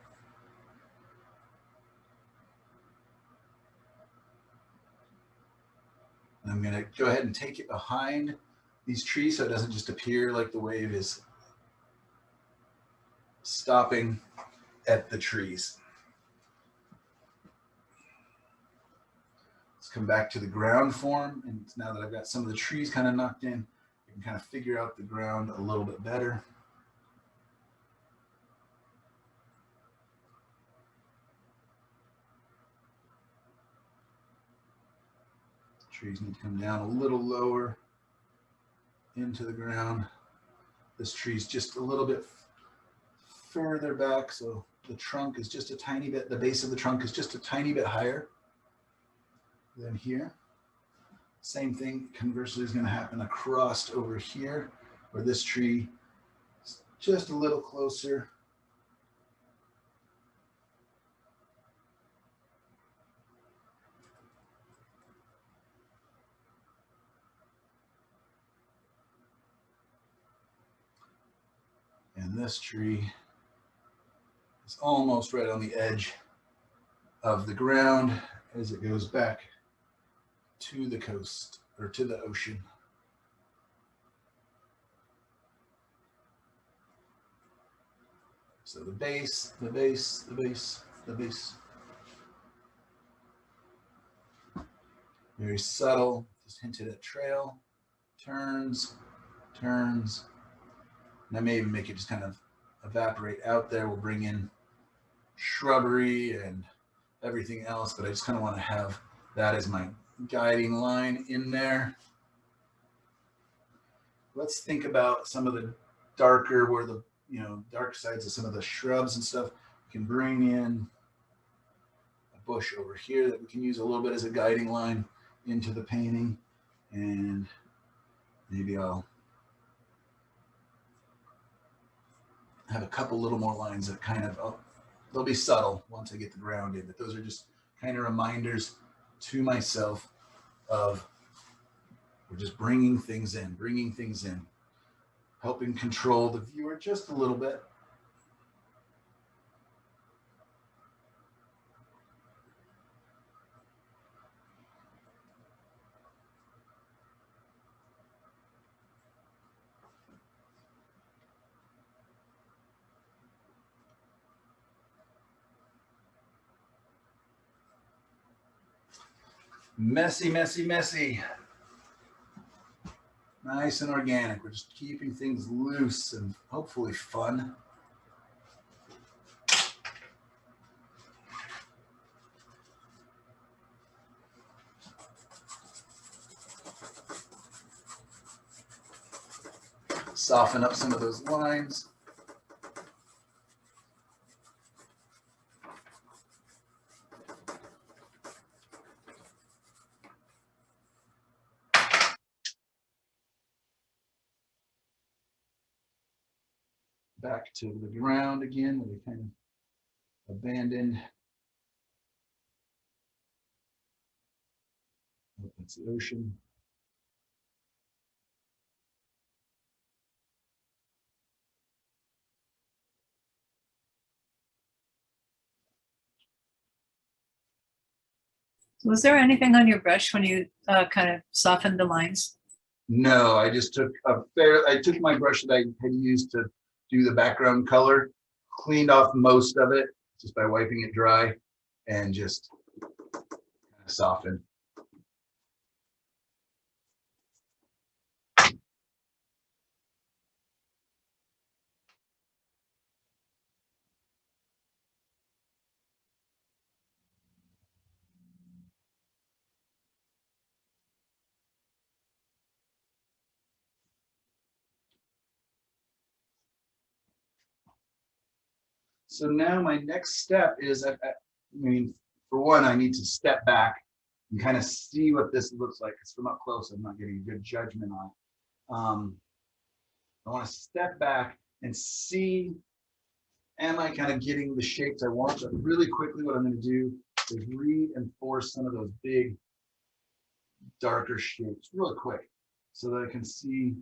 And I'm going to go ahead and take it behind these trees so it doesn't just appear like the wave is stopping at the trees. Let's come back to the ground form. And now that I've got some of the trees kind of knocked in, I can kind of figure out the ground a little bit better. Trees need to come down a little lower into the ground. This tree's just a little bit further back, so the trunk is just a tiny bit, the base of the trunk is just a tiny bit higher than here. Same thing conversely is going to happen across over here, where this tree is just a little closer. And this tree is almost right on the edge of the ground as it goes back to the coast or to the ocean. So the base, the base, the base, the base. Very subtle, just hinted at trail, turns, turns. And I may even make it just kind of evaporate out there. We'll bring in shrubbery and everything else, but I just kind of want to have that as my guiding line in there. Let's think about some of the darker, where the, you know, dark sides of some of the shrubs and stuff. We can bring in a bush over here that we can use a little bit as a guiding line into the painting. And maybe I'll have a couple little more lines that kind of, oh, they'll be subtle once I get the ground in, but those are just kind of reminders to myself of we're just bringing things in, helping control the viewer just a little bit. Messy, messy, messy. Nice and organic. We're just keeping things loose and hopefully fun. Soften up some of those lines. Back to the ground again, where we kind of abandoned. Oh, that's the ocean. Was there anything on your brush when you kind of softened the lines? No, I just took I took my brush that I had used to do the background color, cleaned off most of it just by wiping it dry and just soften. So now my next step is, I mean, for one, I need to step back and kind of see what this looks like. Because from up close, I'm not getting a good judgment on it. I want to step back and see, am I kind of getting the shapes I want? But really quickly, what I'm going to do is reinforce some of those big, darker shapes real quick so that I can see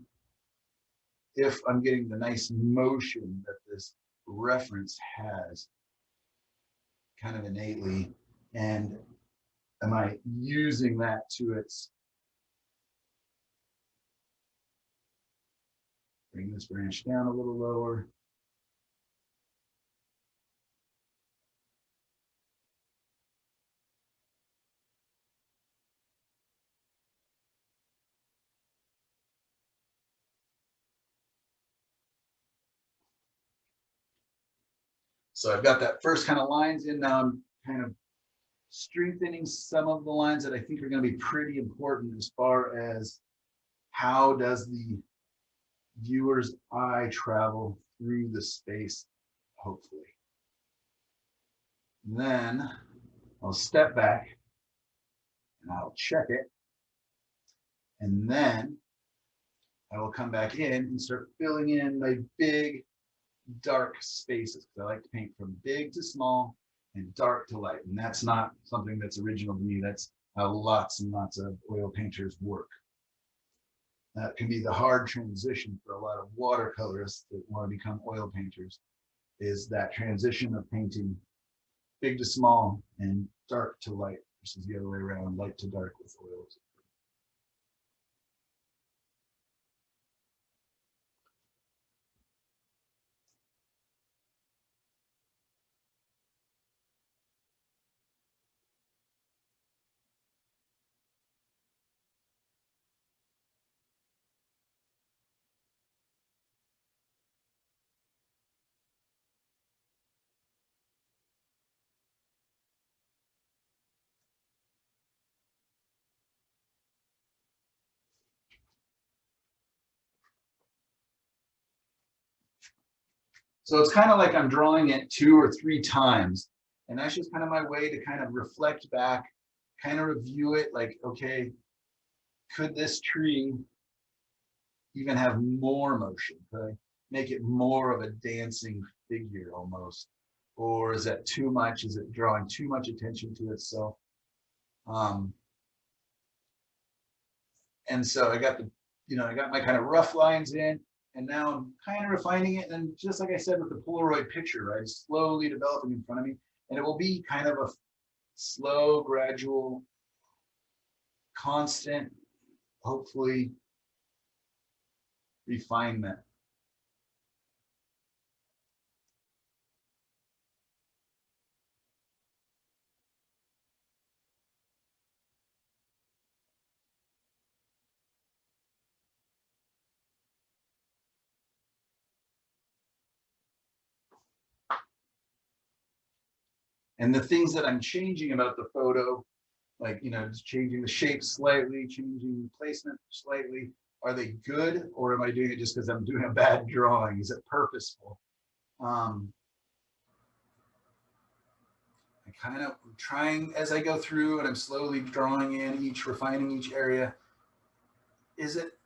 if I'm getting the nice motion that this reference has kind of innately, and am I using that to its, bring this branch down a little lower. So I've got that first kind of lines in. Now I'm kind of strengthening some of the lines that I think are going to be pretty important as far as how does the viewer's eye travel through the space, hopefully. And then I'll step back and I'll check it. And then I will come back in and start filling in my big dark spaces, because I like to paint from big to small and dark to light. And that's not something that's original to me. That's how lots and lots of oil painters work. That can be the hard transition for a lot of watercolorists that want to become oil painters, is that transition of painting big to small and dark to light versus the other way around, light to dark with oils. So it's kind of like I'm drawing it 2 or 3 times. And that's just kind of my way to kind of reflect back, kind of review it like, okay, could this tree even have more motion? Could I make it more of a dancing figure almost? Or is that too much? Is it drawing too much attention to itself? And so I got the, I got my kind of rough lines in, and now I'm kind of refining it. And just like I said with the Polaroid picture, right, slowly developing in front of me, and it will be kind of a slow, gradual, constant, hopefully, refinement. And the things that I'm changing about the photo, like, just changing the shape slightly, changing placement slightly, are they good, or am I doing it just because I'm doing a bad drawing? Is it purposeful? I kind of trying as I go through, and I'm slowly drawing in refining each area. Is it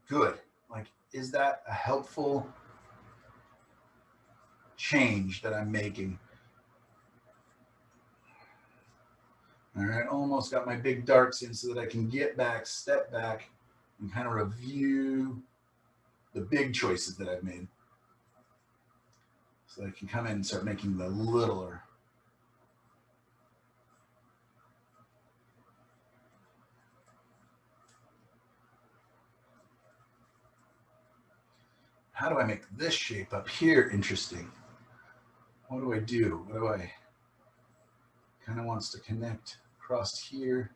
good? Like, is that a helpful change that I'm making? All right, almost got my big darks in so that I can get back, step back, and kind of review the big choices that I've made. So I can come in and start making the littler. How do I make this shape up here interesting? what do I do? What do I kind of wants to connect across here?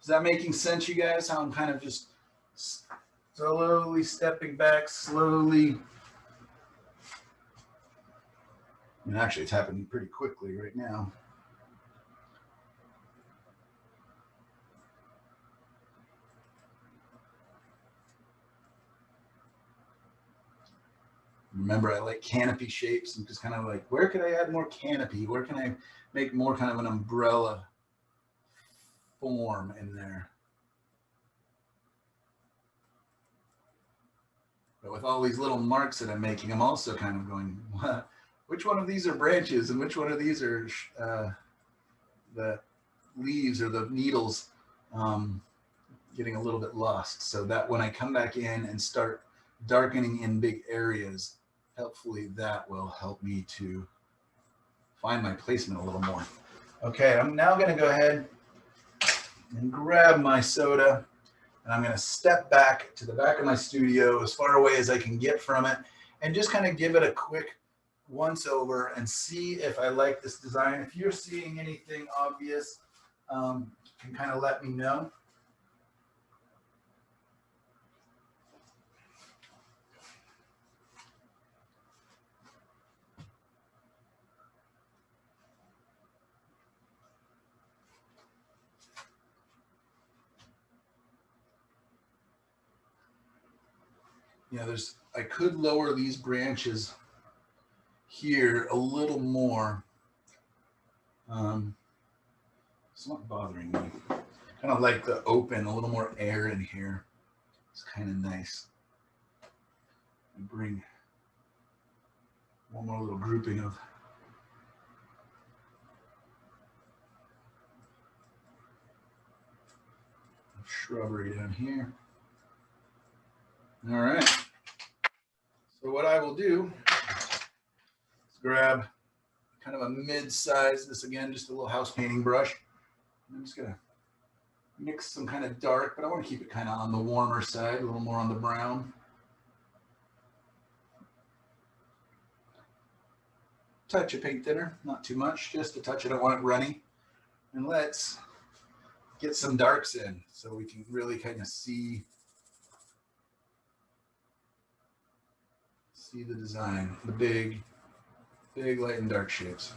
Is that making sense, you guys? How I'm kind of just slowly stepping back, slowly. And actually, it's happening pretty quickly right now. Remember, I like canopy shapes. I'm just kind of like, where could I add more canopy? Where can I make more kind of an umbrella form in there? But with all these little marks that I'm making, I'm also kind of going, which one of these are branches and which one of these are the leaves or the needles, getting a little bit lost. So that when I come back in and start darkening in big areas, hopefully that will help me to find my placement a little more. Okay, I'm now going to go ahead and grab my soda, and I'm going to step back to the back of my studio as far away as I can get from it and just kind of give it a quick once over and see if I like this design. If you're seeing anything obvious, you can kind of let me know. You know, I could lower these branches here a little more. It's not bothering me. Kind of like the open, a little more air in here. It's kind of nice. And bring one more little grouping of shrubbery down here. All right. So what I will do is grab kind of a mid-size, this again, just a little house painting brush. I'm just gonna mix some kind of dark, but I want to keep it kind of on the warmer side, a little more on the brown. Touch of paint thinner, not too much, just a touch. I don't want it runny. And let's get some darks in so we can really kind of see the design, the big light and dark shapes.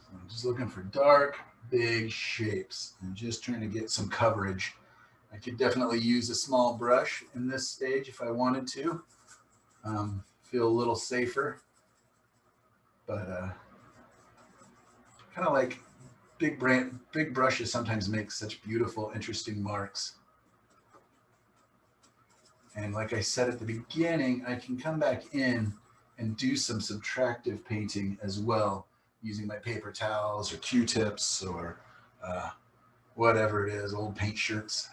I'm just looking for dark, big shapes and just trying to get some coverage. I could definitely use a small brush in this stage if I wanted to. Feel a little safer, but kind of like big brushes sometimes make such beautiful, interesting marks. And like I said at the beginning, I can come back in and do some subtractive painting as well, using my paper towels or Q-tips or whatever it is, old paint shirts.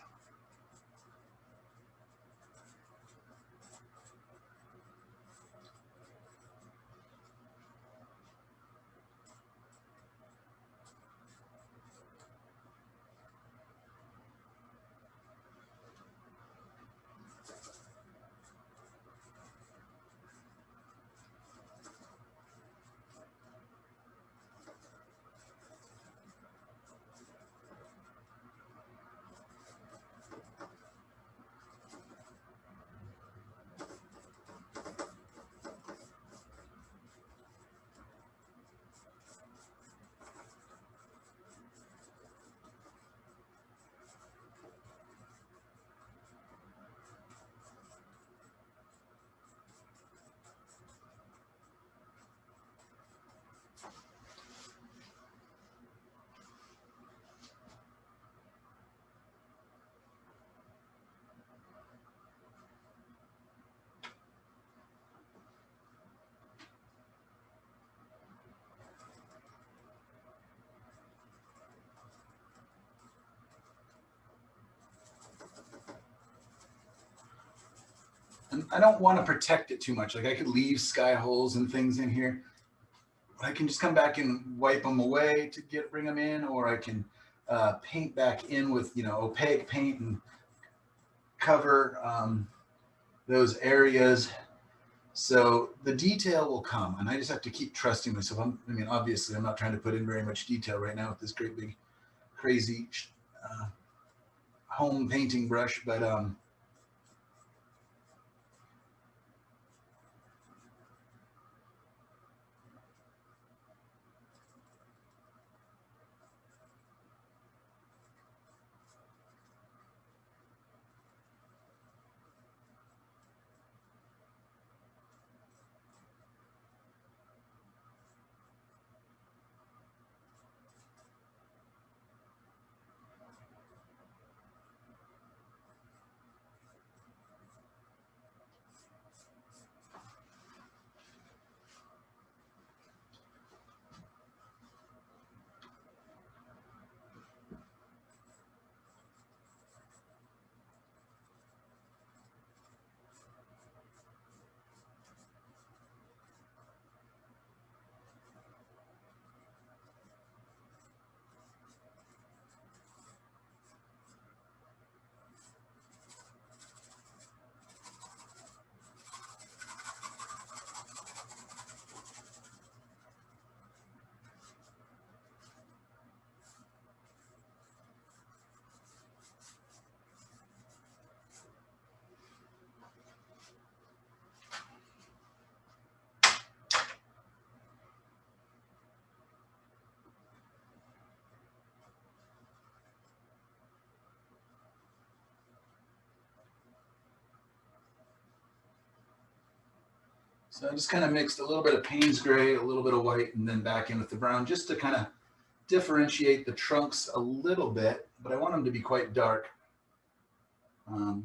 And I don't want to protect it too much. Like I could leave sky holes and things in here. I can just come back and wipe them away to bring them in, or I can paint back in with, opaque paint and cover those areas. So the detail will come, and I just have to keep trusting myself. Obviously, I'm not trying to put in very much detail right now with this great big, crazy home painting brush, but so I just kind of mixed a little bit of Payne's gray, a little bit of white, and then back in with the brown, just to kind of differentiate the trunks a little bit, but I want them to be quite dark. I'm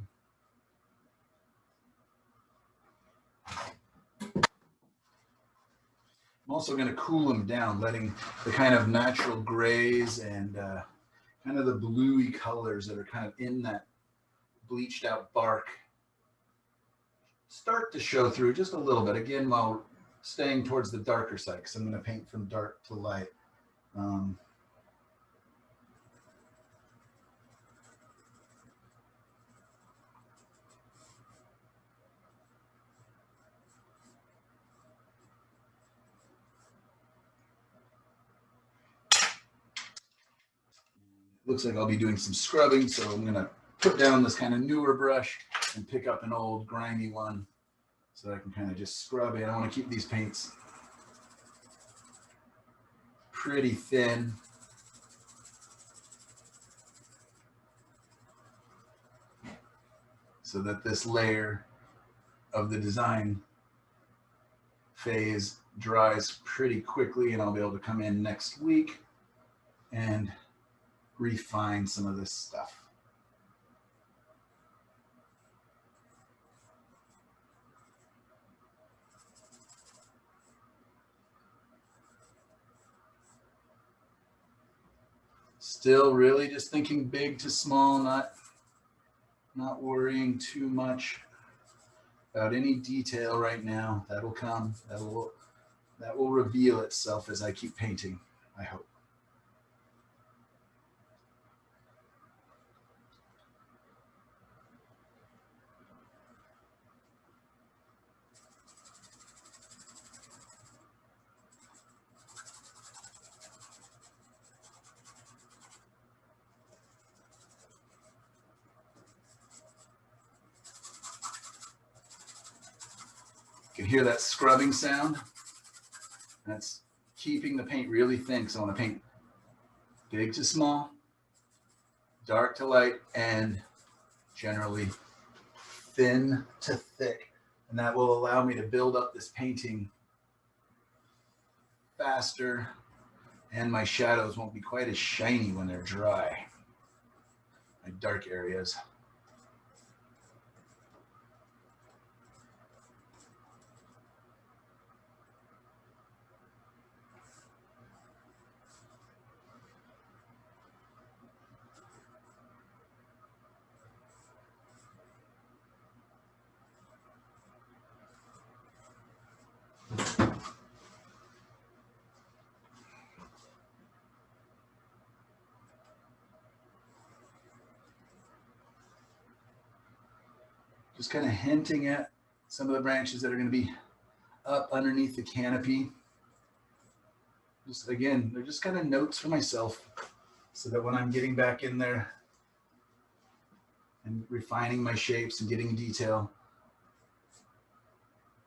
also going to cool them down, letting the kind of natural grays and kind of the bluey colors that are kind of in that bleached out bark start to show through just a little bit, again, while staying towards the darker side, because I'm going to paint from dark to light. Looks like I'll be doing some scrubbing, so I'm going to put down this kind of newer brush and pick up an old grimy one so I can kind of just scrub it. I want to keep these paints pretty thin. So that this layer of the design phase dries pretty quickly, and I'll be able to come in next week and refine some of this stuff. Still really just thinking big to small, not worrying too much about any detail right now. That'll come. That will reveal itself as I keep painting, I hope. You can hear that scrubbing sound. That's keeping the paint really thin. So I want to paint big to small, dark to light, and generally thin to thick. And that will allow me to build up this painting faster, and my shadows won't be quite as shiny when they're dry. My dark areas. Just kind of hinting at some of the branches that are going to be up underneath the canopy. Just again, they're just kind of notes for myself so that when I'm getting back in there and refining my shapes and getting detail,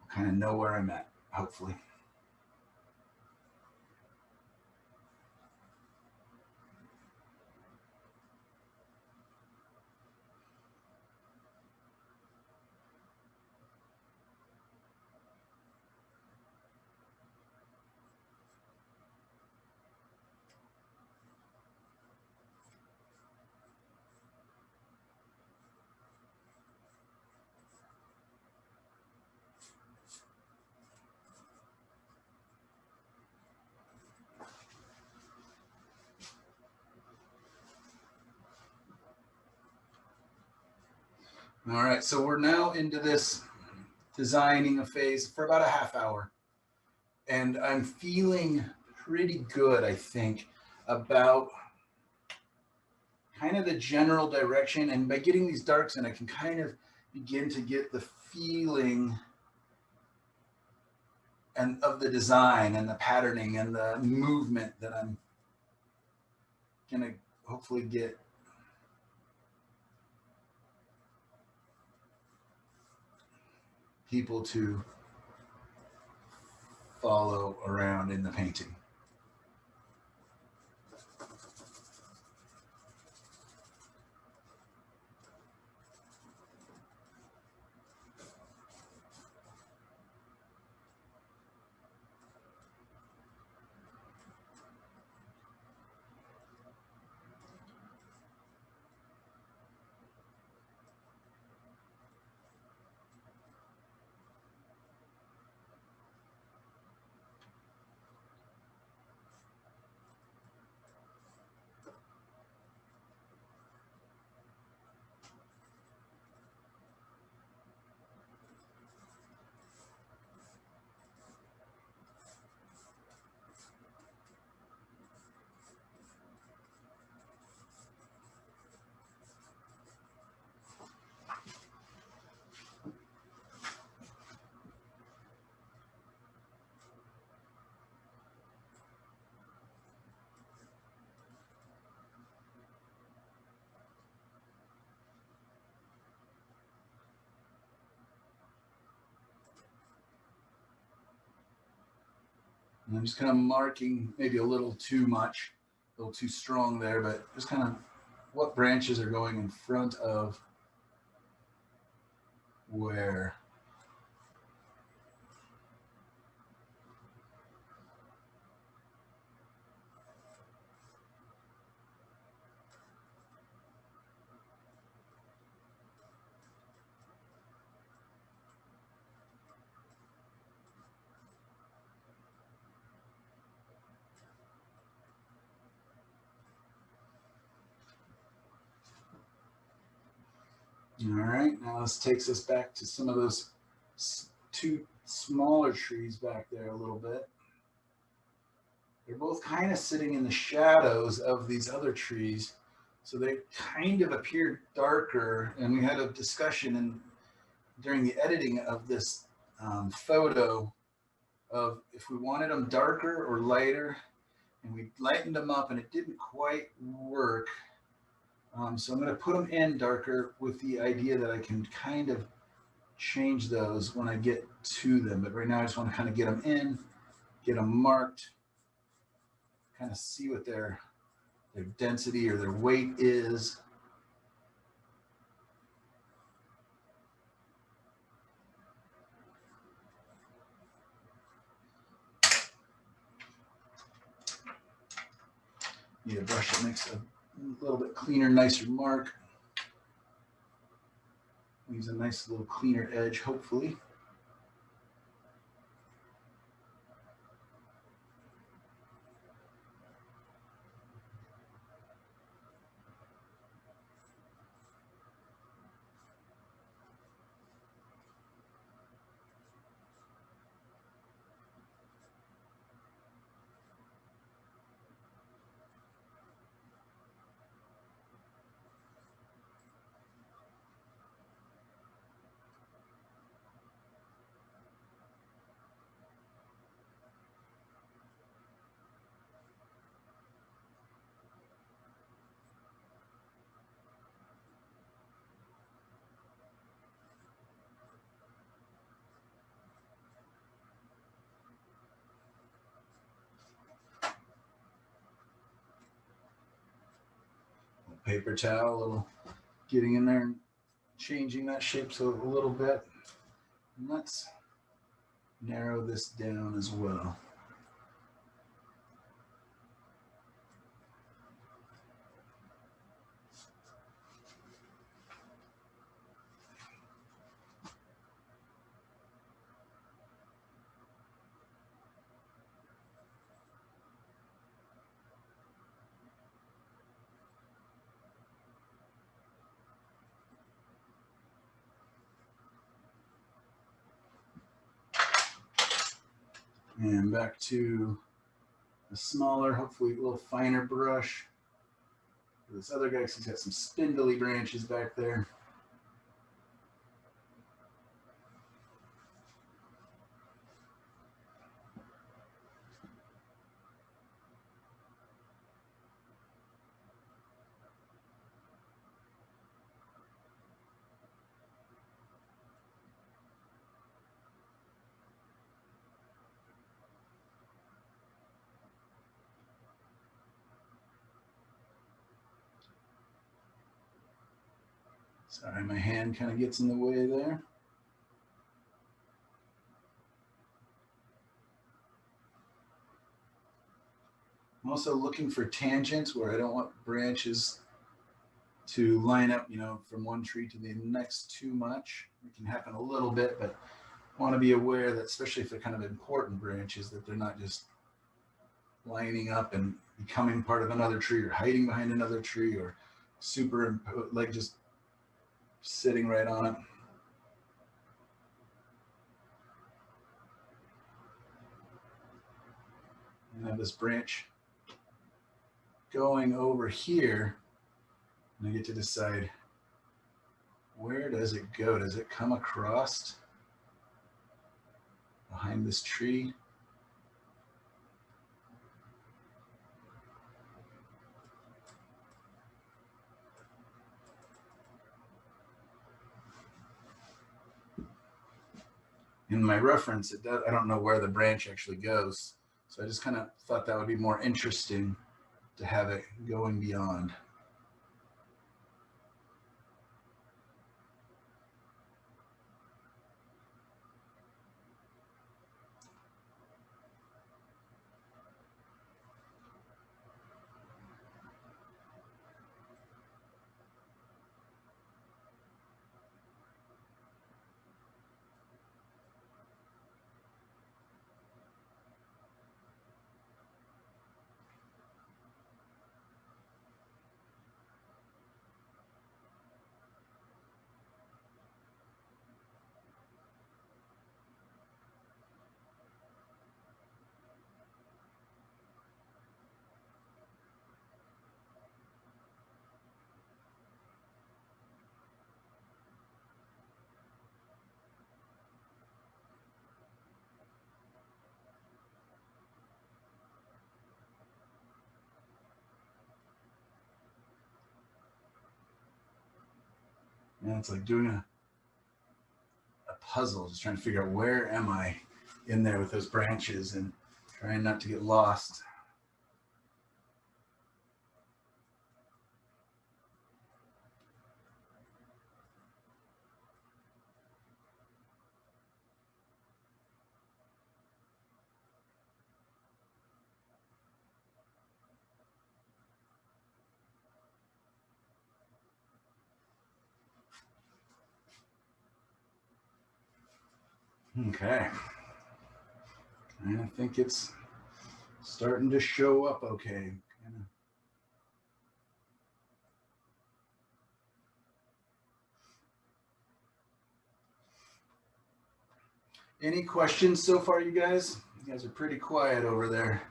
I'll kind of know where I'm at, hopefully. All right, so we're now into this designing a phase for about a half hour. And I'm feeling pretty good, I think, about kind of the general direction. And by getting these darks in, I can kind of begin to get the feeling and of the design and the patterning and the movement that I'm gonna hopefully get people to follow around in the painting. And I'm just kind of marking maybe a little too much, a little too strong there, but just kind of what branches are going in front of where. All right, now this takes us back to some of those two smaller trees back there a little bit. They're both kind of sitting in the shadows of these other trees, so they kind of appear darker. And we had a discussion during the editing of this photo of if we wanted them darker or lighter, and we lightened them up and it didn't quite work. So I'm going to put them in darker with the idea that I can kind of change those when I get to them. But right now I just want to kind of get them in, get them marked, kind of see what their density or their weight is. Need a brush that makes a little bit cleaner, nicer mark. Leaves a nice little cleaner edge, hopefully. paper towel, a little getting in there and changing that shape so a little bit. And let's narrow this down as well. And back to a smaller, hopefully a little finer brush. For this other guy, 'cause he's got some spindly branches back there. Sorry, my hand kind of gets in the way there. I'm also looking for tangents where I don't want branches to line up, you know, from one tree to the next too much. It can happen a little bit, but I want to be aware that, especially if they're kind of important branches, that they're not just lining up and becoming part of another tree or hiding behind another tree or like just sitting right on it. And have this branch going over here, and I get to decide, where does it go? Does it come across behind this tree? In my reference, it does, I don't know where the branch actually goes. So I just kind of thought that would be more interesting to have it going beyond. And it's like doing a puzzle, just trying to figure out where am I in there with those branches and trying not to get lost. Okay. And I think it's starting to show up okay. Any questions so far, you guys? You guys are pretty quiet over there.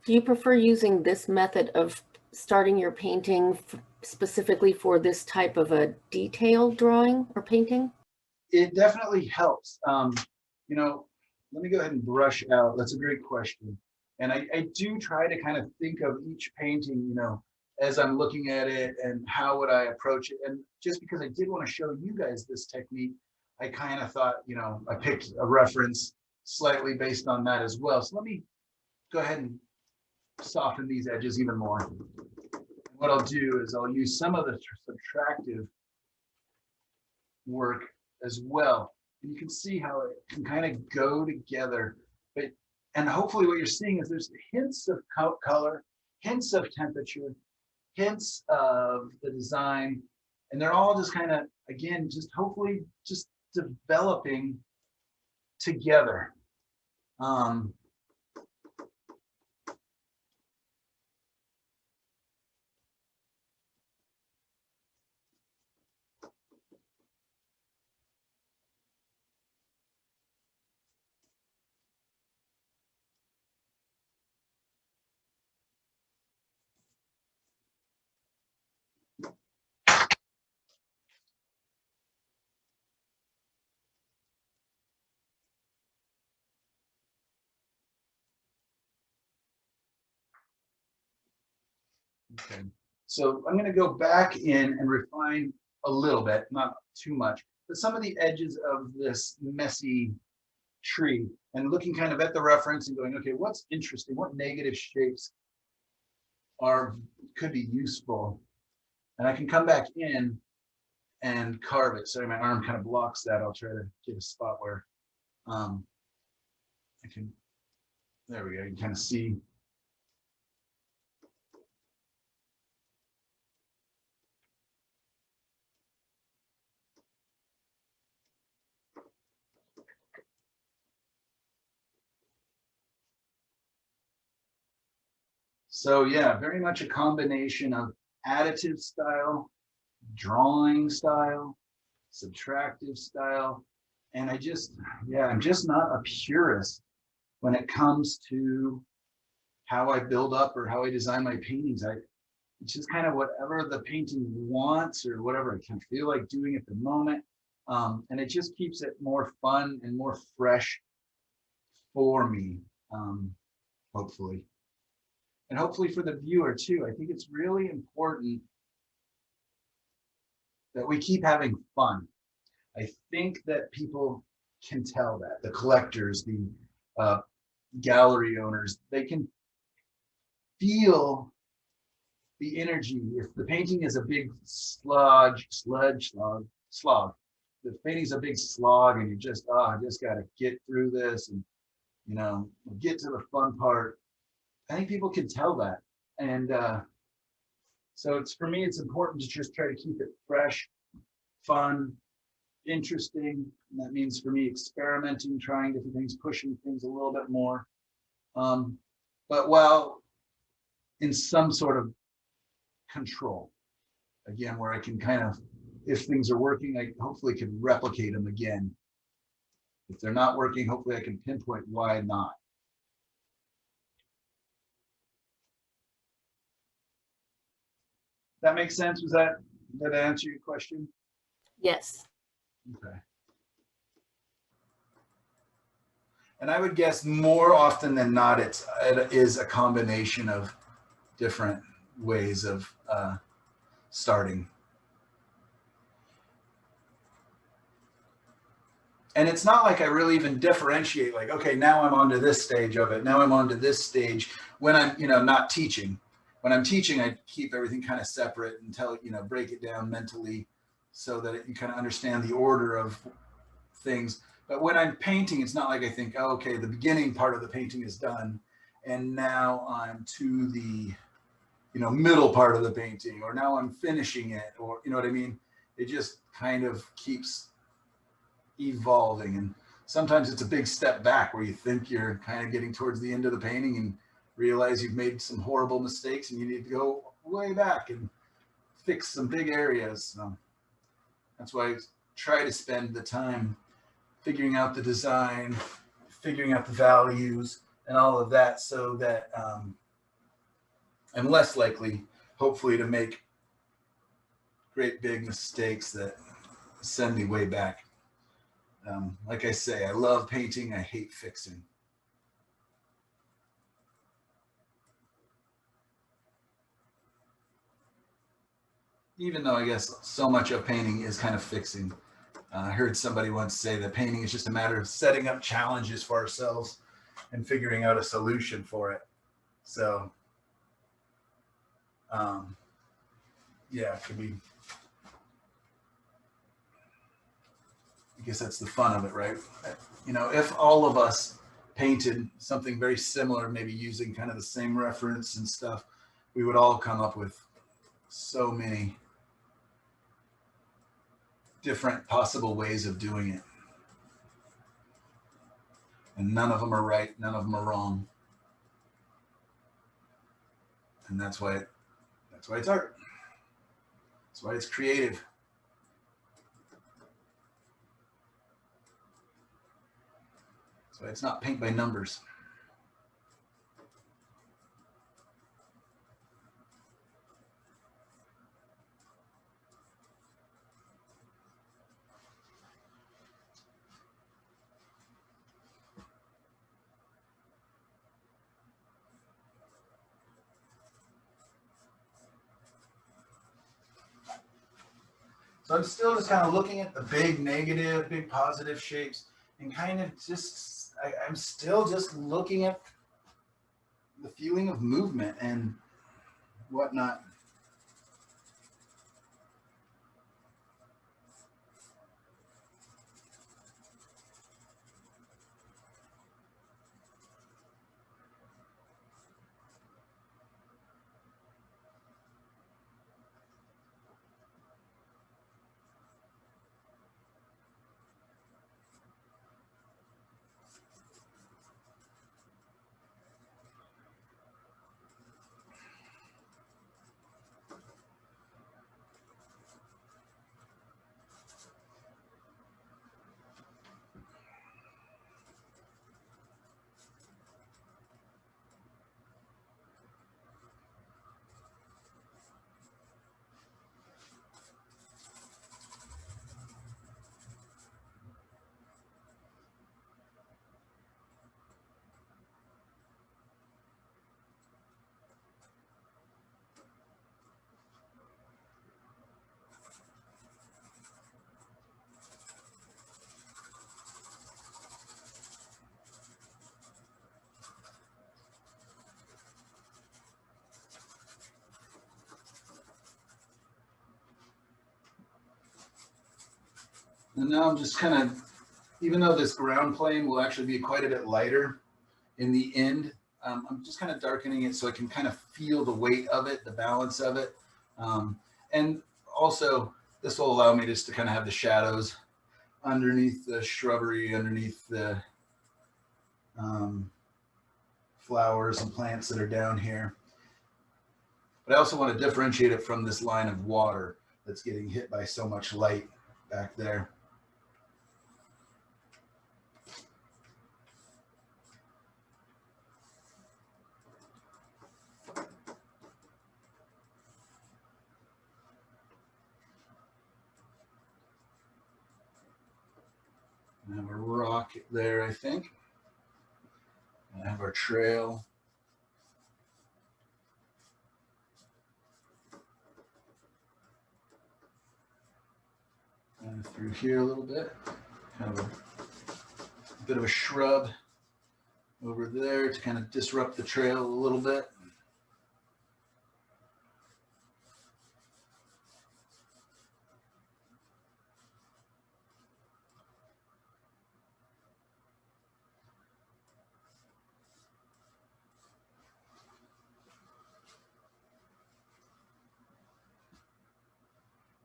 Do you prefer using this method of starting your painting specifically for this type of a detailed drawing or painting? It definitely helps. You know, let me go ahead and brush out. That's a great question. And I do try to kind of think of each painting, you know, as I'm looking at it and how would I approach it. And just because I did want to show you guys this technique, I kind of thought, you know, I picked a reference slightly based on that as well. So let me go ahead and soften these edges even more. What I'll do is I'll use some of the subtractive work as well. And you can see how it can kind of go together. And hopefully what you're seeing is there's hints of color, hints of temperature, hints of the design, and they're all just kind of, again, just hopefully just developing together. Okay, so I'm going to go back in and refine a little bit, not too much, but some of the edges of this messy tree, and looking kind of at the reference and going, okay, what's interesting? What negative shapes could be useful? And I can come back in and carve it. Sorry, my arm kind of blocks that. I'll try to get a spot where I can, there we go, you can kind of see. So yeah, very much a combination of additive style, drawing style, subtractive style. And I'm just not a purist when it comes to how I build up or how I design my paintings. It's just kind of whatever the painting wants or whatever I can feel like doing at the moment. And it just keeps it more fun and more fresh for me, hopefully. And hopefully for the viewer too. I think it's really important that we keep having fun. I think that people can tell that, the collectors, the gallery owners, they can feel the energy. If the painting is a big slog, the painting's a big slog and you just, I just got to get through this and, you know, get to the fun part. I think people can tell that. And so for me, it's important to just try to keep it fresh, fun, interesting. And that means for me, experimenting, trying different things, pushing things a little bit more. But while in some sort of control, again, where I can kind of, if things are working, I hopefully can replicate them again. If they're not working, hopefully I can pinpoint why not. That makes sense? Did that answer your question? Yes. Okay. And I would guess more often than not, it is a combination of different ways of starting. And it's not like I really even differentiate, like, okay, now I'm onto this stage of it. Now I'm onto this stage when I'm, you know, not teaching. When I'm teaching, I keep everything kind of separate until, you know, break it down mentally so that you kind of understand the order of things. But when I'm painting, it's not like I think, oh, okay, the beginning part of the painting is done. And now I'm to the, you know, middle part of the painting, or now I'm finishing it, or, you know what I mean? It just kind of keeps evolving. And sometimes it's a big step back where you think you're kind of getting towards the end of the painting and realize you've made some horrible mistakes and you need to go way back and fix some big areas. So that's why I try to spend the time figuring out the design, figuring out the values and all of that, so that I'm less likely, hopefully, to make great big mistakes that send me way back. Like I say, I love painting, I hate fixing. even though I guess so much of painting is kind of fixing. I heard somebody once say that painting is just a matter of setting up challenges for ourselves and figuring out a solution for it. So, yeah, it could be, I guess that's the fun of it, right? You know, if all of us painted something very similar, maybe using kind of the same reference and stuff, we would all come up with so many different possible ways of doing it. And none of them are right, none of them are wrong. And that's why it's art. That's why it's creative. That's why it's not paint by numbers. So I'm still just kind of looking at the big negative, big positive shapes and kind of just, I'm still just looking at the feeling of movement and whatnot. And now I'm just kind of, even though this ground plane will actually be quite a bit lighter in the end, I'm just kind of darkening it so I can kind of feel the weight of it, the balance of it. And also, this will allow me just to kind of have the shadows underneath the shrubbery, underneath the flowers and plants that are down here. But I also want to differentiate it from this line of water that's getting hit by so much light back there. I have a rock there, I think. I have our trail. And through here a little bit. Kind of a bit of a shrub over there to kind of disrupt the trail a little bit.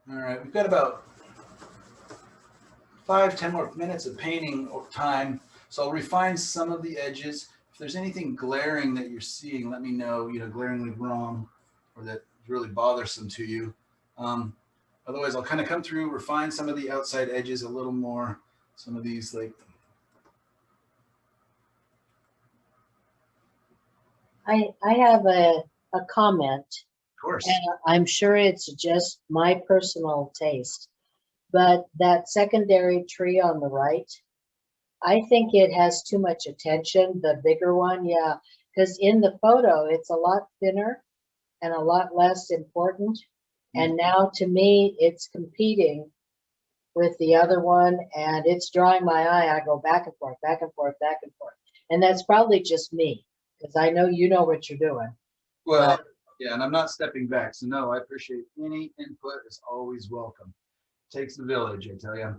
All right, we've got about 5-10 more minutes of painting time. So I'll refine some of the edges. If there's anything glaring that you're seeing, let me know, glaringly wrong or that's really bothersome to you. Otherwise, I'll kind of come through, refine some of the outside edges a little more. Some of these like. I have a comment. Of course. And I'm sure it's just my personal taste, but that secondary tree on the right, I think it has too much attention, the bigger one, yeah, because in the photo, it's a lot thinner and a lot less important. And now to me, it's competing with the other one and it's drawing my eye. I go back and forth, back and forth, back and forth. And that's probably just me because I know you know what you're doing. Well, yeah, and I'm not stepping back. So no, I appreciate any input is always welcome. Takes the village, I tell you.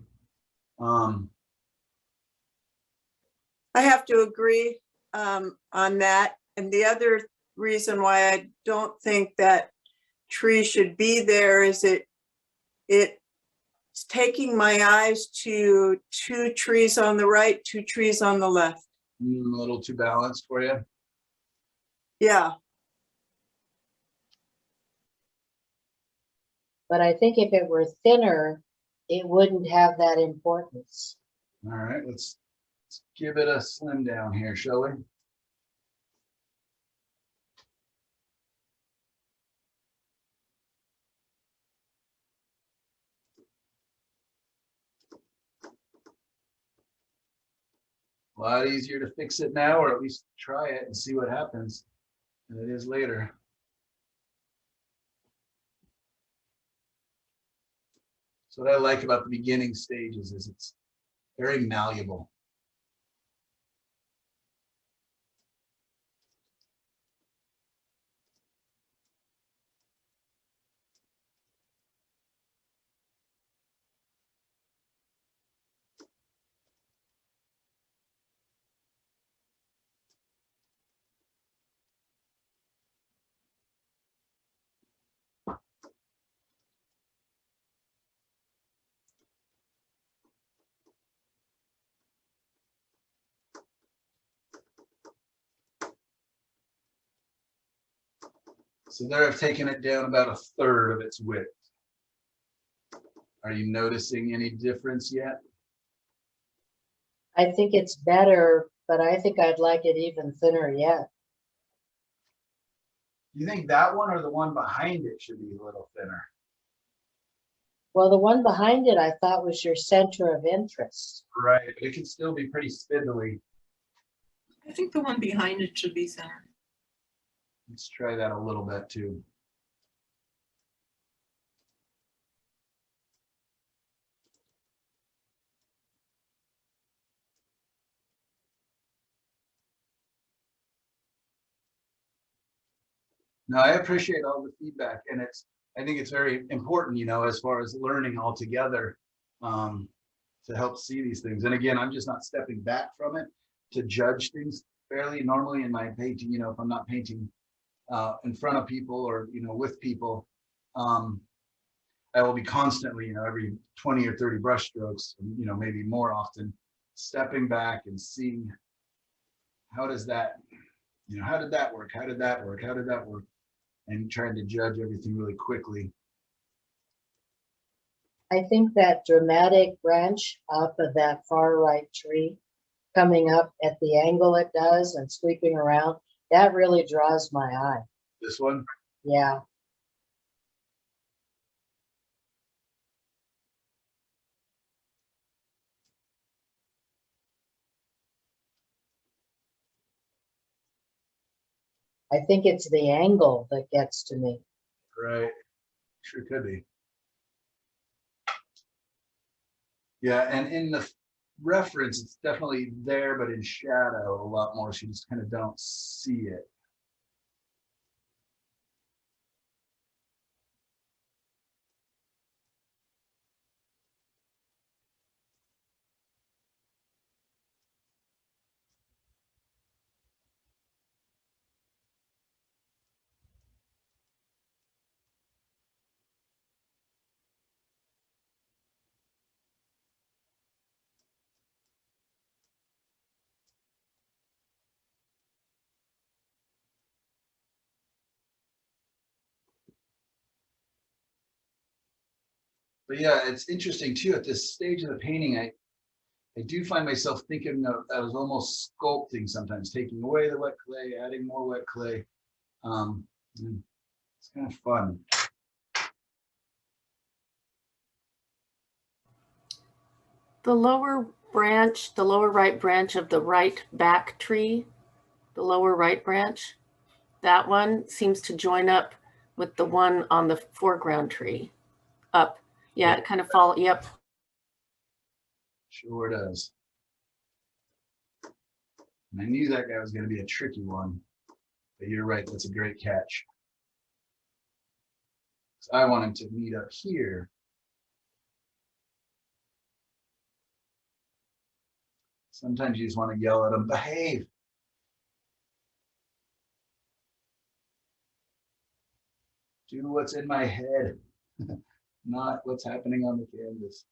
I have to agree on that. And the other reason why I don't think that tree should be there is it's taking my eyes to 2 trees on the right, 2 trees on the left. A little too balanced for you. Yeah, But I think if it were thinner, it wouldn't have that importance. All right, let's give it a slim down here, shall we? A lot easier to fix it now, or at least try it and see what happens than it is later. So what I like about the beginning stages is it's very malleable. So there I've taken it down about 1/3 of its width. Are you noticing any difference yet? I think it's better, but I think I'd like it even thinner yet. Do you think that one or the one behind it should be a little thinner? Well, the one behind it I thought was your center of interest. Right, but it can still be pretty spindly. I think the one behind it should be thinner. Let's try that a little bit too. No, I appreciate all the feedback, and I think it's very important, as far as learning all together, to help see these things. And again, I'm just not stepping back from it to judge things fairly. Normally in my painting, if I'm not painting in front of people or with people, I will be constantly, every 20 or 30 brush strokes, maybe more often, stepping back and seeing how does that, how did that work? How did that work? How did that work? And trying to judge everything really quickly. I think that dramatic branch off of that far right tree coming up at the angle it does and sweeping around, that really draws my eye. This one? Yeah. I think it's the angle that gets to me. Right. Sure could be. Yeah, and in the reference, it's definitely there, but in shadow a lot more, so you just kind of don't see it. But yeah, it's interesting too, at this stage of the painting, I do find myself thinking of, I was almost sculpting sometimes, taking away the wet clay, adding more wet clay. It's kind of fun. The lower branch, the lower right branch of the right back tree, the lower right branch, that one seems to join up with the one on the foreground tree up. Yeah, it kind of fall. Yep. Sure does. And I knew that guy was going to be a tricky one, but you're right. That's a great catch. So I want him to meet up here. Sometimes you just want to yell at them, behave. Do what's in my head, not what's happening on the canvas.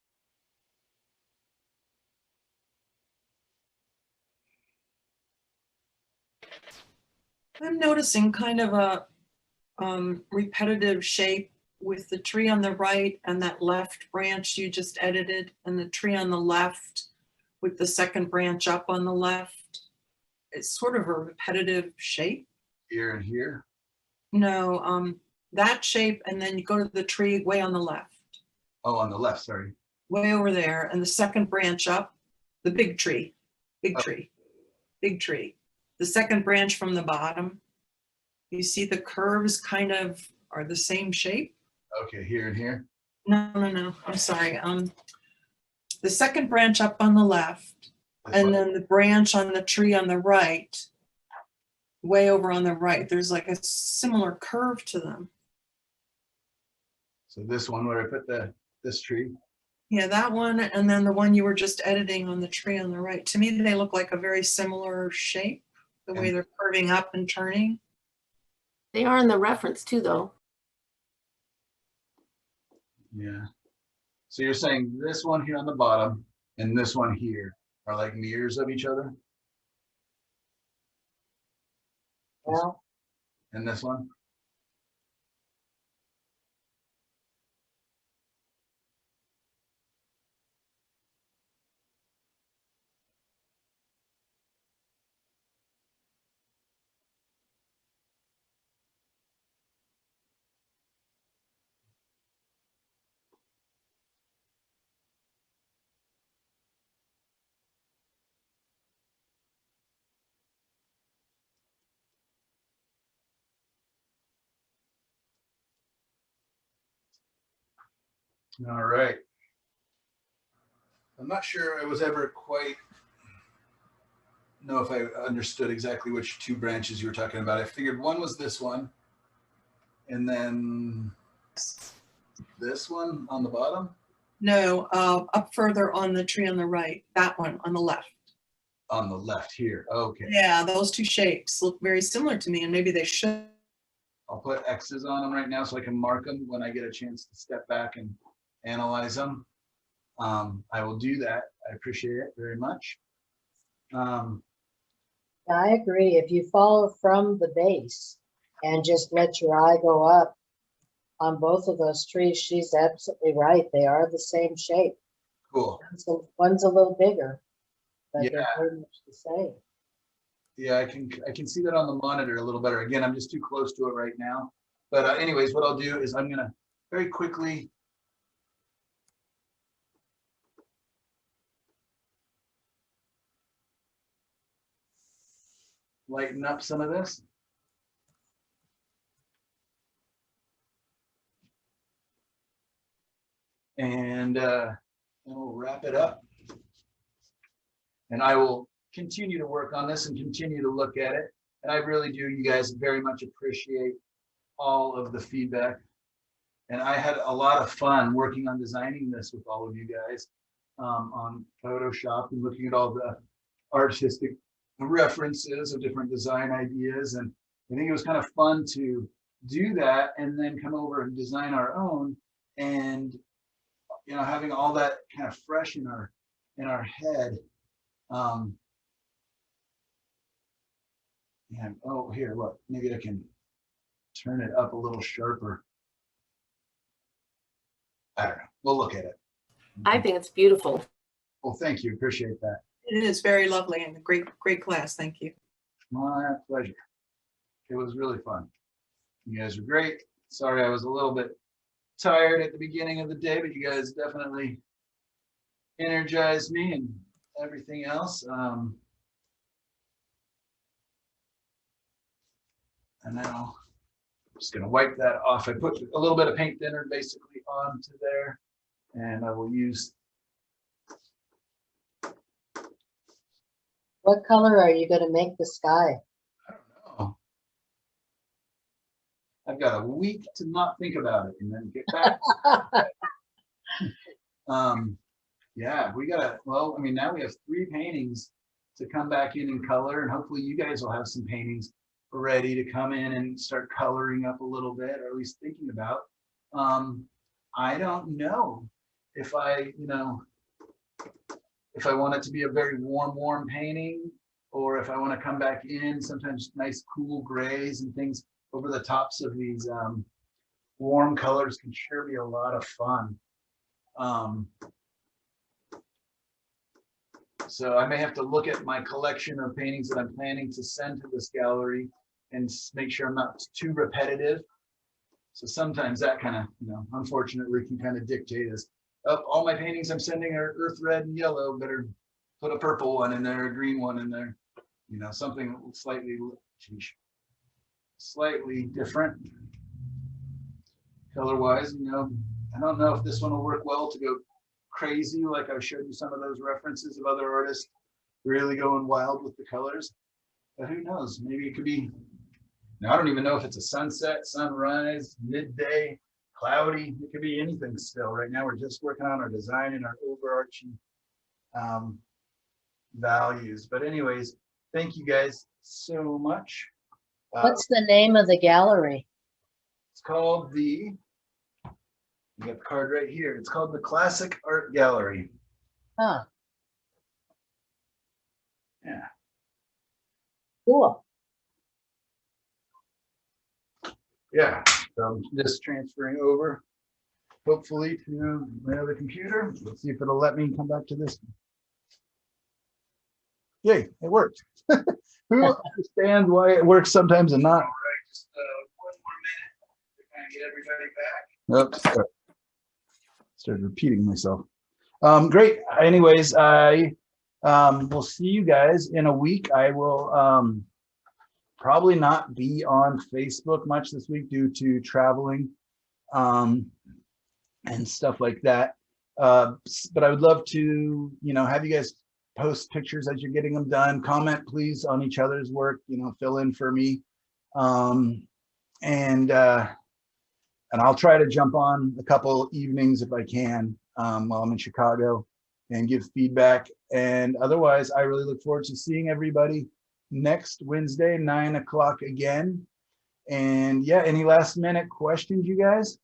I'm noticing kind of a repetitive shape with the tree on the right and that left branch you just edited, and the tree on the left with the second branch up on the left. It's sort of a repetitive shape. Here and here. No, that shape, and then you go to the tree way on the left, Oh, on the left, sorry. way over there, and the second branch up, the big tree, big Oh. tree, big tree. The second branch from the bottom, you see the curves kind of are the same shape. Okay, here and here. No, I'm sorry. The second branch up on the left, This and one. then the branch on the tree on the right, way over on the right, there's like a similar curve to them. So this one where I put this tree. Yeah, that one, and then the one you were just editing on the tree on the right. To me, they look like a very similar shape, the way they're curving up and turning. They are in the reference too, though. Yeah. So you're saying this one here on the bottom and this one here are like mirrors of each other? Well, And this one? All right. I'm not sure I was ever quite know if I understood exactly which two branches you were talking about. I figured one was this one, and then this one on the bottom. No, up further on the tree on the right, that one on the left. On the left here. Okay. Yeah, those two shapes look very similar to me, and maybe they should. I'll put X's on them right now so I can mark them when I get a chance to step back and analyze them. I will do that. I appreciate it very much. I agree. If you follow from the base and just let your eye go up on both of those trees, she's absolutely right. They are the same shape. Cool. One's a little bigger, but Yeah. they're pretty much the same. Yeah, I can see that on the monitor a little better. Again, I'm just too close to it right now. But anyways, what I'll do is I'm gonna very quickly lighten up some of this. And we'll wrap it up. And I will continue to work on this and continue to look at it. And I really do, you guys, very much appreciate all of the feedback. And I had a lot of fun working on designing this with all of you guys on Photoshop and looking at all the artistic references of different design ideas. And I think it was kind of fun to do that and then come over and design our own. And you know, having all that kind of fresh in our head. And oh, here, look, maybe I can turn it up a little sharper. I don't know. We'll look at it. I think it's beautiful. Well, thank you. Appreciate that. It is very lovely and a great class. Thank you. My pleasure. It was really fun. You guys were great. Sorry, I was a little bit tired at the beginning of the day, but you guys definitely energized me and everything else. And now Just gonna wipe that off. I put a little bit of paint thinner basically onto there, and I will use. What color are you gonna make the sky? I don't know. I've got a week to not think about it and then get back. Yeah, we gotta, well, I mean, now we have 3 paintings to come back in color, and hopefully you guys will have some paintings ready to come in and start coloring up a little bit, or at least thinking about. I don't know if I want it to be a very warm painting, or if I want to come back in, sometimes nice cool grays and things over the tops of these warm colors can sure be a lot of fun. So I may have to look at my collection of paintings that I'm planning to send to this gallery and make sure I'm not too repetitive. So sometimes that kind of, unfortunately can kind of dictate as, oh, all my paintings I'm sending are earth red and yellow, better put a purple one in there, a green one in there, something slightly different color-wise. I don't know if this one will work well to go crazy, like I showed you some of those references of other artists really going wild with the colors, but who knows, maybe it could be. Now I don't even know if it's a sunset, sunrise, midday, cloudy. It could be anything still. Right now we're just working on our design and our overarching values. But anyways, thank you guys so much. What's the name of the gallery? It's called you got the card right here. It's called the Classic Art Gallery. Huh, Yeah. cool. Yeah. So I'm just transferring over, hopefully, to my other computer. Let's see if it'll let me come back to this. Yay, it worked. Who understands why it works sometimes and not? All right, just 1 more minute to kind of get everybody back. Oops. Started repeating myself. Great. Anyways, I will see you guys in a week. I will probably not be on Facebook much this week due to traveling and stuff like that. But I would love to, have you guys post pictures as you're getting them done. Comment, please, on each other's work. Fill in for me. And I'll try to jump on a couple evenings if I can while I'm in Chicago and give feedback. And otherwise, I really look forward to seeing everybody next Wednesday, 9 o'clock again. And yeah, any last minute questions, you guys?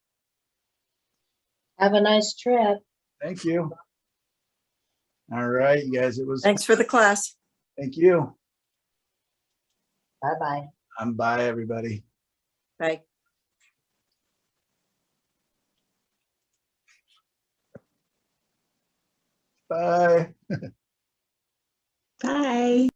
Have a nice trip. Thank you. All right, you guys, it was. Thanks for the class. Thank you. Bye-bye. Bye, everybody. Bye. Bye. Bye.